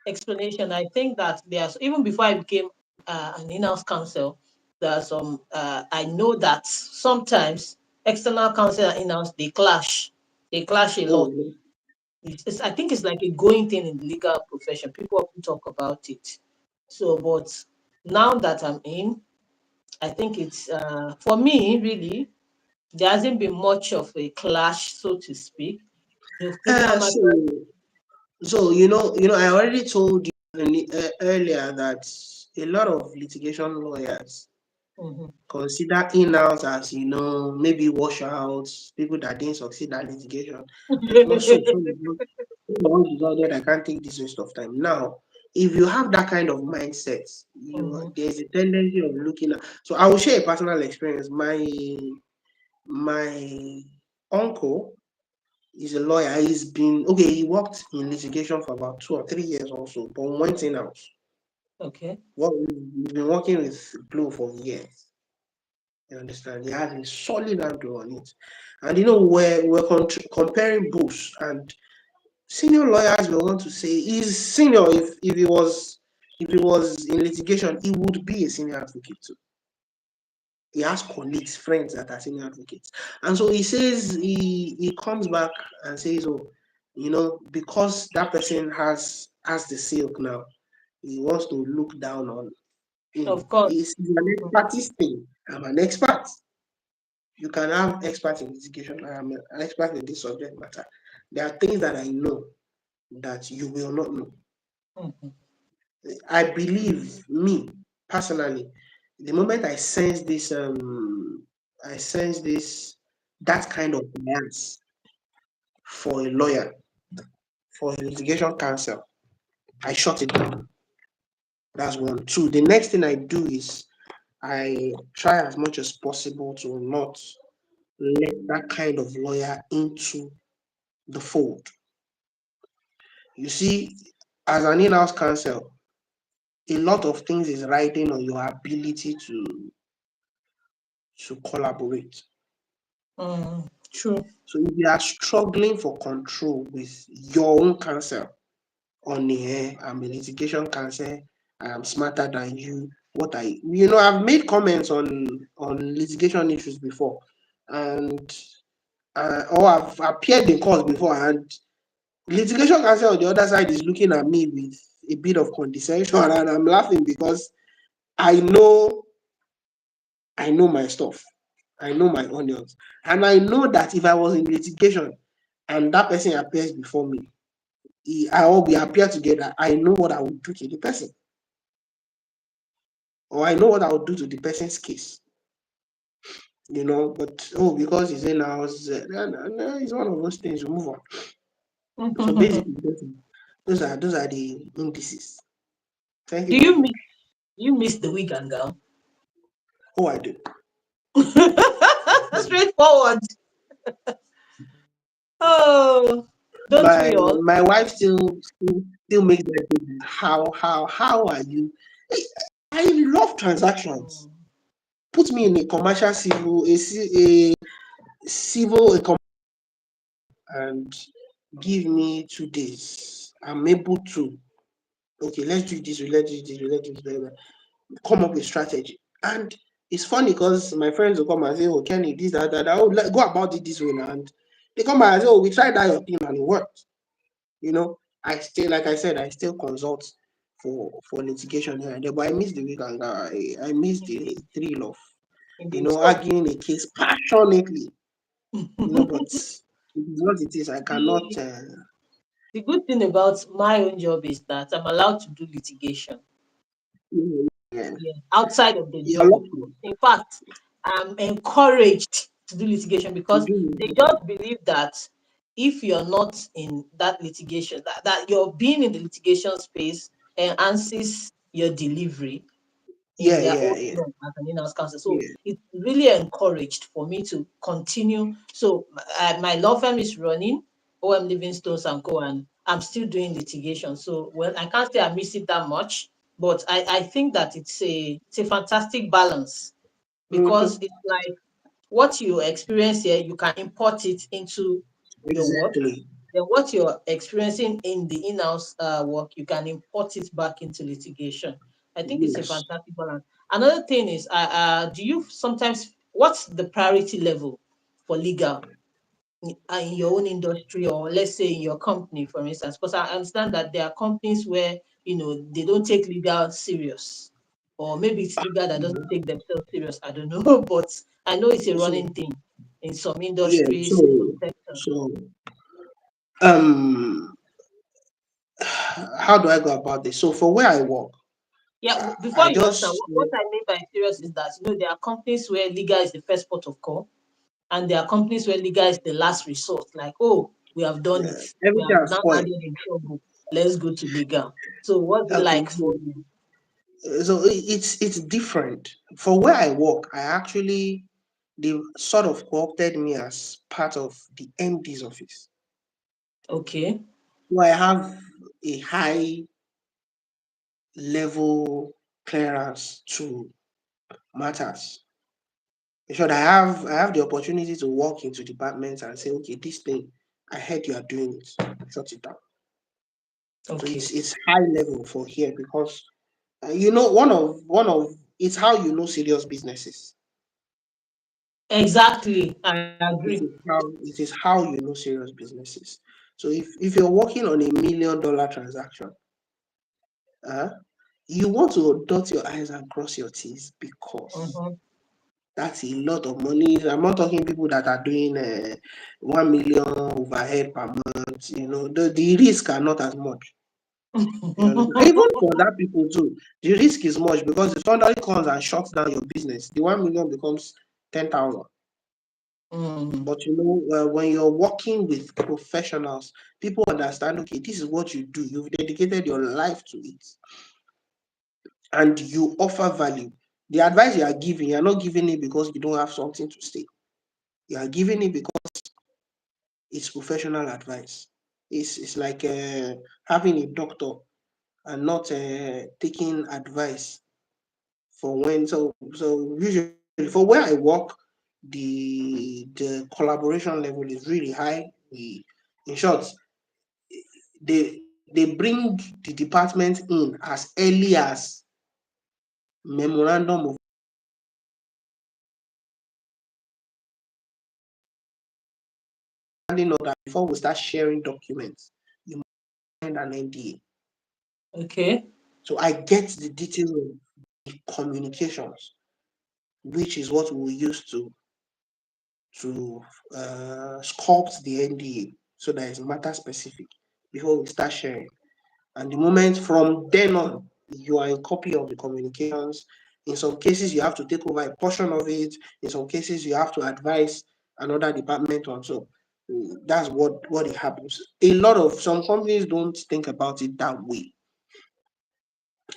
explanation. I think that there's even before I became an in-house counsel, there are some. I know that sometimes external counsel and in-house they clash. They clash a Oh, lot. I think it's like a going thing in the legal profession. People often talk about it. So, but now that I'm in, I think it's for me really. There hasn't been much of a clash, so to speak. The criminal uh, matter. so so I already told you earlier that a lot of litigation lawyers Mhm. consider in-house as maybe washouts, people that didn't succeed at litigation. It's not so. Once decided I can't take this waste of time. Now, if you have that kind of mindset, Mhm. there's a tendency of looking at. So I will share a personal experience. My uncle is a lawyer. He worked in litigation for about 2 or 3 years also, but went in house. Okay. Well, he's been working with Blue for years. You understand? He has a solid handle on it. And we're comparing books, and senior lawyers will want to say he's senior. If he was in litigation, he would be a senior advocate too. He has colleagues, friends that are senior advocates. And so he says he comes back and says, oh, because that person has the silk now, he wants to look down on him. Of course. It's an Mhm. expertise thing. I'm an expert. You can have experts in litigation. I am an expert in this subject matter. There are things that I know that you will not know. Mhm. I believe, me personally, the moment I sense this that kind of bias for a lawyer, for a litigation counsel, I shut it down. That's one. Two, the next thing I do is I try as much as possible to not let that kind of lawyer into the fold. You see, as an in-house counsel, a lot of things is riding on your ability to collaborate. True. So if you are struggling for control with your own counsel on the air, I'm a litigation counsel, I am smarter than you. I've made comments on litigation issues before, and or I've appeared in court before, and litigation counsel on the other side is looking at me with a bit of condescension, and I'm laughing because I know I know my stuff. I know my onions. And I know that if I was in litigation and that person appears before me, we appear together, I know what I would do to the person. Or I know what I would do to the person's case. But because he's in house, no, it's one of those things, you move on. So Do basically, those are the indices. Thank you very you much. miss the wig and gown? Oh, I do. Straightforward. Oh, don't My we all? my wife still makes that baby. How are you? I love transactions. Mm. Put me in a commercial civil, a civil, and give me 2 days. I'm able to, okay, let's do this, let's do this, let's do this, come up with strategy. And it's funny because my friends will come and say, oh, Kenny, this, that. Oh, go about it this way now. And they come back and say, oh, we tried that your thing and it worked. You know, I still, like I said, I still consult for litigation here and there, but I miss the weekend. I miss the thrill of, Indeed. So arguing a case passionately. But it is what it is. I cannot. the the good thing about my own job is that I'm allowed to do litigation. Yeah, Yeah, outside of the you're job, of lucky course. In fact, I'm encouraged to do litigation to because do they it. just believe that if you're not in that litigation, that you're being in the litigation space enhances your delivery in Yeah, their yeah, own yeah, law as an in-house counsel. So yeah. it's really encouraged for me to continue. So my law firm is running, OM Livingstones and Co. And I'm still doing litigation. So well, I can't say I miss it that much, but I think that it's a fantastic balance because Mm-hmm. it's like what you experience here, you can import it into your work. Exactly. Then what you're experiencing in the in-house work, you can import it back into litigation. I think it's a Yes. fantastic balance. Another thing is, do you sometimes, what's the priority level for legal in your own industry or let's say in your company, for instance? Because I understand that there are companies where, they don't take legal serious. Or maybe it's legal that doesn't take themselves serious. I don't know. But I know it's a So running thing in some yeah. industries, So in some sectors. so um, how do I go about this? So for where I work, Yeah, I before you answer, just what I mean by serious is that there are companies where legal is the first port of call, and there are companies where legal is the last resort. Like, oh, we have done it, we everything have has now spoiled. added in trouble. Let's go to legal. So, what's it Okay, like for you? so it's different. For where I work, I actually they sort of co-opted me as part of the MD's office. Okay, So I have a high level clearance to matters. In short, I have the opportunity to walk into departments and say, okay, this thing, I heard you are doing it, shut it down. So okay, it's high level for here because one of it's how you know serious businesses. exactly. I agree. It is how you know serious businesses. So if you're working on $1 million transaction, uh, you want to dot your I's and cross your T's because Mhm. that's a lot of money. I'm not talking people that are doing 1 million overhead per month. The risk are not as much. You understand? Even for that people too, the risk is much because if somebody comes and shuts down your business, the 1 million becomes 10,000. Mm. But when you're working with professionals, people understand. Okay, this is what you do. You've dedicated your life to it, and you offer value. The advice you are giving, you're not giving it because you don't have something to say. You are giving it because it's professional advice. It's like having a doctor and not taking advice for when. So usually for where I work, the collaboration level is really high. In short, they bring the department in as early as memorandum of understanding of that before we start sharing documents. You find an NDA. Okay. So I get the details of the communications, which is what we use to sculpt the NDA so that it's matter specific before we start sharing. And the moment from then on, you are in copy of the communications. In some cases, you have to take over a portion of it. In some cases, you have to advise another department on. So that's what it happens. A lot of some companies don't think about it that way,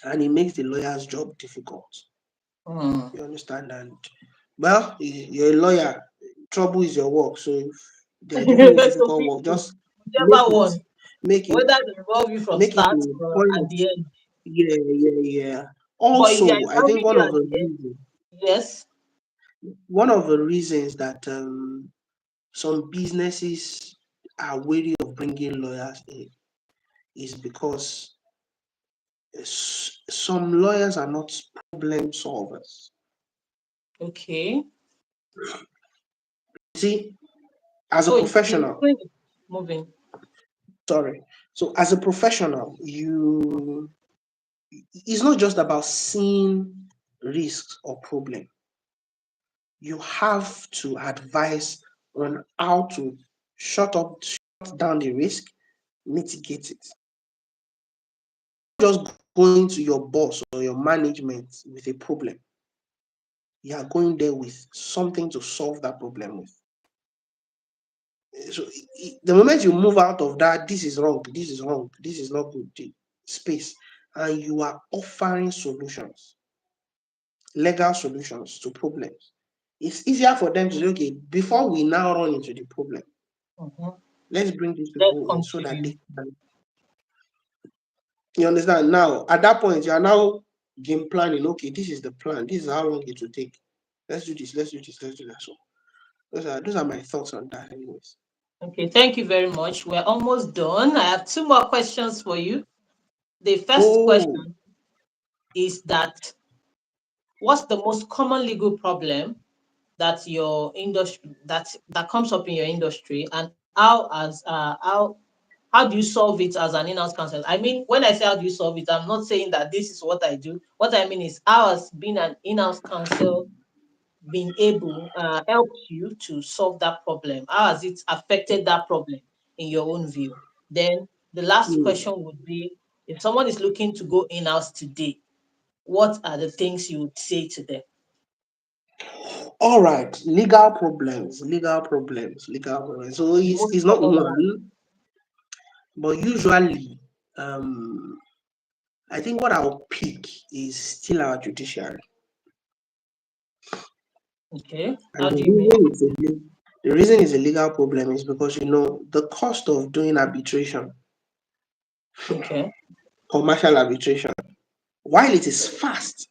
and it makes the lawyer's job difficult. Mm. You understand? And well, you're a lawyer. Trouble is your work. So They are giving you So difficult work. 50, Just make whichever it, one, make it, whether they involve you from make it start a or point at of, the end. yeah, yeah, yeah. But if they are Also, I think involving you at the end, yes. one of the reasons that some businesses are wary of bringing lawyers in is because some lawyers are not problem solvers. Okay. See, as a Oh, the professional, screen is moving. sorry. So as a professional, you it's not just about seeing risks or problem. You have to advise on how to shut down the risk, mitigate it. Just going to your boss or your management with a problem. You are going there with something to solve that problem with. So the moment you move out of that, this is wrong, this is wrong, this is not good, space, and you are offering solutions, legal solutions to problems, it's easier for them to say, okay, before we now run into the problem, Mhm. let's bring these Let's people in come so to that you. they can, you understand? Now, at that point, you are now game planning, okay, this is the plan, this is how long it will take. Let's do this, let's do this, let's do that. So those are my thoughts on that, anyways. Okay, thank you very much. We're almost done. I have two more questions for you. The first Oh, question is that what's the most common legal problem that your industry that comes up in your industry, and how do you solve it as an in-house counsel? I mean, when I say how do you solve it, I'm not saying that this is what I do. What I mean is how has being an in-house counsel been able helped you to solve that problem? How has it affected that problem in your own view? Then the last hmm. question would be, if someone is looking to go in-house today, what are the things you would say to them? All right, legal problems. So The it's, most it's not common one. one, but usually, um, I think what I'll pick is still our judiciary. Okay. And How do you mean? the reason it's a legal problem is because, the cost of doing arbitration, Okay. commercial arbitration, while it is fast,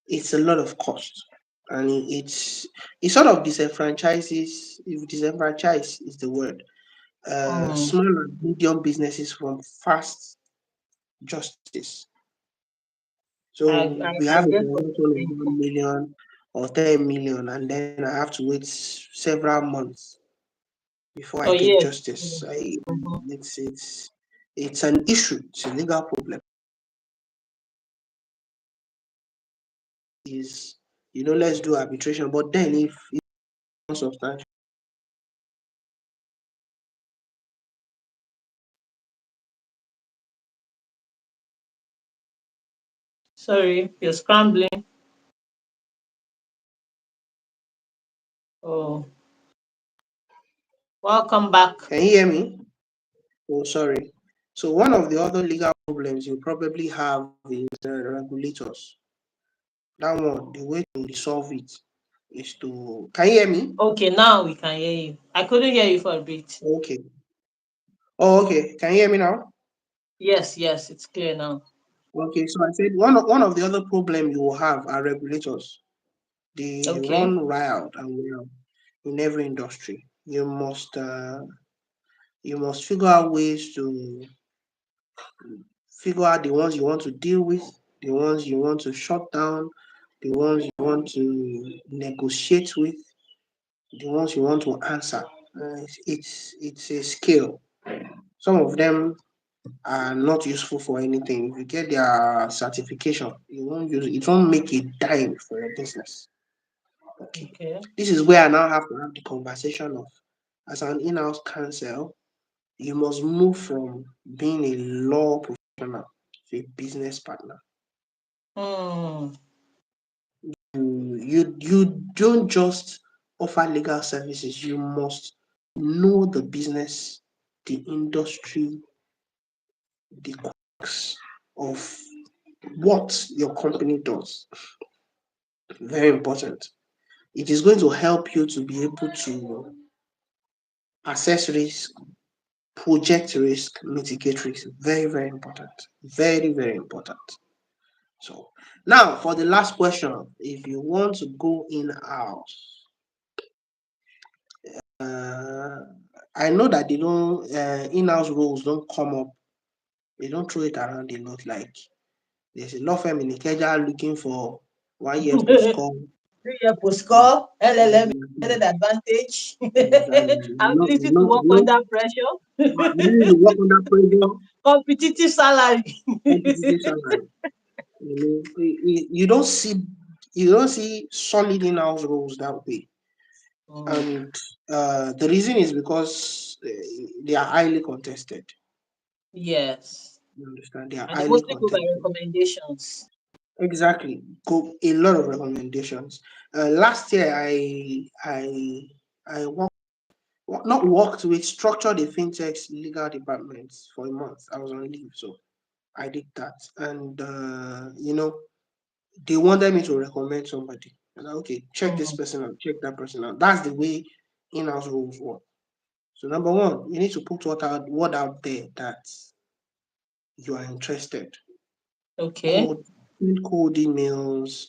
it's a lot of cost. And it sort of disenfranchises, if disenfranchise is the word, Mm, small and medium businesses from fast justice. I, So I we I have a get what transaction you're of saying. 1 million or 10 million, and then I have to wait several months before I Oh get yes. justice. Mhm. It's an issue. It's a legal problem. Is let's do arbitration, but then if it's substantial, Sorry, you're scrambling. Oh, welcome back. can you hear me? Oh, sorry. So one of the other legal problems you probably have is regulators. That one, the way to resolve it is to. Can you hear me? Okay, now we can hear you. I couldn't hear you for a bit. Okay. Oh, okay. Can you hear me now? Yes, yes, it's clear now. Okay. So I said one of the other problem you will have are regulators. They Okay. run wild and wild in every industry. You must figure out ways to figure out the ones you want to deal with, the ones you want to shut down, the ones you want to negotiate with, the ones you want to answer. It's a skill. Some of them are not useful for anything. If you get their certification, it won't make a dime for your business. Okay. Okay. This is where I now have to have the conversation of, as an in-house counsel, you must move from being a law professional to a business partner. Hmm. You don't just offer legal services, you must know the business, the industry, the quirks of what your company does. Very important. It is going to help you to be able to assess risk, project risk, mitigate risk. Very, very important. Very, very important. So now for the last question, if you want to go in-house, uh, I know that they don't in-house roles don't come up, they don't throw it around a lot. Like there's a law firm in Ikeja looking for 1 year post call. 3 year post score, LLM added Exactly. advantage, You know, ability to work under pressure, you need to work under pressure, competitive salary. competitive salary. You don't see solid in-house roles that way. Mm, And the reason is because they are highly contested. yes. You understand? They are And they highly mostly go by contested. recommendations. Exactly. Go a lot of recommendations. Last year, I not worked with structured a fintech's legal departments for a month. I was on leave, so I did that, and they wanted me to recommend somebody. And okay, check this Mm, person out, check that person out. That's the way in-house roles work. So number one, you need to put word out there that you are interested. okay. Code, send cold emails,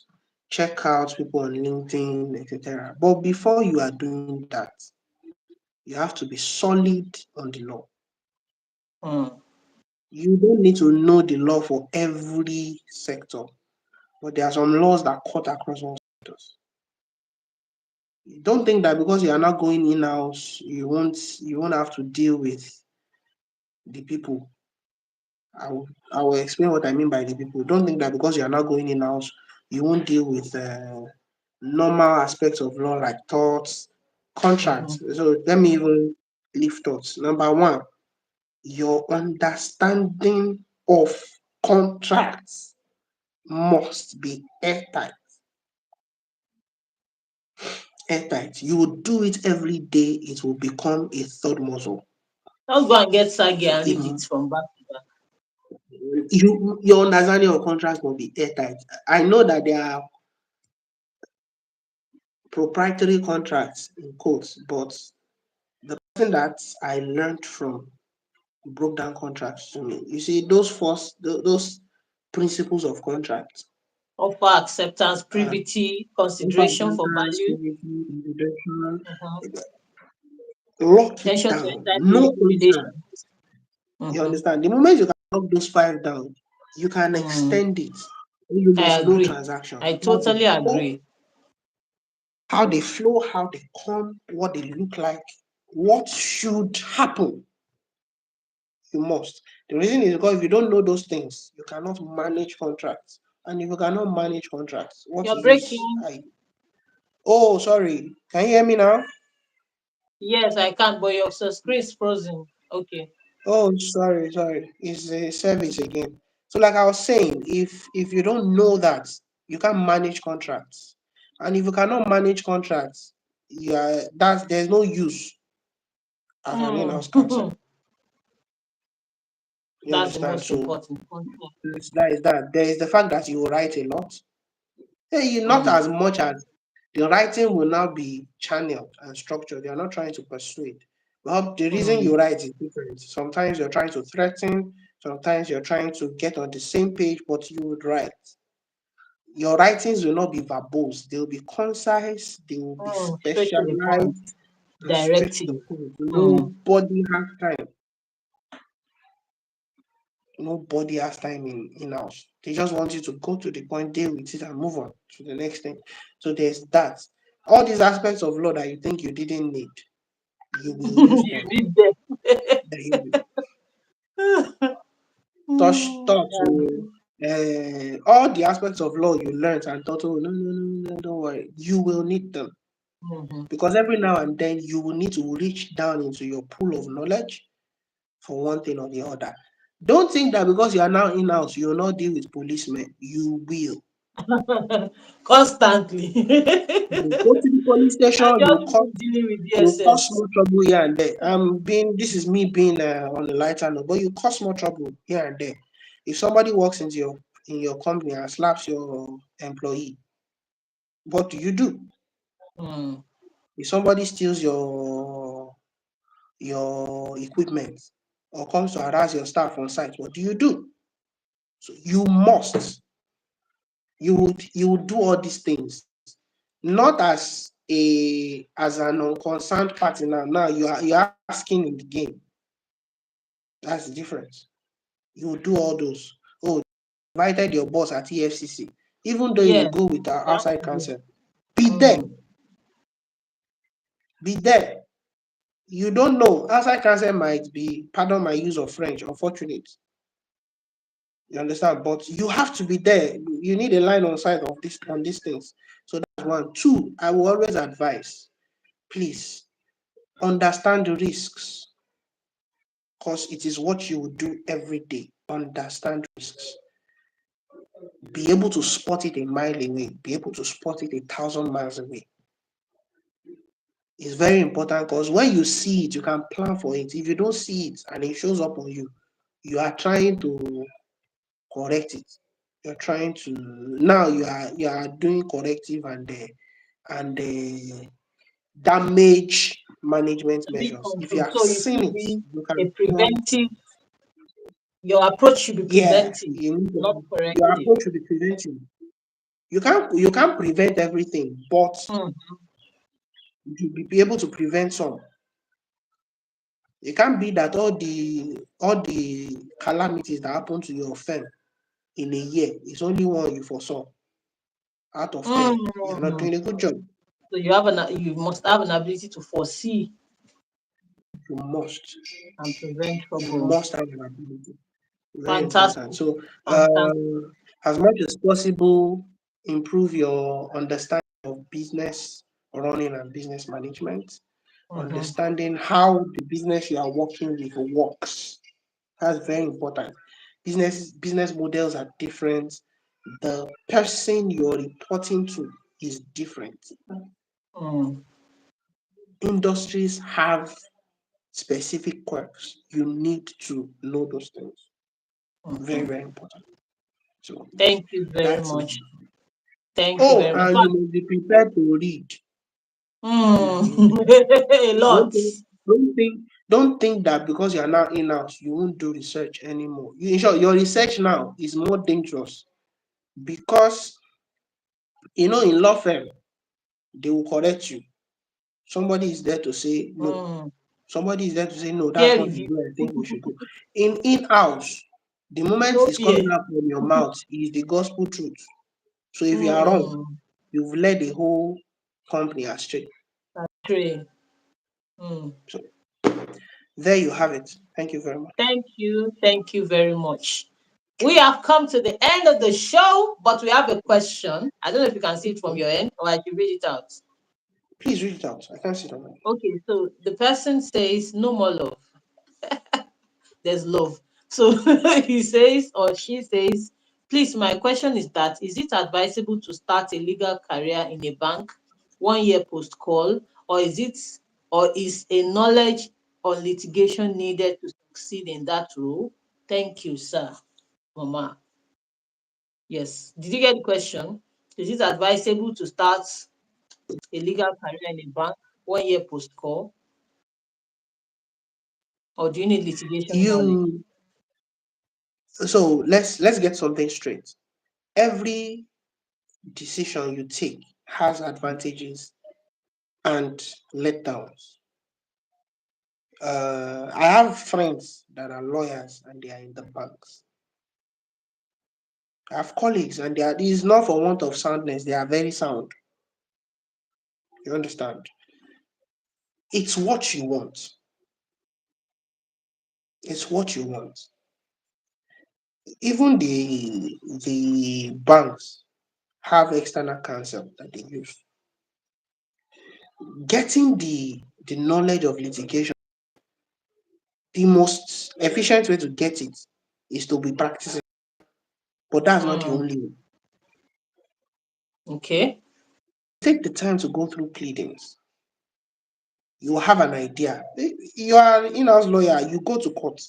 check out people on LinkedIn, etc. But before you are doing that, you have to be solid on the law. Mm, You don't need to know the law for every sector, but there are some laws that cut across all sectors. Don't think that because you are not going in house, you won't have to deal with the people. I will explain what I mean by the people. Don't think that because you are not going in house, you won't deal with normal aspects of law like torts, mhm. contracts. So let me even leave thoughts. Number one, your understanding of contracts must be airtight. Airtight. You will do it every day, it will become a third muscle. Just go and get Sagi So and read it from back to back. your understanding of contracts must be airtight. I know that there are proprietary contracts in quotes, but the person that I learned from broke down contracts to me. You see, those principles of contract, Offer acceptance, uh, privity, consideration for value, security, individual, mhm. lock it Intention to down. enter into No legal contract. relations. You Mhm. understand? The moment you can lock those five down, you can Mm, extend it. You I must know agree. transactions, I totally agree. how they flow, how they come, what they look like, what should happen. You must. The reason is because if you don't know those things, you cannot manage contracts. And if you cannot manage contracts, what You're use breaking. are you? Oh, sorry. Can you hear me now? Yes, I can, but your screen is frozen. Okay. Oh, sorry. It's a service again. So, like I was saying, if you don't know that, you can't manage contracts. And if you cannot manage contracts, there's no use as an in-house counsel. Mm. You That's the understand? most So important concept. that is that. There is the fact that you write a lot. You not Mm. as much as the writing will now be channeled and structured. You're not trying to persuade. Well, the reason Mm. you write is different. Sometimes you're trying to threaten, sometimes you're trying to get on the same page, but you would write. Your writings will not be verbose, they'll be concise, they will be Mm. Straight to the point. specialized and straight to Directive. the point. Mm. Nobody has time in house. They just want you to go to the point, deal with it, and move on to the next thing. So there's that. All these aspects of law that you think you didn't need, you will use You them. need them. Touch, Mm. touch. All the aspects of law you learned and thought, oh, no, don't worry. You will need them Mhm. because every now and then you will need to reach down into your pool of knowledge for one thing or the other. Don't think that because you are now in house, you will not deal with policemen. You will. Constantly. You go to the police I station, just finished dealing with you cause DSS. more trouble here and there. This is me being on the lighter note, but you cause more trouble here and there. If somebody walks into your company and slaps your employee, what do you do? Mm. If somebody steals your equipment or comes to harass your staff on site, what do you do? So you would do all these things, not as an unconcerned party. Now you're asking in the game. That's the difference. You would do all those. Oh, invited your boss at EFCC, even though you will Yes, go with our you have outside to do. counsel. Be there, Mm. be there. You don't know. Outside counsel might be, pardon my use of French, unfortunate. You understand? But you have to be there. You need a line on sight of this on these things. So that's one. Two, I will always advise, please understand the risks, because it is what you will do every day. Understand risks. Be able to spot it a mile away. Be able to spot it 1,000 miles away. It's very important, because when you see it, you can plan for it. If you don't see it and it shows up on you, you are trying to correct it. You're trying to now you are doing corrective and damage management Be measures. If you control. have So it seen should it, be you a can preventive. Your approach should be yeah, preventive, you need not your corrective. approach should be preventive. You can't prevent everything, but Mm. you should be able to prevent some. It can't be that all the calamities that happen to your firm in a year is only one you foresaw out of 10. You're not Mm. doing a good job. So you must have an ability to foresee You must. and prevent You trouble. must have an ability. Very important. Fantastic. So, Fantastic. as much as possible, improve your understanding of business running and business management, Mm-hmm. understanding how the business you are working with works. That's very important. Business models are different. The person you're reporting to is different. Mm. Industries have specific quirks. You need to know those things. Very, Mm-hmm. very important. So Thank you very that's it. much. Thank you Oh, very much. and you must be prepared to read. Mm. Read. A lot. Don't think that because you are now in-house, you won't do research anymore. In short, your research now is more dangerous because in law firm, they will correct you. Somebody is there to say no. Mm. Somebody is there to say no, that's Peer not the review. way I think we should go. In-house, the moment No it's coming peer. out from your mouth is the gospel truth. So if you are wrong, Mm. you've led the whole company astray. Train. Mm. So there you have it. Thank you very much. Thank you. Thank you very much. We have come to the end of the show, but we have a question. I don't know if you can see it from your end or I should read it out. Please read it out. I can't see it on my. Okay, so the person says, no more love. There's love. So he says or she says, please, my question is that is it advisable to start a legal career in a bank 1 year post call, or is a knowledge on litigation needed to succeed in that role? Thank you, sir. Mama. Yes. Did you get the question? Is it advisable to start a legal career in a bank 1 year post call, or do you need litigation knowledge? You so let's get something straight. Every decision you take has advantages and letdowns. I have friends that are lawyers and they are in the banks. I have colleagues and it is not for want of soundness, they are very sound. You understand? It's what you want. It's what you want. Even the banks have external counsel that they use. Getting the knowledge of litigation, the most efficient way to get it is to be practicing, but that's not the Mm, only way. okay. Take the time to go through pleadings. You will have an idea. You are an in-house lawyer, you go to court,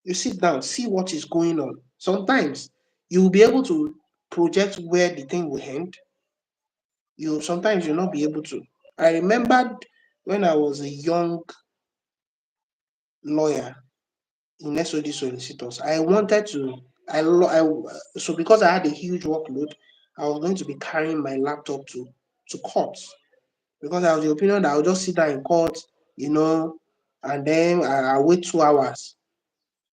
you sit down, see what is going on. Sometimes you will be able to project where the thing will end. You sometimes you'll not be able to. I remembered when I was a young lawyer in SOD solicitors. I wanted to, so because I had a huge workload, I was going to be carrying my laptop to court because I was the opinion that I'll just sit down in court, you know, and then I'll wait 2 hours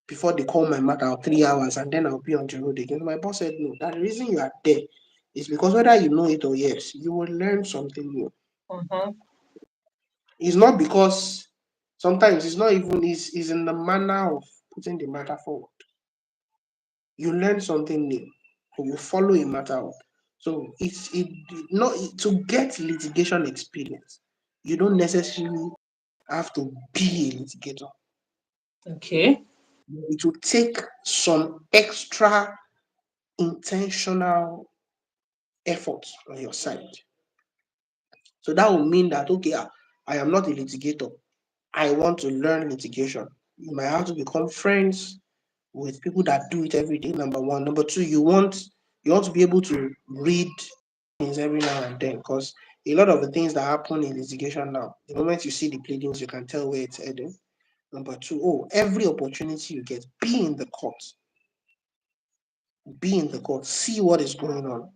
before they call my matter, or 3 hours, and then I'll be on the road again. My boss said, no, that the reason you are there is because whether you know it or yes, you will learn something new. Mm-hmm. It's not because sometimes it's not even is in the manner of putting the matter forward. You learn something new, and you follow a matter up. So it not to get litigation experience, you don't necessarily have to be a litigator. Okay. It will take some extra intentional effort on your side. So that will mean that okay, I am not a litigator. I want to learn litigation. You might have to become friends with people that do it every day. Number one. Number two, you want to be able to read things every now and then because a lot of the things that happen in litigation now, the moment you see the pleadings, you can tell where it's heading. Number two, every opportunity you get, be in the court, see what is going on.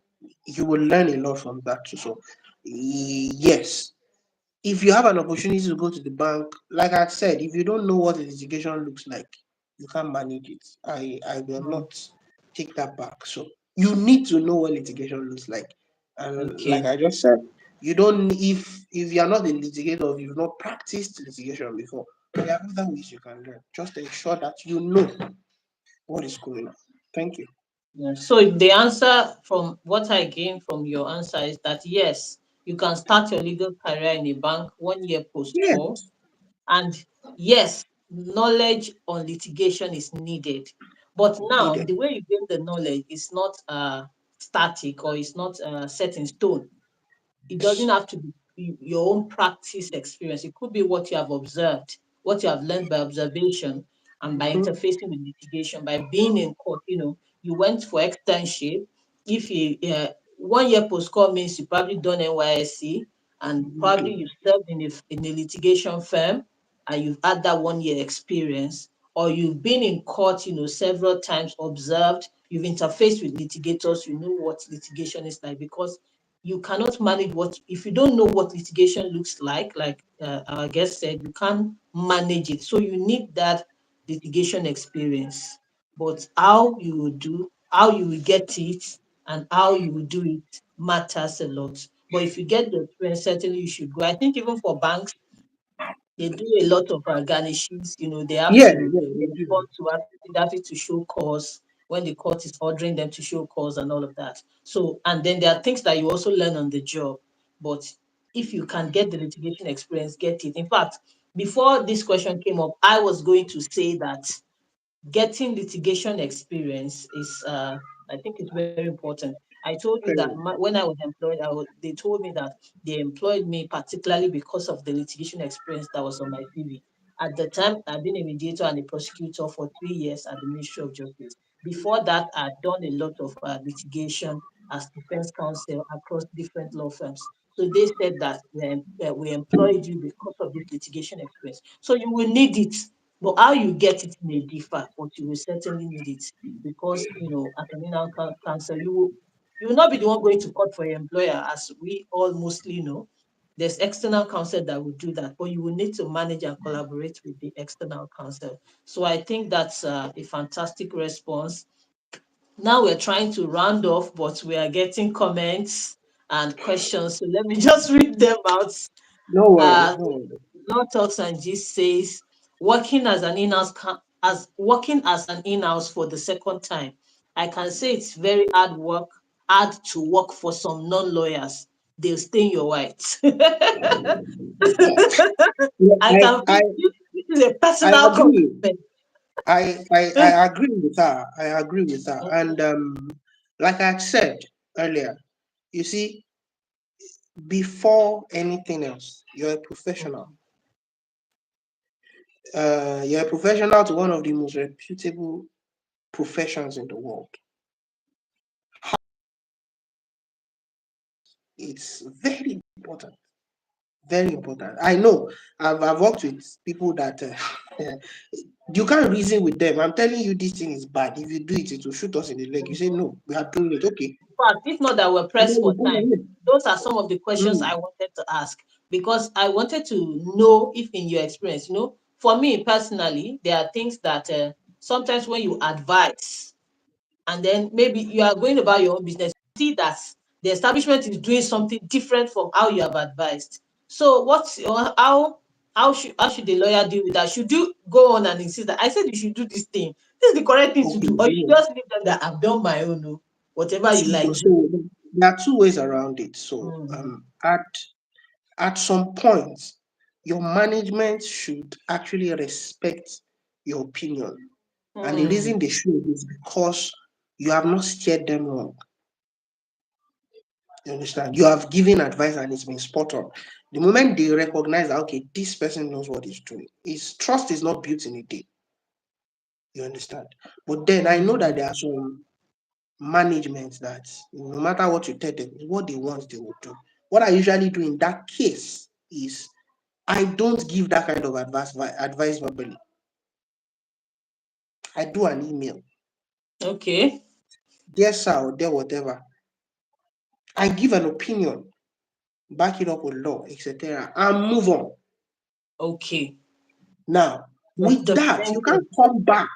You will learn a lot from that too. So, yes, if you have an opportunity to go to the bank, like I said, if you don't know what the litigation looks like, you can't manage it. I will Mm. not take that back. So you need to know what litigation looks like. And like Okay. I just said, you don't if you are not a litigator, if you've not practiced litigation before, there are other ways you can learn. Just ensure that you know what is going on. Thank you. Yeah. So the answer from what I gain from your answer is that yes, you can start your legal career in a bank 1 year post Yeah, four, and yes, knowledge on litigation is needed. But now needed. the way you gain the knowledge is not static, or it's not set in stone. It doesn't have to be your own practice experience. It could be what you have observed, what you have learned by observation and by Mhm. interfacing with litigation, by being in court. You went for externship. If you 1 year post call means you probably done NYSC, and probably Okay. you served in a litigation firm, and you've had that 1 year experience, or you've been in court, several times, observed, you've interfaced with litigators, you know what litigation is like, because you cannot manage what if you don't know what litigation looks like our guest said, you can't manage it. So you need that litigation experience, but how you will get it and how you will do it matters a lot. But if you get the experience, certainly you should go. I think even for banks, they do a lot of garnishes. They have Yeah, to yeah, we do. respond to affidavit to show cause when the court is ordering them to show cause and all of that. So, and then there are things that you also learn on the job. But if you can get the litigation experience, get it. In fact, before this question came up, I was going to say that getting litigation experience is I think it's very important. I told you that Very. when I was employed, they told me that they employed me particularly because of the litigation experience that was on my CV. At the time, I'd been a mediator and a prosecutor for 3 years at the Ministry of Justice. Before that, I'd done a lot of litigation as defense counsel across different law firms. So they said that we employed you because of this litigation experience. So you will need it, but how you get it may differ, but you will certainly need it, because as an in-house counsel, you will not be the one going to court for your employer, as we all mostly know. There's external counsel that will do that, but you will need to manage and collaborate with the external counsel. So I think that's a fantastic response. Now we're trying to round off, but we are getting comments and questions. So let me just read them out. No worries, Uh, no worries. Law Talks and Gist says, working as an in-house for the second time, I can say it's very hard to work for some non-lawyers. They'll stain your white. Yeah, I can feel this is a I personal agree. commitment. I agree with her. I agree with her. And Mhm, like I said earlier, you see, before anything else, you're a professional. mhm. You're a professional to one of the most reputable professions in the world. It's very important. Very important. I know. I've worked with people that you can't reason with them. I'm telling you, this thing is bad. If you do it, it will shoot us in the leg. You say no, we are doing it. Okay. In fact, if not that we're And pressed then for we go time, ahead. those are some of the questions I wanted to ask because I wanted to know if, in your experience, for me personally, there are things that sometimes when you advise and then maybe you are going about your own business, you see that the establishment is doing something different from how you have advised. So, how should the lawyer deal with that? Should you go on and insist that I said you should do this thing? This is the correct thing to Okay. do, or you just leave them that I've done my own, whatever you So, like. so there are two ways around it. So Mm, at some point, your management should actually respect your opinion. And the mm, reason they should is because you have not steered them wrong. You understand? You have given advice and it's been spot on. The moment they recognize that, okay, this person knows what he's doing, his trust is not built in a day. You understand? But then I know that mm. there are some management that no matter what you tell them, what they want, they will do. What I usually do in that case is I don't give that kind of advice verbally. I do an email. Okay, Dear sir or dear whatever. I give an opinion, back it up with law, etc. And move on. okay. Now, with The that, you preventive. can't come back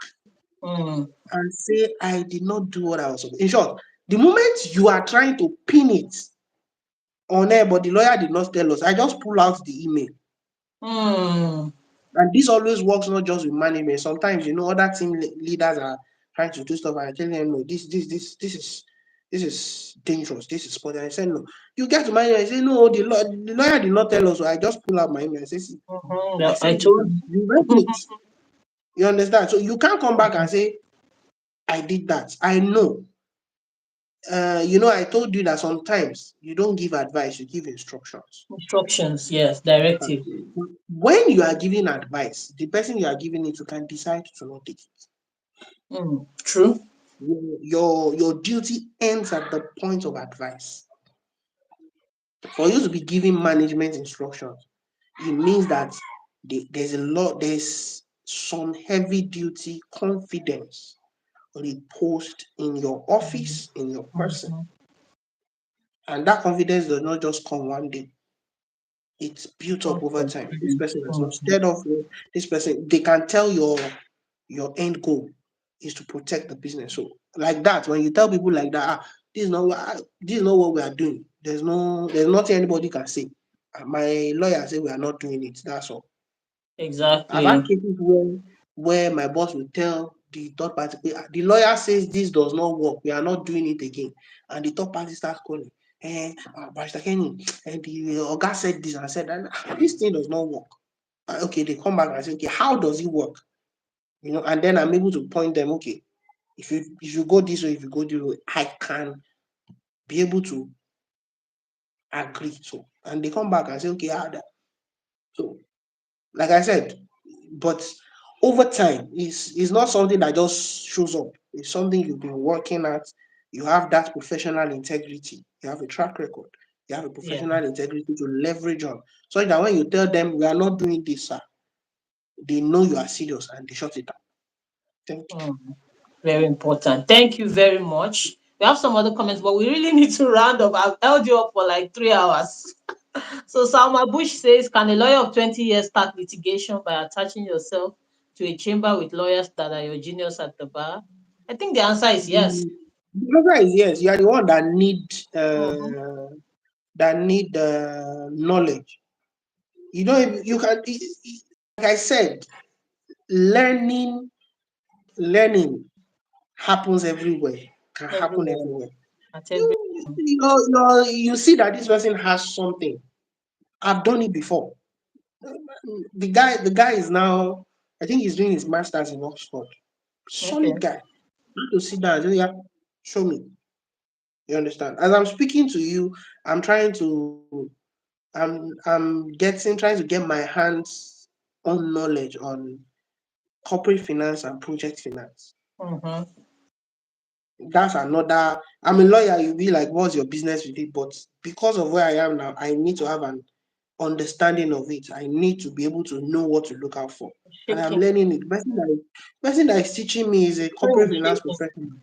Mm, and say I did not do what I was supposed. In short, the moment you are trying to pin it on air, but the lawyer did not tell us, I just pull out the email. mm, And this always works not just with management. Sometimes other team leaders are trying to do stuff and I tell them no, this is dangerous, this is important. I said no. You get to management, I say no, the lawyer did not tell us, so I just pull out my email and say, see, I I said this, told and you read it. You understand? So you can't come back and say, I did that. I know. I told you that sometimes you don't give advice, you give instructions. instructions. Yes, directive. When you are giving advice, the person you are giving it to can decide to not take it. True. Your duty ends at the point of advice. For you to be giving management instructions, it means that there's some heavy duty confidence reposed in your office, in your person. Mhm. And that confidence does not just come one day. It's built up Come over from time. This time. person has not Mhm. scared of you. This person, they can tell your end goal is to protect the business. So like that, when you tell people like that, this is not what we are doing. There's nothing anybody can say. My lawyer say we are not doing it. That's all. I've had Exactly. cases where my boss will tell the third party, the lawyer says this does not work, we are not doing it again. And the third party starts calling, Barrister Kenny, the Oga said this and said that this thing does not work. Okay, they come back and say, okay, how does it work? And then I'm able to point them, okay, if you go this way, if you go this way, I can be able to agree. So, and they come back and say, okay, so like I said, but over time, it's not something that just shows up. It's something you've been working at. You have that professional integrity. You have a track record. You have a Yeah. professional integrity to leverage on. So that when you tell them we are not doing this, sir, they know you are serious and they shut it down. Thank you. Mm. Very important. Thank you very much. We have some other comments, but we really need to round up. I've held you up for like 3 hours. So Salma Bush says, can a lawyer of 20 years start litigation by attaching yourself to a chamber with lawyers that are your juniors at the bar? I think the answer is yes. The answer is yes. You are the one Mhm. that need knowledge. You can, like I said, learning learning happens everywhere, can happen Everywhere. everywhere. At every. You see that this person has something. I've done it before. The guy is now, I think he's doing his masters in Oxford. Okay. Solid guy. Need to sit down and say, yeah, show me. You understand? As I'm speaking to you, I'm trying to trying to get my hands on knowledge on corporate finance and project finance. Mm-hmm. That's another. I'm a lawyer. You'll be like, what's your business with it? But because of where I am now, I need to have understanding of it. I need to be able to know what to look out for. And I'm Shaking. learning it. Person that is teaching me is a corporate finance Shaking. professional.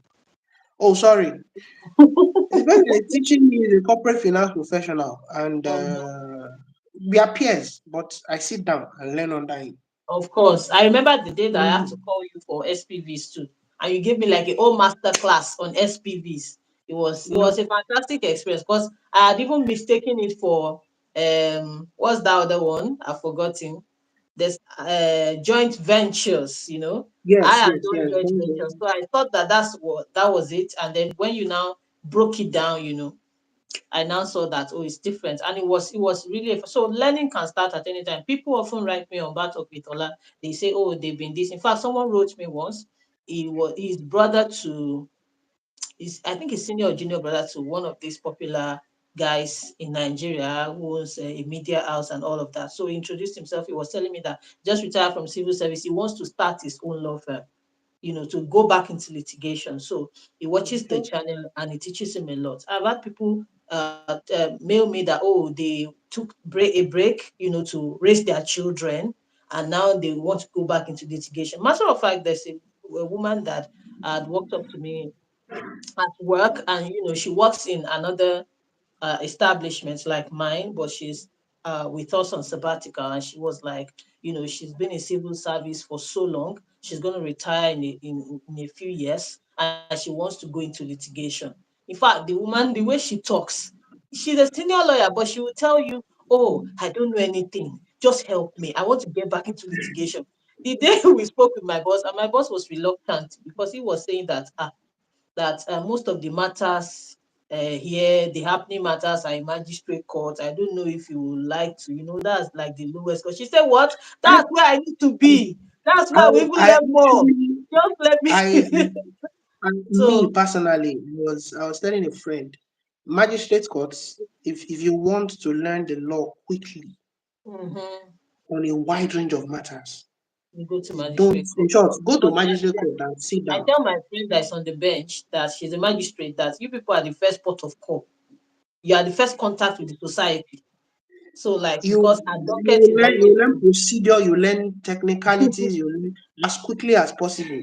Oh, sorry. The person that is teaching me is a corporate finance professional. And Mhm. we are peers, but I sit down and learn under him. Of course. I remember the day that I had to Mm, call you for SPVs too. And you gave me like a whole master class on SPVs. It was a fantastic experience because I had even mistaken it for what's the other one? I've forgotten. There's joint ventures, I yes, had yes, done yes. joint ventures. So I thought that was it. And then when you now broke it down, I now saw that it's different, and it was really so learning can start at any time. People often write me on Battle with Ola. They say, they've been this. In fact, someone wrote me once. He was his brother to his I think his senior or junior brother to one of these popular guys in Nigeria who owns a media house and all of that. So he introduced himself. He was telling me that just retired from civil service. He wants to start his own law firm, to go back into litigation. So he watches the Mhm. channel and it teaches him a lot. I've had people mail me that they took a break, to raise their children, and now they want to go back into litigation. Matter of fact, there's a woman that had walked up to me at work, and she works in another establishments like mine, but she's with us on sabbatical, and she was like, she's been in civil service for so long, she's going to retire in a few years, and she wants to go into litigation. In fact, the woman, the way she talks, she's a senior lawyer, but she will tell you, "Oh, I don't know anything. Just help me. I want to get back into litigation." The day we spoke with my boss, and my boss was reluctant because he was saying that most of the matters here, the happening matters are in magistrate court. I don't know if you would like to, that's like the lowest. Because she said, "What? That's where I need to be. That's I, where we even I learn more. actually, Just let me." I me So, personally I was telling a friend, magistrate courts, if you want to learn the law quickly mhm, on a wide range of matters, we go to don't magistrate in court. short, go to Because magistrate court and sit I down. tell my friend that's on the bench that she's a magistrate, that you people are the first port of call. You are the first contact with the society. So, like, You because her docket you is learn almost you learn full. procedure, you learn technicalities, you learn as quickly as possible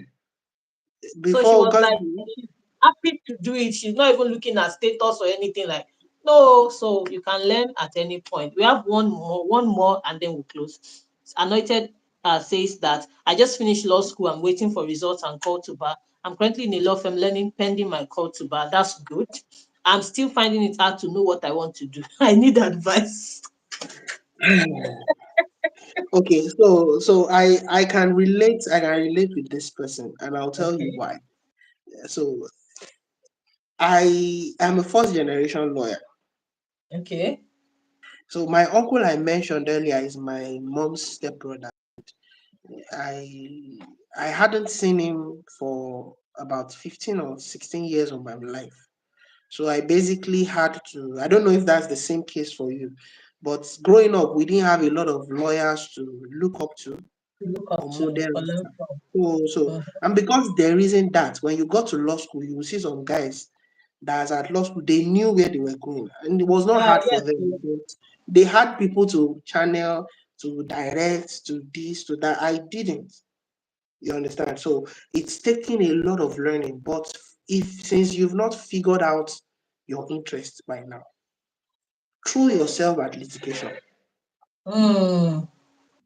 So she before was because like, she's happy to do it. She's not even looking at status or anything like. No, so you can learn at any point. We have one more, and then we'll close. Anointed says that I just finished law school. I'm waiting for results and call to bar. I'm currently in a law firm learning pending my call to bar. That's good. I'm still finding it hard to know what I want to do. I need advice. okay, so I can relate with this person, and I'll tell you Okay. why. So I am a first generation lawyer. Okay. So my uncle I mentioned earlier is my mom's stepbrother. I I hadn't seen him for about 15 or 16 years of my life. So I basically had to, I don't know if that's the same case for you, but growing up, we didn't have a lot of lawyers to look up to To look up or to model or learn after. from. So, Mhm. and because there isn't that, when you got to law school, you will see some guys that's at law school, they knew where they were going, and it was not hard for Yes. them. They had people to channel, to direct, to this, to that. I didn't. You understand? So it's taking a lot of learning. But if since you've not figured out your interest by now, throw yourself at litigation. Mm,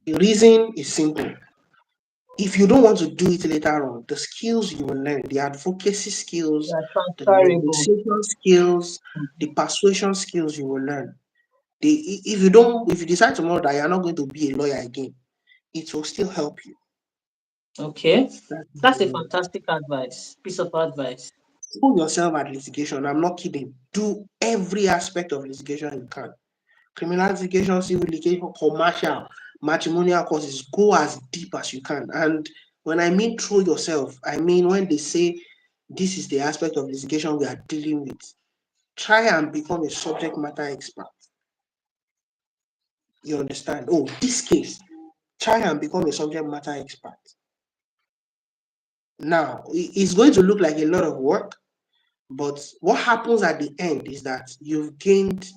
The reason is simple. If you don't want to do it later on, the skills you will learn, the advocacy they skills, are the transferable. negotiation skills, the persuasion skills you will learn. If you decide tomorrow that you're not going to be a lawyer again, it will still help you. Okay. That's That's a number one. fantastic advice. Piece of advice. Throw yourself at litigation. I'm not kidding. Do every aspect of litigation you can. Criminal litigation, civil litigation, commercial, matrimonial causes. Go as deep as you can. And when I mean throw yourself, I mean when they say this is the aspect of litigation we are dealing with, try and become a subject matter expert. You understand? Oh, this case, try and become a subject matter expert. Now, it's going to look like a lot of work, but what happens at the end is that you've gained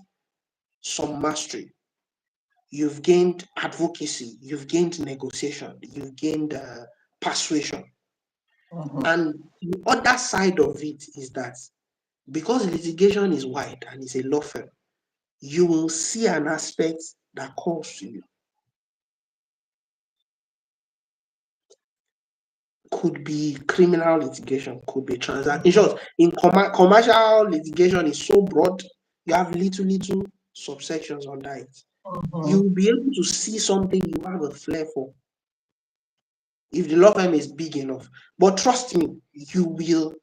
some mastery. you've gained advocacy, you've gained negotiation, you've gained persuasion. Mhm. And the other side of it is that because litigation is wide and it's a law firm, you will see an aspect that calls to you. Could be criminal litigation, could be transaction. In Mhm. short, in commercial litigation is so broad, you have little subsections under it. Mhm. You'll be able to see something you have a flair for if the law firm is big enough. But trust me, you will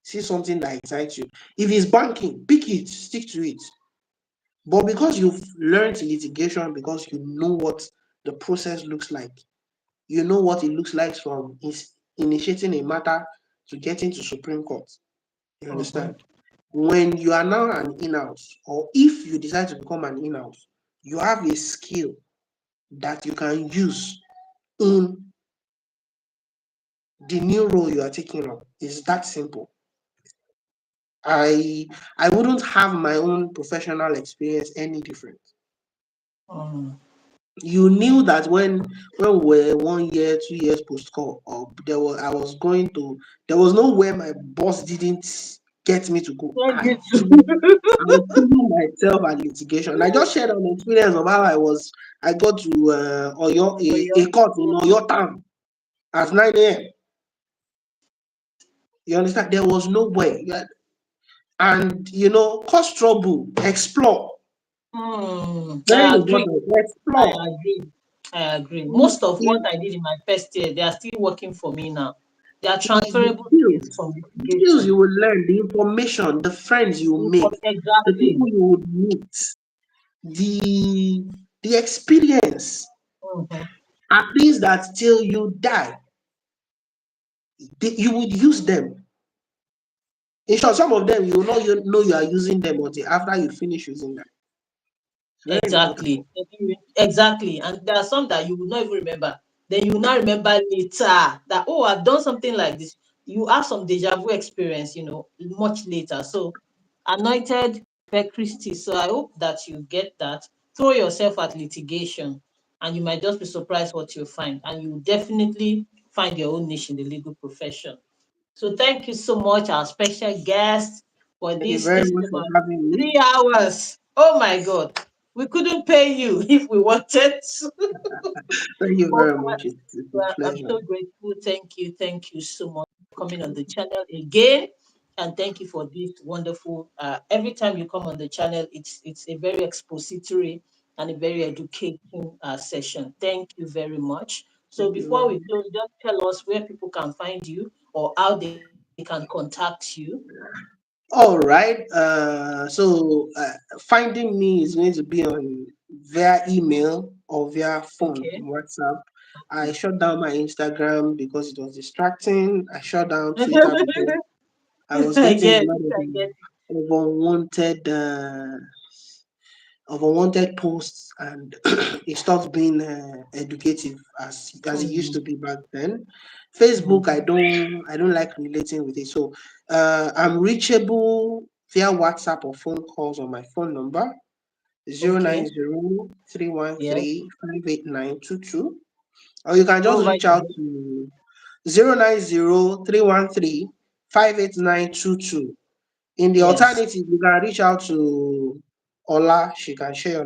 see something that excites you. If it's banking, pick it, stick to it. But because you've learned litigation, because you know what the process looks like, you know what it looks like from initiating a matter to getting to Supreme Court. You Mhm. understand? When you are now an in-house, or if you decide to become an in-house, you have a skill that you can use in the new role you are taking on. It's that simple. I I wouldn't have my own professional experience any different. Mhm. You knew that when we were 1 year, 2 years post call, or there was nowhere my boss didn't get me to go. Thank you I was proving myself at litigation. I just shared an experience of how I got to Oyo, for your. a court in Oyo town at 9 a.m. You understand? There was no way. And cause trouble, explore. Very I agree. important. I Explore. agree. I agree. If, Most of if what I did in my first year, they are still working for me now. They are the transferable skills skills, from the skills litigation. you will learn, the information, the friends you make, the Exactly. people you would meet, the the experience Mhm. are things that till you die, you would use them. In short, some of them you will not know you are using them until after you finish using them. It's very important. Exactly. Exactly. And there are some that you will not even remember. Then you will not remember later that, oh, I've done something like this. You have some deja vu experience, much later. So, anointed per Christie. So, I hope that you get that. Throw yourself at litigation, and you might just be surprised what you'll find. And you will definitely find your own niche in the legal profession. So thank you so much, our special guest, for Thank you this very is much for about having me. 3 hours. Oh my God. We couldn't pay you if we wanted to. Thank you But very much. It's a I'm pleasure. so grateful. Thank you. Thank you so much for coming on the channel again. And thank you for this wonderful. Every time you come on the channel, it's a very expository and a very educating session. Thank you very much. So Thank you before very we much. close, just tell us where people can find you or how they can contact you. All right. Finding me is going to be on via email or via phone, Okay. WhatsApp. I Okay. shut down my Instagram because it was distracting. I shut down Twitter because I was I getting a get it. lot I get of unwanted posts, and it stopped being educative as it used to it. be back then. Mm, Facebook, I don't like relating with it, so I'm reachable via WhatsApp or phone calls on my phone number zero nine okay. zero three one Yes. three 58922, or you can Go just over reach it out again. to 090 313 58922. In the Yes. alternative, you can reach out to Ola. She can share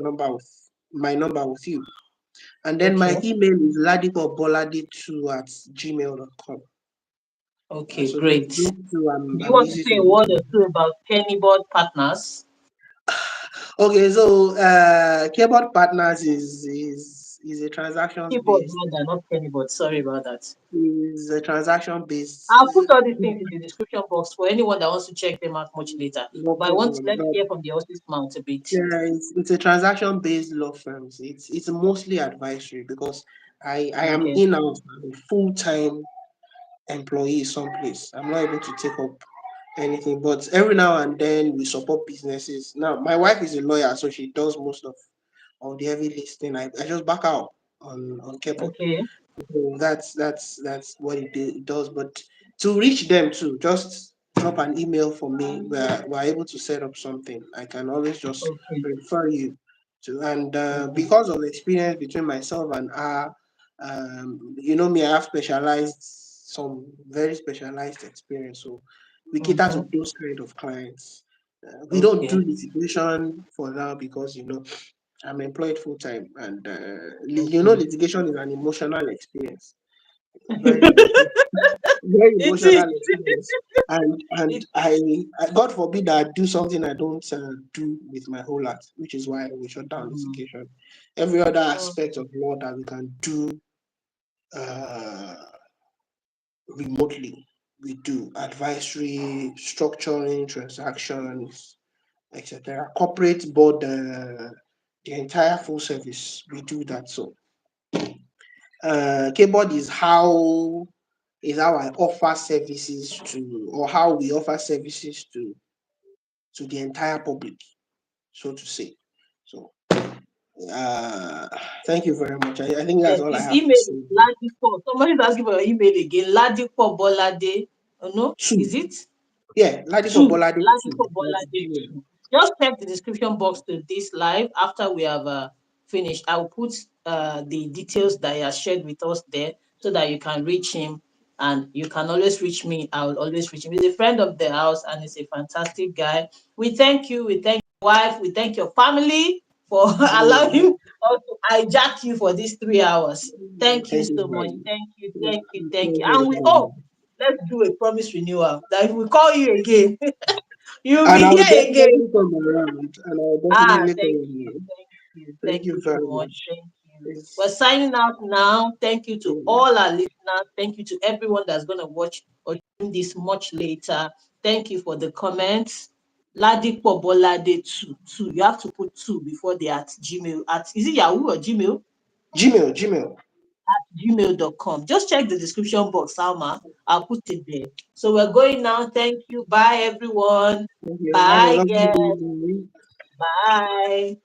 my number with you. And then my Okay. email is ladipobolade2 at gmail.com. Okay. So Great. those two, Do you I'm want to easy say to a reach word or out. two about Kheybod Partners? Okay, so Kheybod Partners is a transactions Keyboard based rather, not Kheybod. Sorry about that. is a transaction based I'll put all these things in the description box for anyone that wants to check them out much later. law But I want to firm. let's But hear from the horse's mouth a bit. yeah, it's a transaction based law firms. It's mostly advisory because I am Okay. in out a full time employee someplace. I'm not able to take up anything, but every now and then we support businesses. Now, my wife is a lawyer, so she does most of the heavy lifting. I just back out on Keyboard. Okay. So that's what it does. But to reach them too, just drop an email for me. We're able to set up something. I can always just Okay. refer you. And Mhm. because of the experience between myself and her, me, I have some very specialized experience. So we cater to Mhm. those kind of clients. We don't do Okay. litigation for now because I'm employed full time, and Okay. litigation is an emotional experience, very emotional, very It is. emotional experience. And It God forbid that I do something I don't do with my whole heart, which is why we shut down mm, litigation. Every other oh, aspect of law that we can do uh, remotely, we do advisory, structuring transactions, etc. Corporate board, the entire full service, we do that. So, Kheybod is how I offer services to, or how we offer services to the entire public, so to say. So, uh, thank you very much. I think that's yes, all I his have to email say. is Ladipo. Somebody's asking for your email again. Ladipo Bolade. Oh, no, is Two, it? yeah, Ladipo Two. Bolade two. Ladipo That's Bolade Gmail. 2. Just check the description box to this live after we have finished. I'll put the details that he has shared with us there so that you can reach him and you can always reach me. I will always reach him. He's a friend of the house and he's a fantastic guy. We thank you. We thank your wife. We thank your family for allowing us to hijack you for these 3 hours. Thank you Thank you so very much. much. Thank you. It was Thank you. a Thank you. pleasure And we having hope you. let's do a promise renewal that if we call you again, you'll And be I will here again. definitely come around. And I will Ah, definitely thank come you, here. thank you, Thank thank you you so very much. much. Thank you. We're It's, signing out now. Thank you to yeah. all our listeners. Thank you to everyone that's going to watch or tune this much later. Thank you for the comments. Ladipo Bolade two. You have to put two before the at Gmail. Is it Yahoo or Gmail? Gmail. Gmail.com. Just check the description box, Salma. I'll put it there. So we're going now. Thank you. Bye, everyone. Thank you. Have a Bye, lovely guys. evening. Bye.